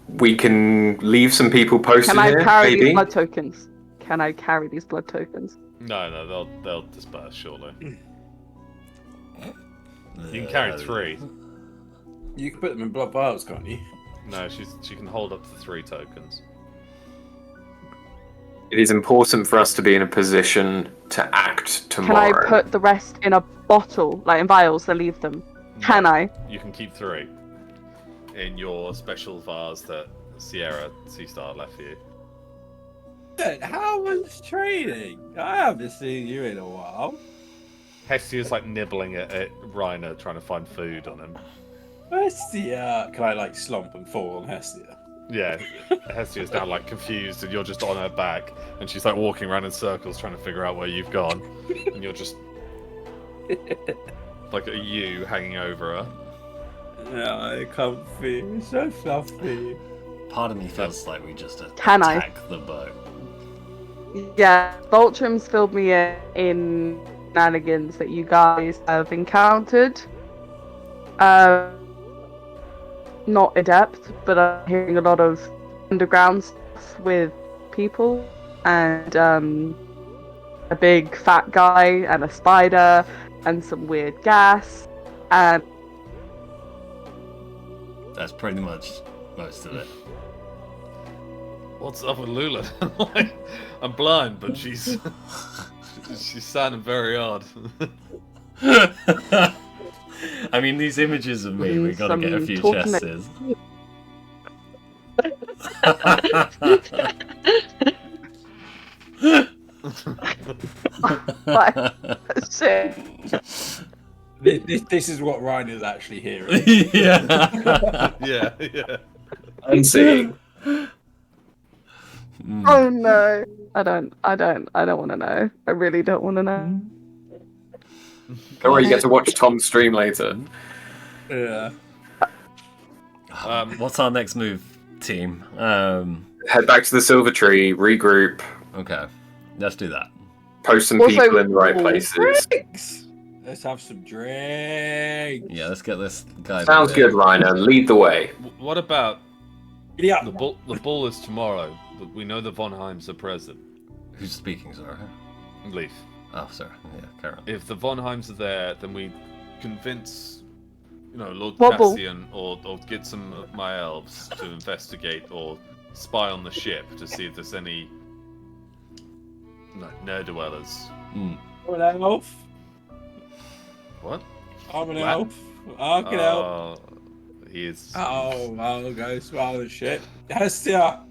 We can leave some people posted here. Can I carry maybe? these blood tokens? Can I carry these blood tokens? No, they'll disperse surely. You can carry 3. You can put them in blood vials, can't you? No, she can hold up to 3 tokens. It is important for us to be in a position to act tomorrow. Can I put the rest in a bottle, in vials, and leave them? Can I? You can keep 3 in your special vase that Sierra Seastar left for you. How was training? I haven't seen you in a while. Hestia's nibbling at Reiner, trying to find food on him. Hestia! Can I slump and fall on Hestia? Yeah, Hestia's now confused, and you're just on her back, and she's walking around in circles trying to figure out where you've gone, and you're just a U hanging over her. Yeah, comfy, so fluffy. Part of me feels like we just Can attack the boat. Yeah, Voltrim's filled me in shenanigans that you guys have encountered. Not adept, but I'm hearing a lot of underground stuff with people, and a big fat guy, and a spider, and some weird gas, and that's pretty much most of it. What's up with Lula? I'm blind, but she's sounding very odd. I mean, these images of me, we gotta get a few chesses. Shit. This is what Ryan is actually hearing. Yeah. Yeah. I'm seeing. Oh no. I don't want to know. I really don't want to know. Don't worry, you get to watch Tom's stream later. Yeah. What's our next move, team? Head back to the silver tree, regroup, Okay, let's do that. post some Also- people in the right places. Drinks! Let's have some drinks. Yeah, let's get this guy. Sounds good, Reiner. Lead the way. What about Yeah. the ball is tomorrow, but we know the Von Heims are present. Who's speaking, sorry? Leaf. Oh, sorry. Yeah, carry on. If the Von Heims are there, then we convince, Lord Wobble. Cassian or get some of my elves to investigate or spy on the ship to see if there's any ne'er-do-wellers. Mm. What elf? What? I'm an elf. I can help. He is. Oh, I'll go swallow the ship. Hestia,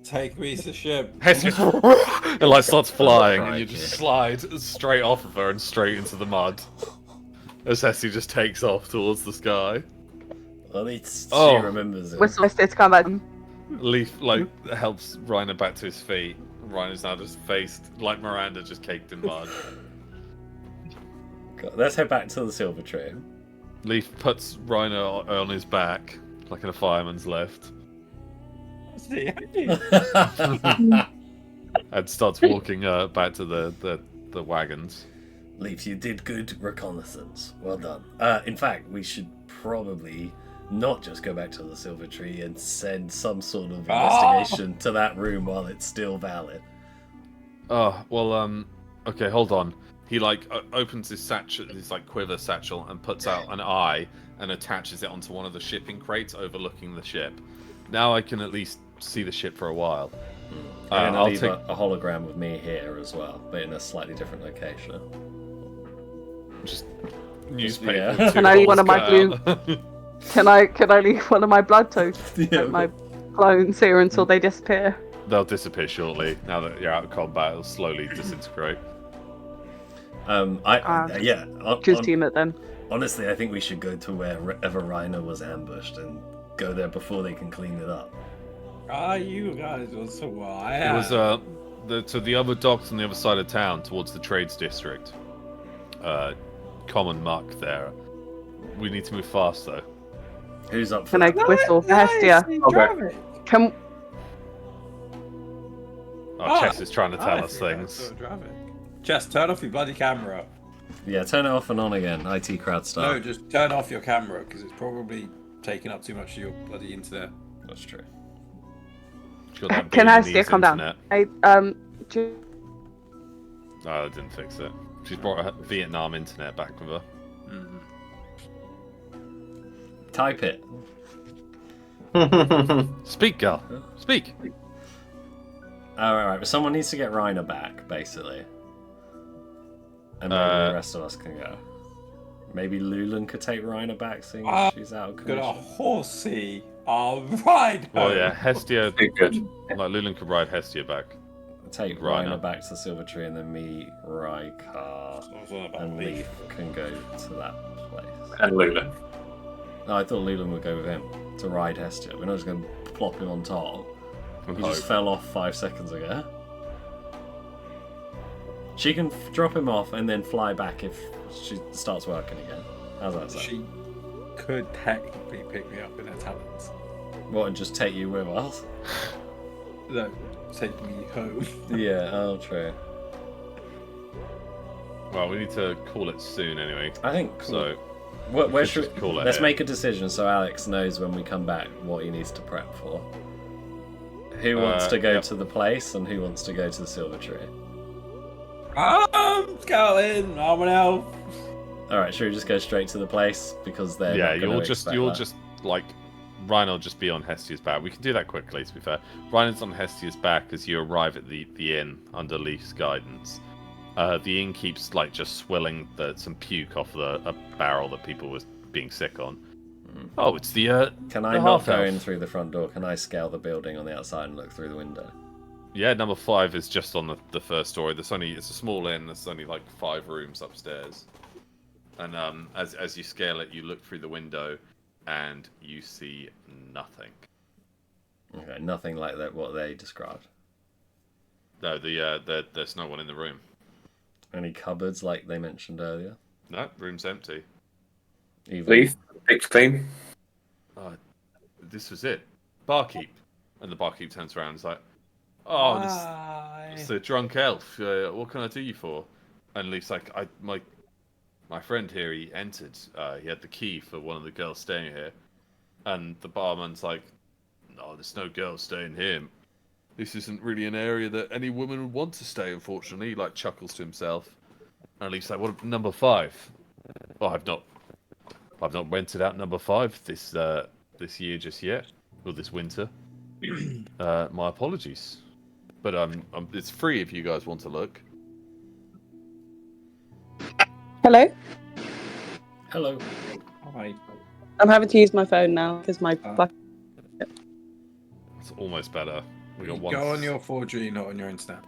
take me to the ship. It like starts flying, and you crikey. just slide straight off of her and straight into the mud. As Hestia just takes off towards the sky. At least she Oh. remembers it. Whistle to come back. Leaf helps Reiner back to his feet. Reiner's now just faced like Miranda, just caked in mud. God, let's head back to the silver tree. Leaf puts Reiner on his back, like in a fireman's lift, and starts walking back to the wagons. Leaf, you did good reconnaissance. Well done. In fact, we should probably not just go back to the silver tree and send some sort of investigation to that room while it's still valid. Oh, well, okay, hold on. He opens his satchel, his quiver satchel, and puts out an eye and attaches it onto one of the shipping crates overlooking the ship. Now I can at least see the ship for a while. I'll leave a hologram of me here as well, but in a slightly different location. Just newspaper. Yeah. With Can I leave one of my blue? Can I leave one of my blood toads? Yeah. My clones here until they disappear. They'll disappear shortly. Now that you're out of combat, it'll slowly disintegrate. Choose team it then. Honestly, I think we should go to wherever Reiner was ambushed and go there before they can clean it up. You guys also wild. It was to the other docks on the other side of town, towards the trades district. Common muck there. We need to move fast though. Who's up for Can I that? whistle for Hestia? Okay. Can Chess is trying to tell us things. Chess, turn off your bloody camera. Yeah, turn it off and on again. IT crowd No, start. just turn off your camera because it's probably taking up too much of your bloody internet. That's true. Can Hestia calm down? Oh, that didn't fix it. She's brought her Vietnam internet back with her. Type it. Speak, girl. Speak. Alright, but someone needs to get Reiner back, basically. And maybe the rest of us can go. Maybe Lulan could take Reiner back, seeing as she's out of Got commission. a horsey. Alright. Well, yeah, Hestia. Good. Like Lulan could ride Hestia back. Take Reiner. Reiner back to the Silver Tree, and then me, Rykar, and Leaf can go to that place. And Lula. No, I thought Lulan would go with him to ride Hestia. We're not just going to plop him on top. He just fell off 5 seconds ago. She can drop him off and then fly back if she starts working again. How's that sound? She could technically pick me up in her talons. What, and just take you with us? No, take me home. Yeah, oh, true. Well, we need to call it soon anyway. I think. So. Where should just call it let's here. make a decision so Alex knows when we come back what he needs to prep for. Who wants to go to the place and who wants to go to the Silver Tree? I'm going. I'm an elf. All right, should we just go straight to the place because they're Yeah, not gonna you'll expect just that. like Ryan will just be on Hestia's back. We can do that quickly, to be fair. Ryan's on Hestia's back as you arrive at the inn under Leaf's guidance. The inn keeps just swilling some puke off a barrel that people were being sick on. Oh, it's the Can I the not go half-elf. in through the front door? Can I scale the building on the outside and look through the window? Yeah, number 5 is just on the first story. It's a small inn. There's only 5 rooms upstairs. And as you scale it, you look through the window, and you see nothing. Okay, nothing like that. What they described. No, there's no one in the room. Any cupboards like they mentioned earlier? No, room's empty. Even... Leaf, picked clean. This was it. Barkeep. And the barkeep turns around and is like, "Oh, it's the drunk elf. What can I do you for?" And Leaf's like, my friend here, he entered. He had the key for one of the girls staying here. And the barman's like, "No, there's no girls staying here. This isn't really an area that any woman would want to stay, unfortunately." He chuckles to himself. And Leaf's like, "What, number 5? Oh, I've not rented out number 5 this year just yet, or this winter. My apologies, but it's free if you guys want to look." Hello? Hello. Hi. I'm having to use my phone now because my It's almost better. We got one. Go on your 4G, not on your internet.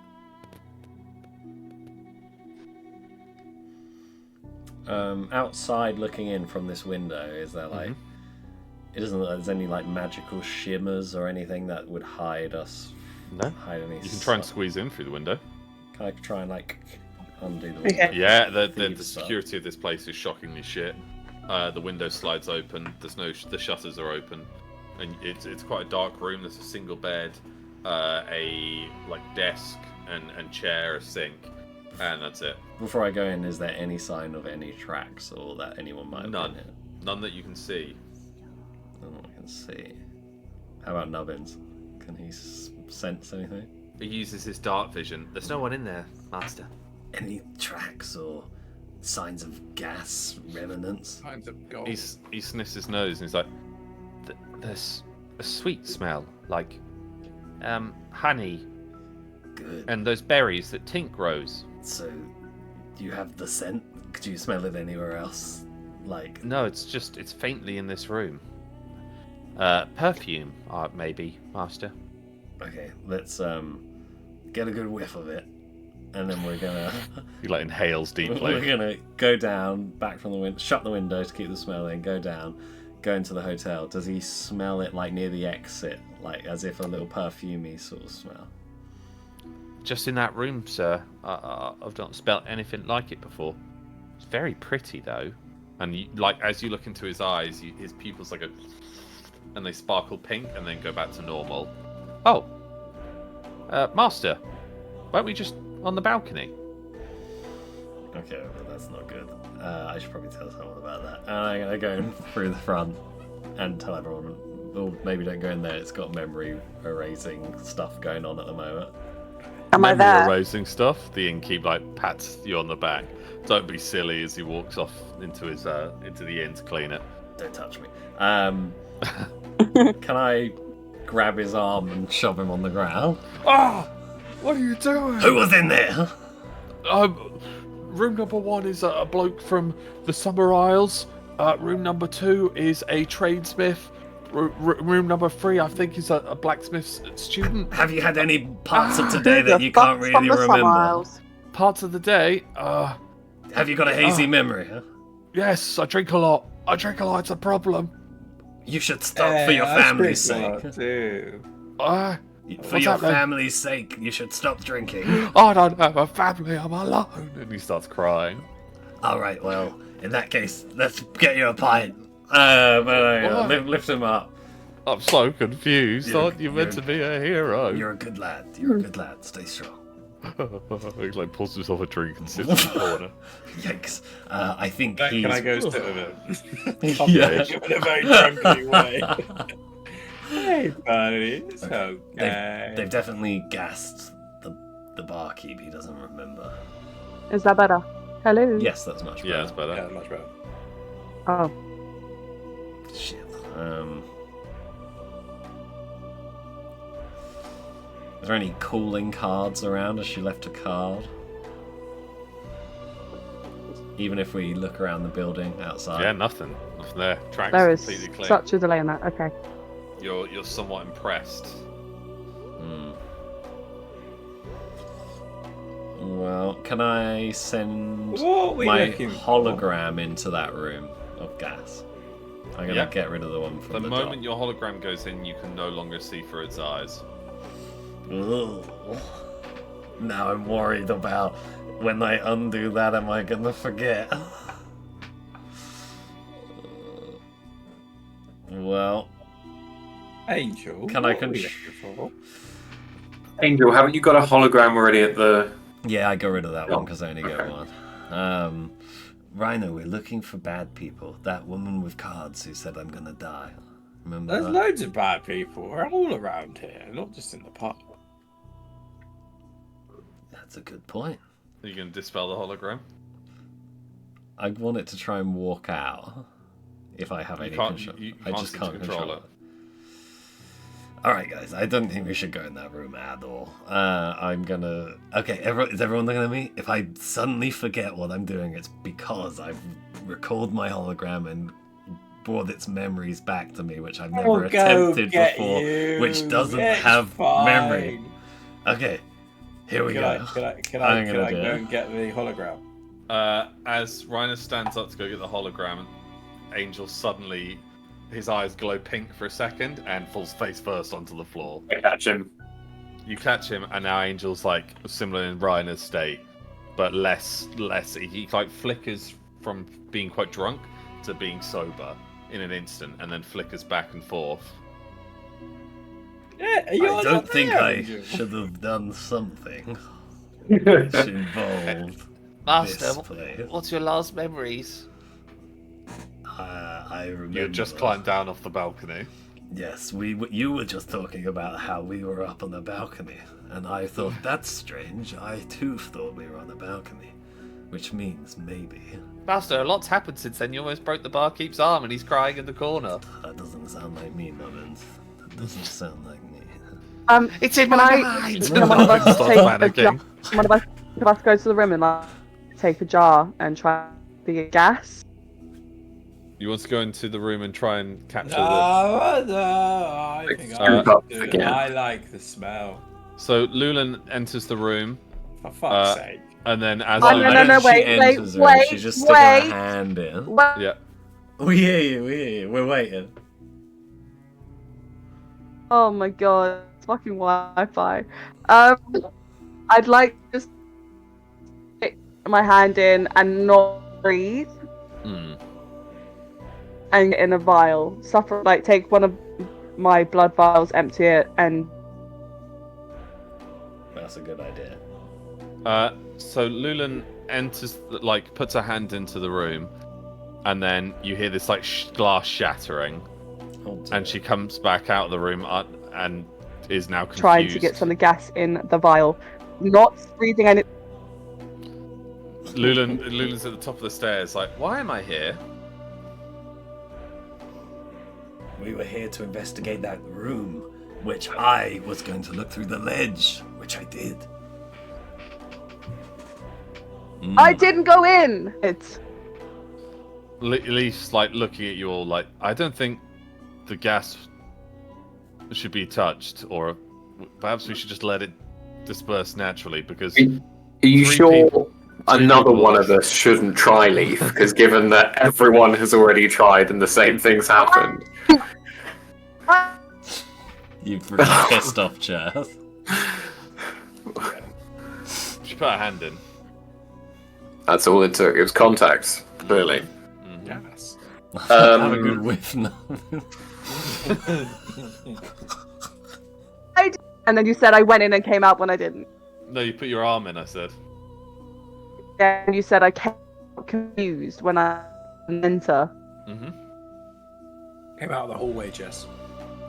Outside looking in from this window, is there like... It doesn't look like there's any like magical shimmers or anything that would hide us. No. Hide any You can try and squeeze in through the window. Can I try and like undo the window? Okay. Yeah, the security of this place is shockingly shit. The window slides open. The shutters are open, and it's quite a dark room. There's a single bed, a like desk and chair, a sink, and that's it. Before I go in, is there any sign of any tracks or that anyone might have None. been here? None that you can see. None I can see. How about Nubbins? Can he sense anything? He uses his dark vision. There's no one in there, Master. Any tracks or signs of gas remnants? Signs of gold. He sniffs his nose and he's like, "There's a sweet smell, like honey, Good. and those berries that Tink grows." So, do you have the scent? Could you smell it anywhere else? Like, No, it's faintly in this room. Perfume, maybe, Master. okay, let's get a good whiff of it, and then we're gonna He like inhales deeply. we're gonna go down back from the window, shut the window to keep the smell in, go down, go into the hotel. Does he smell it like near the exit, like as if a little perfumey sort of smell? Just in that room, sir. I've not smelt anything like it before. It's very pretty, though. And like as you look into his eyes, his pupils like and they sparkle pink and then go back to normal. Oh, Master, weren't we just on the balcony? Okay, well, that's not good. I should probably tell someone about that. And I'm gonna go in through the front and tell everyone. Well, maybe don't go in there. It's got memory erasing stuff going on at the moment. Am I Memory there? erasing stuff. The innkeep like pats you on the back. Don't be silly as he walks off into his into the inn to clean it. Don't touch me. Can I grab his arm and shove him on the ground? Ah! What are you doing? Who was in there? Room number 1 is a bloke from the Summer Isles. Room number 2 is a tradesmith. Room number 3, I think, is a blacksmith's student. Have you had any parts of today that you can't really remember? Parts of the day, Have you got a hazy memory? Huh? yes, I drink a lot. It's a problem. You should stop for your family's sake. Too. For your family's sake, you should stop drinking. I don't have a family, I'm alone. And he starts crying. All right, well, in that case, let's get you a pint. Lift him up. I'm so confused. Aren't you meant to be a hero? You're a good lad. You're a good lad. Stay strong. He like pulls himself a drink and sits in the corner. Yikes. I think Can he's... I go sit with him? Yeah. In a very drunken way. Hey, buddy. It's okay. They've definitely gassed the barkeep. He doesn't remember. Is that better? Hello? Yes, that's much better. Yeah, it's better. Yeah, much better. Oh. Shit. Is there any calling cards around? Has she left a card? Even if we look around the building outside. Yeah, nothing. Nothing there. Tracks There is completely clear. such a delay on that. Okay. You're somewhat impressed. Well, can I send What are we my looking for? hologram into that room of gas? I'm gonna get rid of the one from The the moment your hologram goes in, you can no longer see through its eyes. Ugh. Now I'm worried about when I undo that, am I gonna forget? Well, Angel. Can I what are we control? looking for? Angel, haven't you got a hologram already at the... yeah, I got rid of that one because I only get one. Rhino, we're looking for bad people. That woman with cards who said I'm gonna die. Remember There's that? loads of bad people. We're all around here, not just in the pub. That's a good point. Are you going to dispel the hologram? I want it to try and walk out. If I have any control. You I just seem can't to control it. Alright, guys, I don't think we should go in that room at all. I'm gonna... Okay, is everyone looking at me? If I suddenly forget what I'm doing, it's because I've recalled my hologram and brought its memories back to me, which I've never attempted before, which doesn't have memory. Okay, here we go. Can I go and get the hologram? As Reiner stands up to go get the hologram, Angel suddenly, his eyes glow pink for a second and falls face first onto the floor. I catch him. You catch him, and now Angel's like similar in Reiner's state, but less. He like flickers from being quite drunk to being sober in an instant, and then flickers back and forth. Yeah, I don't think I should have done something which involved Master, this place. what's your last memories? I remember. You just climbed down off the balcony. Yes, you were just talking about how we were up on the balcony, and I thought that's strange. I too thought we were on the balcony, which means maybe. Master, a lot's happened since then. You almost broke the barkeep's arm and he's crying in the corner. That doesn't sound like me, Nubbins. That doesn't sound like me. It's in my mind! Can one of us take a jar? One of us go to the room and like take a jar and try the gas? You want to go into the room and try and capture I think I like the smell. So Lulan enters the room. For fuck's sake. And then as No, wait, She's just sticking her hand in. Yeah. We hear you. We're waiting. Oh my god, it's fucking Wi-Fi. I'd like to just stick my hand in and not breathe. And get in a vial. Take one of my blood vials, empty it, and... That's a good idea. So Lulan enters, puts her hand into the room, and then you hear this glass shattering, and she comes back out of the room and is now confused. Trying to get some of the gas in the vial, not breathing any. Lulan's at the top of the stairs, like, why am I here? We were here to investigate that room, which I was going to look through the ledge, which I did. I didn't go in! It's... Leaf's looking at you all like, I don't think the gas should be touched, or perhaps we should just let it disperse naturally, because... Are you sure another one of us shouldn't try Leaf? Because given that everyone has already tried and the same things happened. You've really pissed off, Chaz. She put her hand in. That's all it took. It was contacts, clearly. Yes. Have a good whiff now. And then you said I went in and came out when I didn't. No, you put your arm in, I said. Yeah, and you said I came confused when I enter. Came out of the hallway, Jess.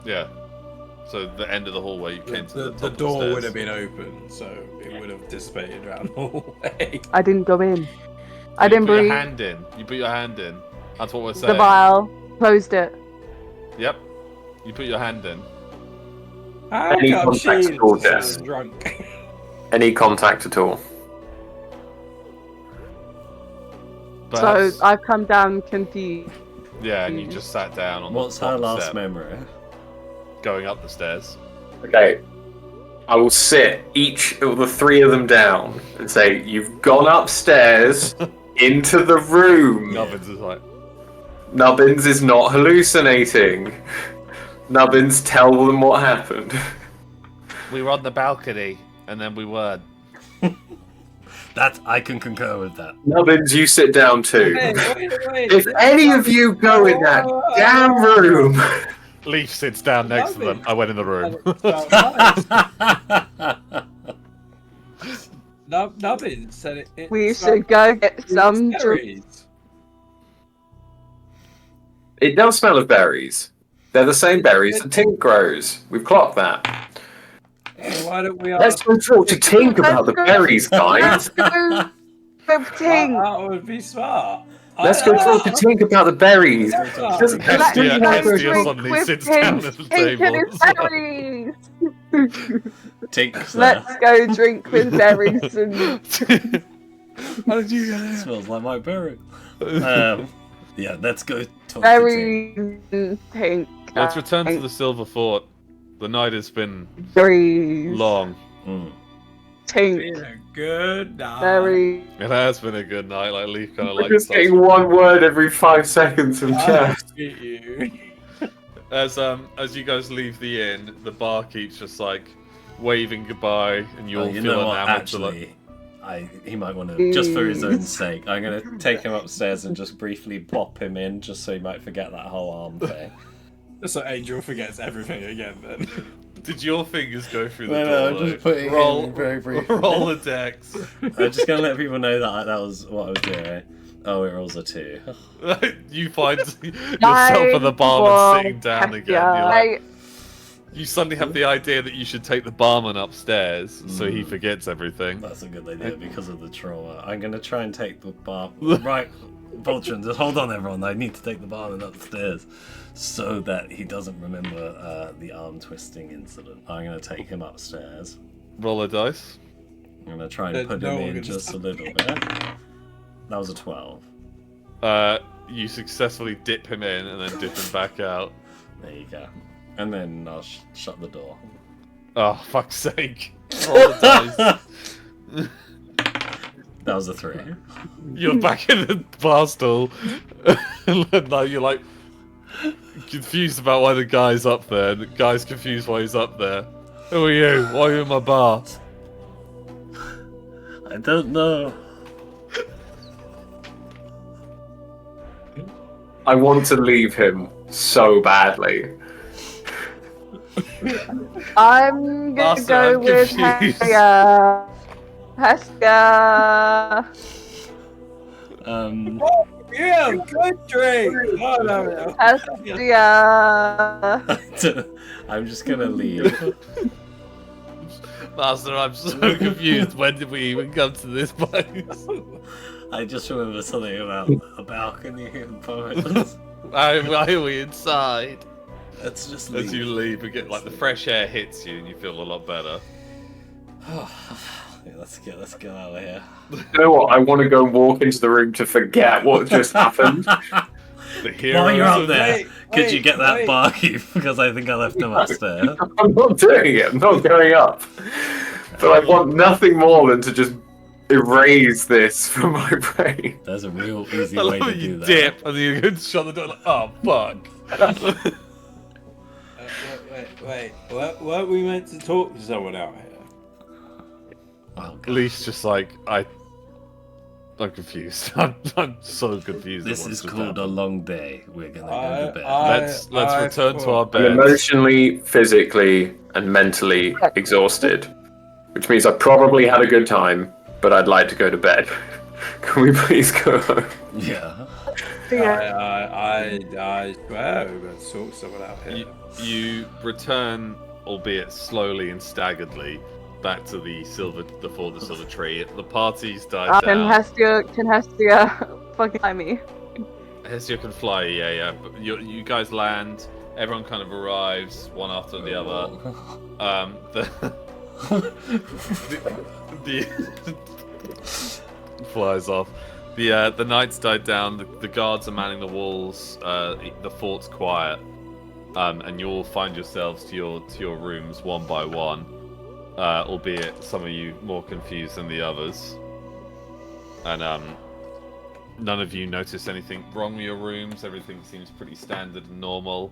Yeah. So the end of the hallway, you came to the top The of door the would have been open, so it would have dissipated around the hallway. I didn't go in. You I didn't put breathe. your hand in. You put your hand in. That's what we're saying. The vial. Closed it. Yep. You put your hand in. Any contact at all, Jess? Drunk. Any contact at all? Perhaps- So I've come down confused. Yeah, and you just sat down on What's the her top last step, memory? going up the stairs. Okay. I will sit each of the three of them down and say, you've gone upstairs into the room. Nubbins is like, Nubbins is not hallucinating. Nubbins, tell them what happened. We were on the balcony, and then we weren't. That I can concur with that. Nubbins, you sit down too. Wait. If any of you go in that damn room... Leaf sits down next to them. I went in the room. Nubbins said it. We should go get some drinks. berries. It does smell of berries. They're the same berries that Tink grows. We've clocked that. Why don't we Let's go talk to Tink about the berries, guys. Let's go. Ting. That would be smart. Let's go talk to Tink about the berries. Hestia suddenly sits down at the table. Tink, Let's go drink with berries and... How did you get it? it? Smells like my berry. Yeah, let's go talk berries to and Tink. Let's return to the Silver Fort. The night has been berries. long. Tink. Been a good night. Berries. It has been a good night. Like Leaf kind of We're like just getting one word every 5 seconds from Jeff. As you guys leave the inn, the barkeep's just like waving goodbye, and you all feel enamored to like. He might want to, just for his own sake, I'm going to take him upstairs and just briefly pop him in, just so he might forget that whole arm thing. Just so Angel forgets everything again, then. Did your fingers go through the door? No, I'm just putting in very briefly. Roll the dex. I'm just going to let people know that was what I was doing. Oh, it rolls a 2. You find yourself at the barman sitting down again. You're like, you suddenly have the idea that you should take the barman upstairs so he forgets everything. That's a good idea because of the trauma. I'm going to try and take the right, Voltron, just hold on everyone. I need to take the barman upstairs so that he doesn't remember the arm twisting incident. I'm going to take him upstairs. Roll a dice. I'm going to try and put him in just a little bit. That was a 12. You successfully dip him in and then dip him back out. There you go. And then I'll shut the door. Oh, fuck's sake. Roll the dice. That was a 3. You're back in the bar stool. And now you're like confused about why the guy's up there. The guy's confused why he's up there. Who are you? Why are you in my bar? I don't know. I want to leave him so badly. I'm gonna go with Hestia. Hestia. Yeah, good drink. No. Hestia. I'm just gonna leave. Master, I'm so confused. When did we even come to this place? I just remember something about a balcony and poets. Why are we inside? Let's just leave. As you leave, and get like the fresh air hits you, and you feel a lot better. Yeah, let's get out of here. You know what? I want to go walk into the room to forget what just happened. While you're up there, could you get that barkeep? Because I think I left him upstairs. I'm not doing it. I'm not going up. But I want nothing more than to just erase this from my brain. There's a real easy way to do that. Dip, and then you can shut the door. Like, oh fuck. Wait. Weren't we meant to talk to someone out here? Oh, Leaf's just like I'm confused. I'm so confused. This is called a long day. We're gonna go to bed. Let's return to our I'm beds. emotionally, physically, and mentally exhausted, which means I probably had a good time, but I'd like to go to bed. Can we please go home? Yeah. I swear we're going to sort someone out here. You return, albeit slowly and staggeredly, back to the Silver Tree. The party's died down. Can Hestia fucking fly me? Hestia can fly, yeah. But you guys land. Everyone kind of arrives, one after the other. The flies off. The night's died down. The guards are manning the walls. The fort's quiet, and you all find yourselves to your rooms one by one. Albeit some of you more confused than the others. And none of you notice anything wrong with your rooms. Everything seems pretty standard and normal.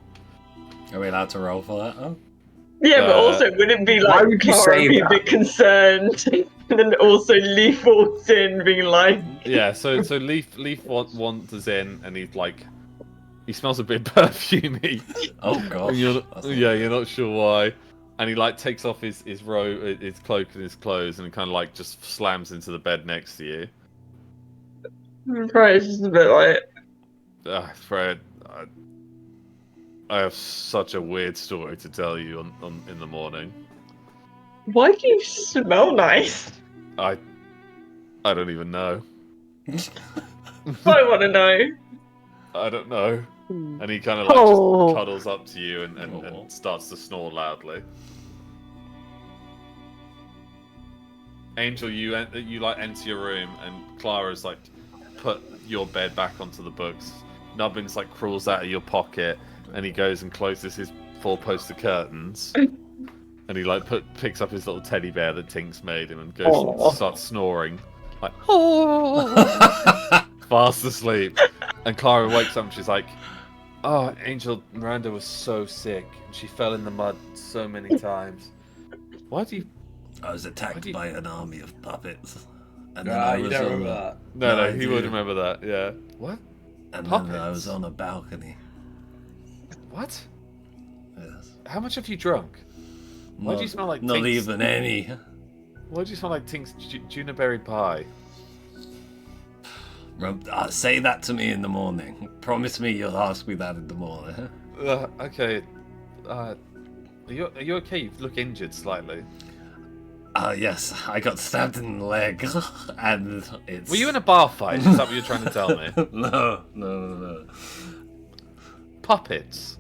Are we allowed to roll for that? Huh? Yeah, but also would it be like Clara be a bit concerned, and then also Leaf walks in being like, yeah. So Leaf wanders in, and he smells a bit perfumey. Oh god. You're not sure why. And he takes off his cloak and his clothes, and kind of just slams into the bed next to you. right, it's just a bit like, Fred, I have such a weird story to tell you in the morning. why do you smell nice? I don't even know. I want to know. I don't know. And he kind of just cuddles up to you and starts to snore loudly. Angel, you enter your room, and Clara's put your bed back onto the books. Nubbins crawls out of your pocket, and he goes and closes his 4-poster curtains. And he picks up his little teddy bear that Tink's made him and goes and starts snoring. Fast asleep. And Clara wakes up and she's like, "Oh, Angel, Miranda was so sick. She fell in the mud so many times. Why do you..." I was attacked by an army of puppets. And then you don't remember that. No, he would remember that, yeah. What? And puppets? Then I was on a balcony. What? Yes. How much have you drunk? Why do you smell like Not Tink's... even any. Why do you smell like Tink's juniperberry pie? Say that to me in the morning. Promise me you'll ask me that in the morning. Okay. Are you okay? You look injured slightly. Yes. I got stabbed in the leg, and it's... Were you in a bar fight? Is that what you're trying to tell me? No. Puppets.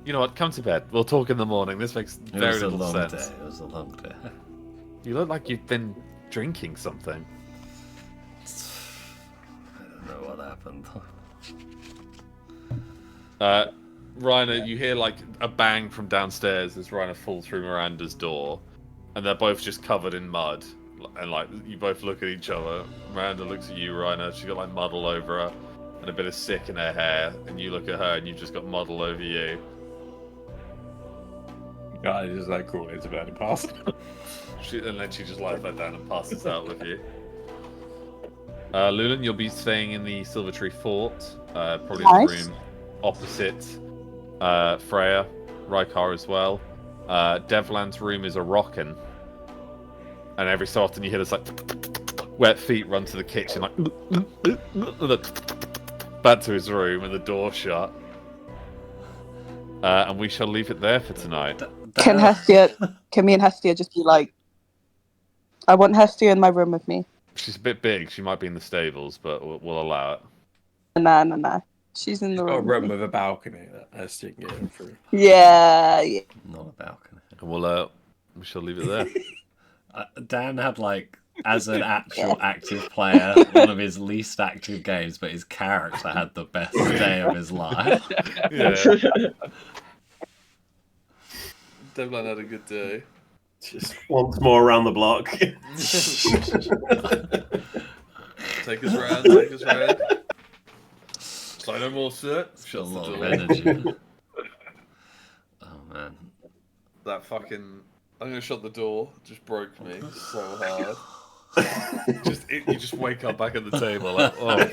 You know what? Come to bed. We'll talk in the morning. This makes very little sense. It was a long day. You look like you've been drinking something. I don't know what happened. Reiner, you hear a bang from downstairs as Reiner falls through Miranda's door, and they're both just covered in mud. And you both look at each other. Miranda looks at you, Reiner. She's got mud all over her and a bit of sick in her hair. And you look at her, and you've just got mud all over you. I just crawl into bed and pass. And then she just lies back down and passes out with you. Lulan, you'll be staying in the Silvertree Fort, probably in the room opposite Freya, Rykar as well. Devlan's room is a rockin', and every so often you hear this wet feet run to the kitchen, back to his room, and the door shut. And we shall leave it there for tonight. Can me and Hestia just be I want Hestia in my room with me. She's a bit big. She might be in the stables, but we'll allow it. Nah. She's in the room. Got a room with a balcony that Hestia can get in through. Yeah. Not a balcony. And we shall leave it there. Dan had as an actual active player, one of his least active games, but his character had the best day of his life. Yeah. Devlan had a good day. Just once more around the block. Take us round. Say no more, sir. A lot of energy. Oh man. That fucking... I'm gonna shut the door. Just broke me so hard. You just wake up back at the table oh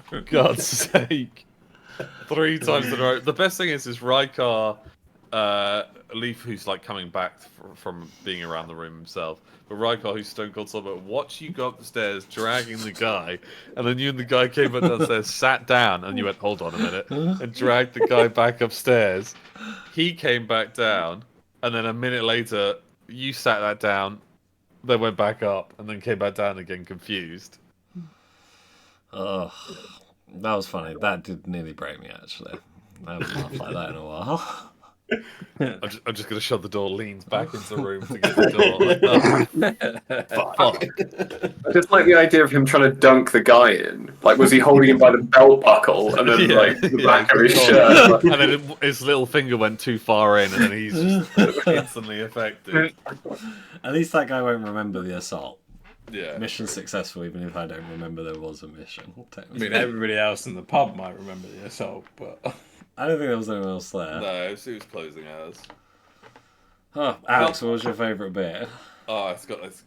fuck. God's sake. 3 times in a row. The best thing is Rykar, Leaf, who's coming back from being around the room himself, but Rykar, who's stone cold sober, watched you go up the stairs dragging the guy, and then you and the guy came back downstairs, sat down, and you went, hold on a minute, and dragged the guy back upstairs. He came back down, and then a minute later, you sat that down, then went back up, and then came back down again, confused. Oh, that was funny. That did nearly break me, actually. I haven't laughed like that in a while. I'm just going to shut the door, leans back into the room to get the door. Fuck. I just like the idea of him trying to dunk the guy in. Was he holding him by the belt buckle and then the back of his shirt? And then his little finger went too far in, and then he's just instantly affected. At least that guy won't remember the assault. Yeah. Mission successful, even if I don't remember there was a mission. I mean, everybody else in the pub might remember the assault, but... I don't think there was anyone else there. No, it was closing hours. Oh, Alex, what was your favourite bit? Oh,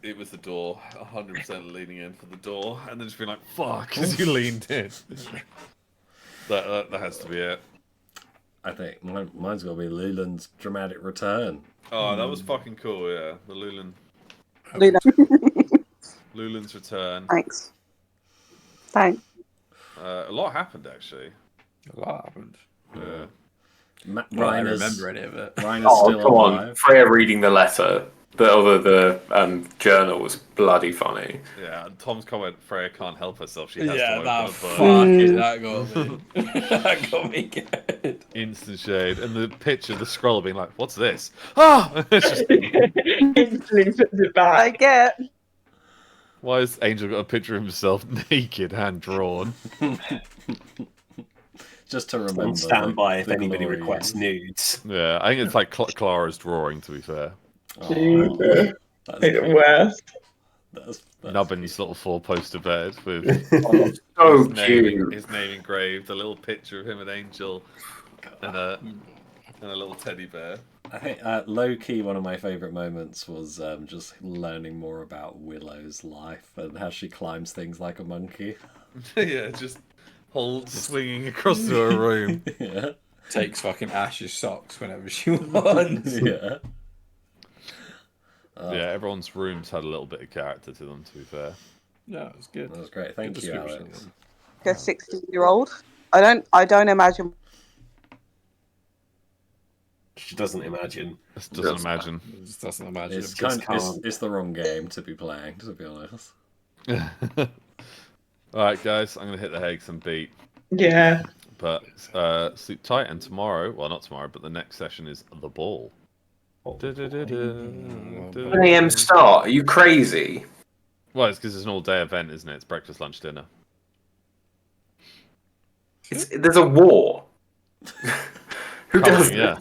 it was the door. 100% leaning in for the door, and then just being like, fuck, as you leaned in. That has to be it. I think mine's got to be Lulan's dramatic return. Oh, that was fucking cool, yeah. The Lulan's return. Thanks. A lot happened, actually. A lot happened. Yeah. I don't remember any of it. Reiner's still come alive. on. Freya reading the letter. The journal was bloody funny. Yeah, and Tom's comment, Freya can't help herself. She has Yeah, to that open a book. fucking that got me. That got me good. Instant shade. And the picture, the scroll being like, what's this? Ah! It's just, Instantly puts it I back. get. why has Angel got a picture of himself naked, hand drawn? Just to remember. On standby if the anybody glory requests years. nudes. Yeah, I think it's like Clara's drawing, to be fair. Jesus. That's Like the cute. worst. That's Nubbin's little four-poster bed with So his cute. name engraved, a little picture of him and Angel, and a little teddy bear. I think low key one of my favourite moments was just learning more about Willow's life and how she climbs things like a monkey. Yeah, just swinging across to her room. Yeah. Takes fucking Ash's socks whenever she wants. Yeah. Yeah, everyone's rooms had a little bit of character to them, to be fair. Yeah, it was good. That was great. Thank Good you, description. Alex. A 16-year-old. I don't imagine. She doesn't imagine. Just doesn't imagine. It just doesn't imagine. It's, just it's the wrong game to be playing, to be honest. Alright, guys, I'm going to hit the hay 'cause I'm beat. Yeah. But sleep tight, and tomorrow, well, not tomorrow, but the next session is the ball. 10 a.m. start. Are you crazy? Well, it's because it's an all-day event, isn't it? It's breakfast, lunch, dinner. There's a war. Who does Coming, yeah.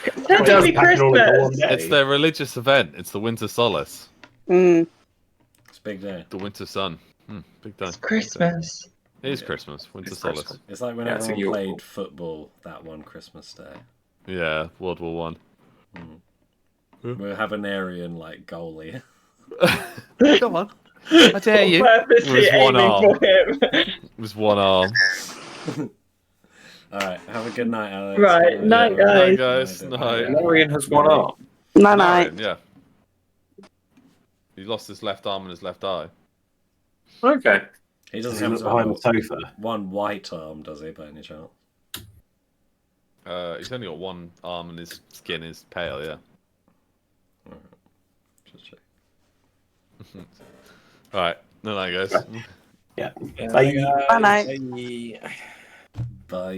It's meant to be Christmas. It's their religious event. It's the winter solace. Mm. It's a big day. The winter sun. Big day. It's Christmas. It is Christmas. Winter It's solace. Christmas. It's like when Yeah, it's everyone a Yule. played football that one Christmas day. Yeah, World War One. We're Havanarian like goalie. Come on. I dare you. Purposely With one aiming arm. for him. With one arm. Alright, have a good night, Alex. Right, night, Night, guys. guys. Night. Lorian has one arm. No, no. Yeah. He lost his left arm and his left eye. Okay. He Does doesn't he have look behind the sofa? one white arm, does he, by any chance? He's only got one arm and his skin is pale, yeah. Just check. Alright. No, guys. Yeah. Bye. Bye, night. Bye. Bye.